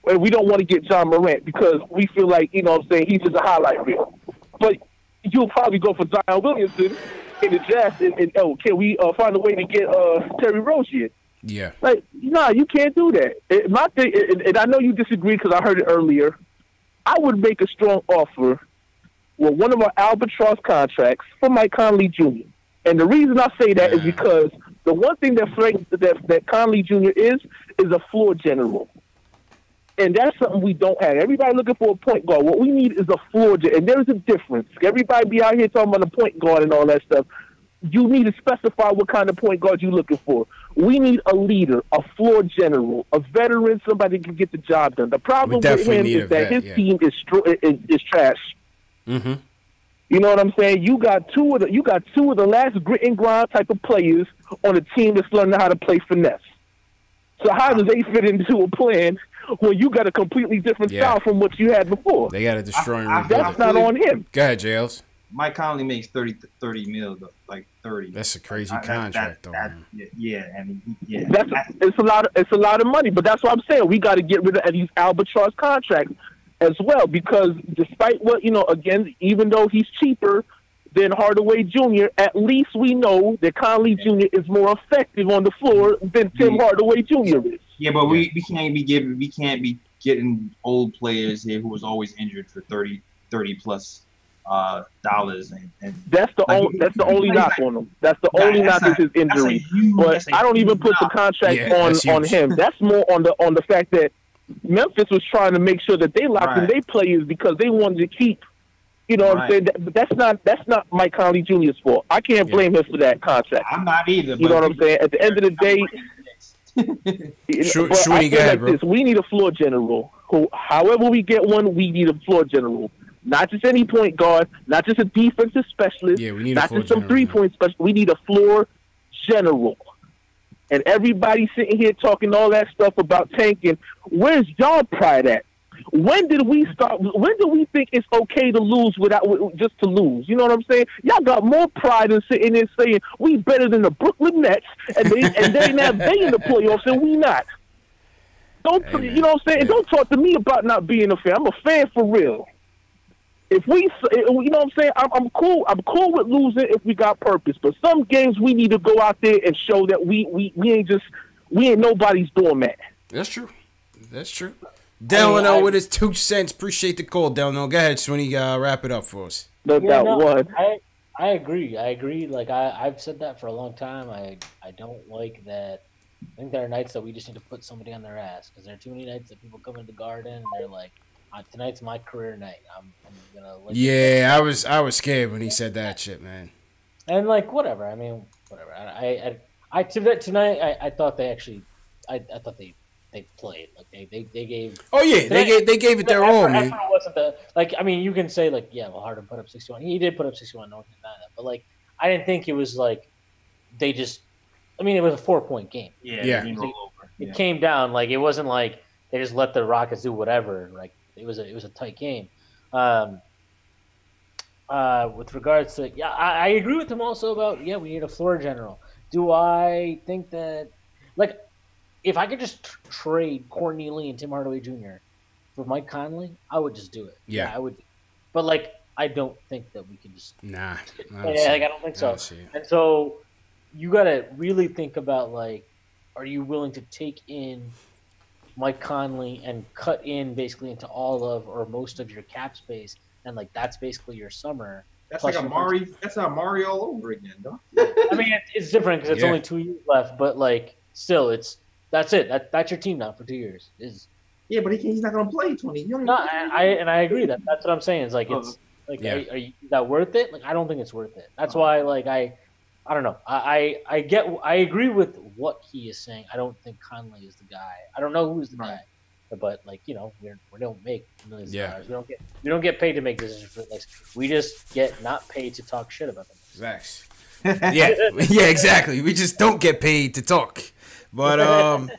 And we don't want to get John Morant because we feel like, you know what I'm saying, he's just a highlight reel. But you'll probably go for Zion Williamson in the draft and can we find a way to get Terry Rozier? Yeah. Like, nah, you can't do that. My thing, and I know you disagree because I heard it earlier, I would make a strong offer with one of our albatross contracts for Mike Conley Jr. And the reason I say that is because the one thing that Conley Jr. is a floor general. And that's something we don't have. Everybody looking for a point guard. What we need is a floor general. And there's a difference. Everybody be out here talking about a point guard and all that stuff. You need to specify what kind of point guard you're looking for. We need a leader, a floor general, a veteran, somebody who can get the job done. The problem with him is that his team is trash. Mm-hmm. You know what I'm saying? You got two of the last grit and grind type of players on a team that's learning how to play finesse. So how do they fit into a plan when you got a completely different style from what you had before? They got to destroy and that's not on him. Go ahead, JLs. Mike Conley makes 30 mil, like 30. That's a crazy contract, though. It's a lot of money, but that's what I'm saying. We got to get rid of these albatross contracts as well, because despite what, again, even though he's cheaper than Hardaway Jr., at least we know that Conley Jr. is more effective on the floor than Tim Hardaway Jr. is. Yeah, but we can't be getting old players here who was always injured for $30 plus dollars, and that's the only knock on him. That's the only knock is his injury. But I don't even put the contract on him. That's more on the fact that Memphis was trying to make sure that they locked in their players because they wanted to keep. You know what I'm saying? That's not Mike Conley Jr.'s fault. I can't blame him for that contract. I'm not either. You know what I'm saying? At the end of the day, we need a floor general. Who, however we get one, we need a floor general. Not just any point guard, not just a defensive specialist, not just some 3-point specialist. We need a floor general. And everybody sitting here talking all that stuff about tanking. Where's y'all pride at? When did we start? When do we think it's okay to lose just to lose? You know what I'm saying? Y'all got more pride than sitting there saying we better than the Brooklyn Nets, and they in the playoffs and we not. You know what I'm saying? Don't talk to me about not being a fan. I'm a fan for real. if we, you know what I'm saying, I'm cool. I'm cool with losing if we got purpose. But some games we need to go out there and show that we ain't nobody's doormat. That's true. That's true. Delano with his 2 cents. Appreciate the call, Delano. Go ahead, Swinny. Wrap it up for us. I agree. Like I've said that for a long time. I don't like that. I think there are nights that we just need to put somebody on their ass because there are too many nights that people come into the Garden and they're like, tonight's my career night. I'm gonna. Yeah, I was scared when he said that shit, man. And like whatever. I mean, whatever. Tonight I thought they actually. I thought they played like they gave. Oh yeah, they gave it their all, man. Wasn't I mean, you can say like, yeah, well, Harden put up 61. He did put up 61. No one can deny that. But like, I didn't think it was like they just. I mean, it was a 4-point game. Yeah. It came down like it wasn't like they just let the Rockets do whatever. Like it was a tight game. With regards to I agree with him also about we need a floor general. Do I think that like if I could just trade Courtney Lee and Tim Hardaway Jr. for Mike Conley, I would just do it. Yeah, I would. But like I don't think that we can just I don't think so. And so you got to really think about like, are you willing to take in Mike Conley and cut in basically into all of or most of your cap space, and like that's basically your summer. That's like Amari. That's Amari all over again, though. I mean, it's different because it's only 2 years left, but like still, that's it. That's your team now for 2 years. Yeah, but he's not gonna play 20. I agree that's what I'm saying. Is like it's like is that worth it? Like I don't think it's worth it. That's why like I don't know. I agree with what he is saying. I don't think Conley is the guy. I don't know who's the guy, but like we don't make millions of dollars. We don't get paid to make decisions for like we just get not paid to talk shit about them. Facts. yeah, exactly. We just don't get paid to talk. But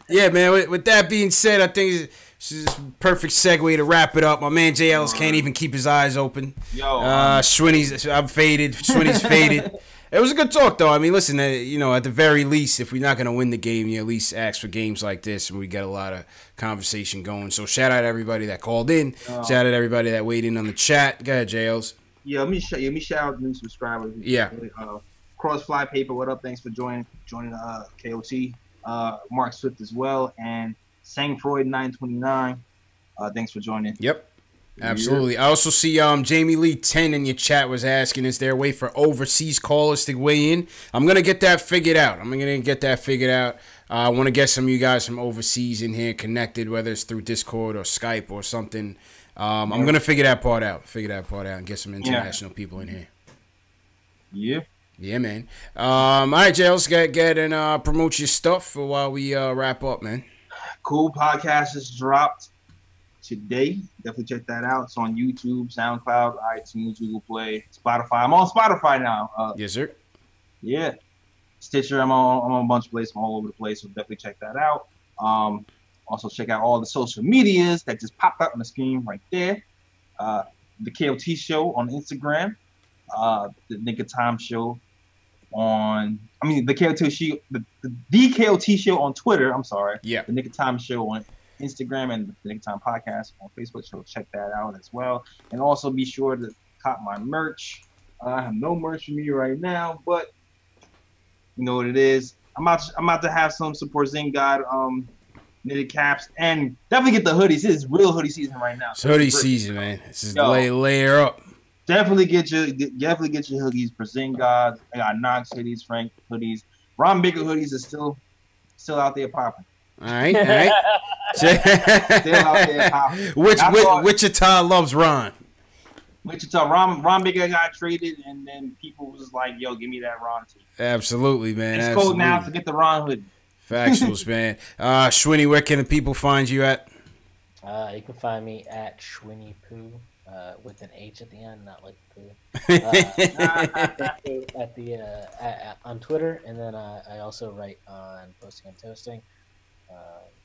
yeah, man. With that being said, I think this is a perfect segue to wrap it up. My man J. Ellis can't even keep his eyes open. Schwinny's, I'm faded. Schwinny's faded. It was a good talk, though. I mean, listen, at the very least, if we're not going to win the game, you at least ask for games like this, and we get a lot of conversation going. So shout out to everybody that called in. Shout out to everybody that weighed in on the chat. Go ahead, JLs. Yeah, let me shout out new subscribers. Yeah. Crossfly Paper, what up? Thanks for joining KOT. Mark Swift as well, and Sang Freud 929. Thanks for joining. Yep. Absolutely. I also see Jamie Lee 10 in your chat was asking, is there a way for overseas callers to weigh in? I'm going to get that figured out. I want to get some of you guys from overseas in here connected, whether it's through Discord or Skype or something. I'm going to figure that part out and get some international people in here. Yeah. Yeah, man. All right, Jay, let's get and promote your stuff while we wrap up, man. Cool. Podcast just dropped today. Definitely check that out. It's on YouTube, SoundCloud, iTunes, Google Play, Spotify. I'm on Spotify now. Yes, sir. Yeah. Stitcher. I'm on a bunch of places. I'm all over the place. So definitely check that out. Also check out all the social medias that just popped up on the screen right there. The KOT Show on Instagram. The Nick of Time Show the KOT Show. The KOT Show on Twitter. I'm sorry. Yeah. The Nick of Time Show on Instagram and the Nick Time Podcast on Facebook, so check that out as well. And also be sure to cop my merch. I have no merch for me right now, but you know what it is. I'm about to have some Porzingis God knitted caps, and definitely get the hoodies. This is real hoodie season right now. It's hoodie season, man. This is layer up. Definitely get your hoodies. Porzingis God. I got Knox hoodies, Frank hoodies. Ron Baker hoodies is still out there popping. All right. Wichita loves Ron. Ron Bigger got traded, and then people was like, "Yo, give me that Ron too." Absolutely, man. It's cold now to get the Ron hoodie. Factuals, man. Schwinny, where can the people find you at? You can find me at Schwinny Poo with an H at the end, not like poo. On Twitter, and then I also write on Posting and Toasting.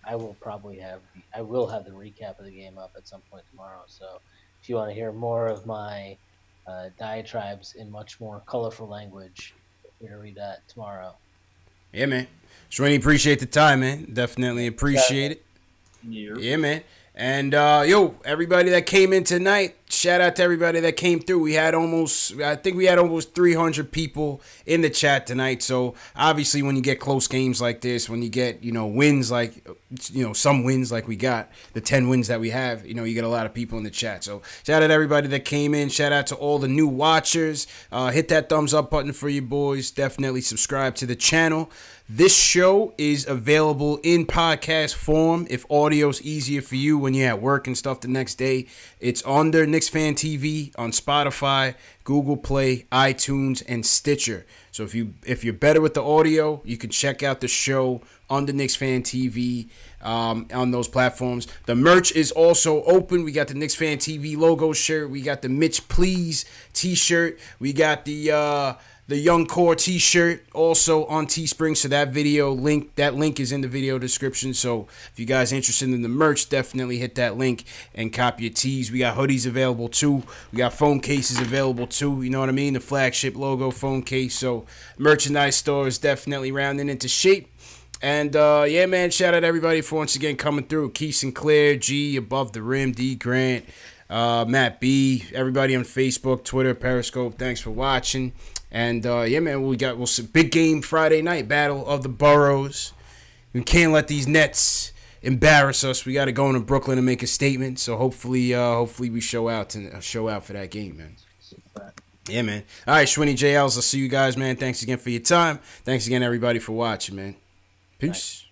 I will have the recap of the game up at some point tomorrow. So if you want to hear more of my diatribes in much more colorful language, you're going to read that tomorrow. Yeah, man. Shwinny, appreciate the time, man. Definitely appreciate it. Yeah, man. And yo, everybody that came in tonight, shout out to everybody that came through. I think we had almost 300 people in the chat tonight. So obviously, when you get close games like this, when you get wins like some wins like we got, the 10 wins that we have, you get a lot of people in the chat. So shout out to everybody that came in. Shout out to all the new watchers. Hit that thumbs up button for you boys. Definitely subscribe to the channel. This show is available in podcast form if audio's easier for you when you're at work and stuff the next day. It's under Knicks Fan TV on Spotify, Google Play, iTunes, and Stitcher. So if you're better with the audio, you can check out the show on the Knicks Fan TV on those platforms. The merch is also open. We got the Knicks Fan TV logo shirt. We got the Mitch Please t-shirt. We got the Young Core t-shirt also on Teespring. So that link is in the video description. So if you guys are interested in the merch, definitely hit that link and cop your tees. We got hoodies available too. We got phone cases available too. You know what I mean? The flagship logo phone case. So merchandise store is definitely rounding into shape. And yeah, man, shout out to everybody for once again coming through. Keith Sinclair, G, Above the Rim, D Grant, Matt B, everybody on Facebook, Twitter, Periscope. Thanks for watching. And yeah, man, we'll see big game Friday night, Battle of the Boroughs. We can't let these Nets embarrass us. We got to go into Brooklyn and make a statement. So hopefully we show out for that game, man. Yeah, man. All right, Schwinny JLs, I'll see you guys, man. Thanks again for your time. Thanks again, everybody, for watching, man. Peace.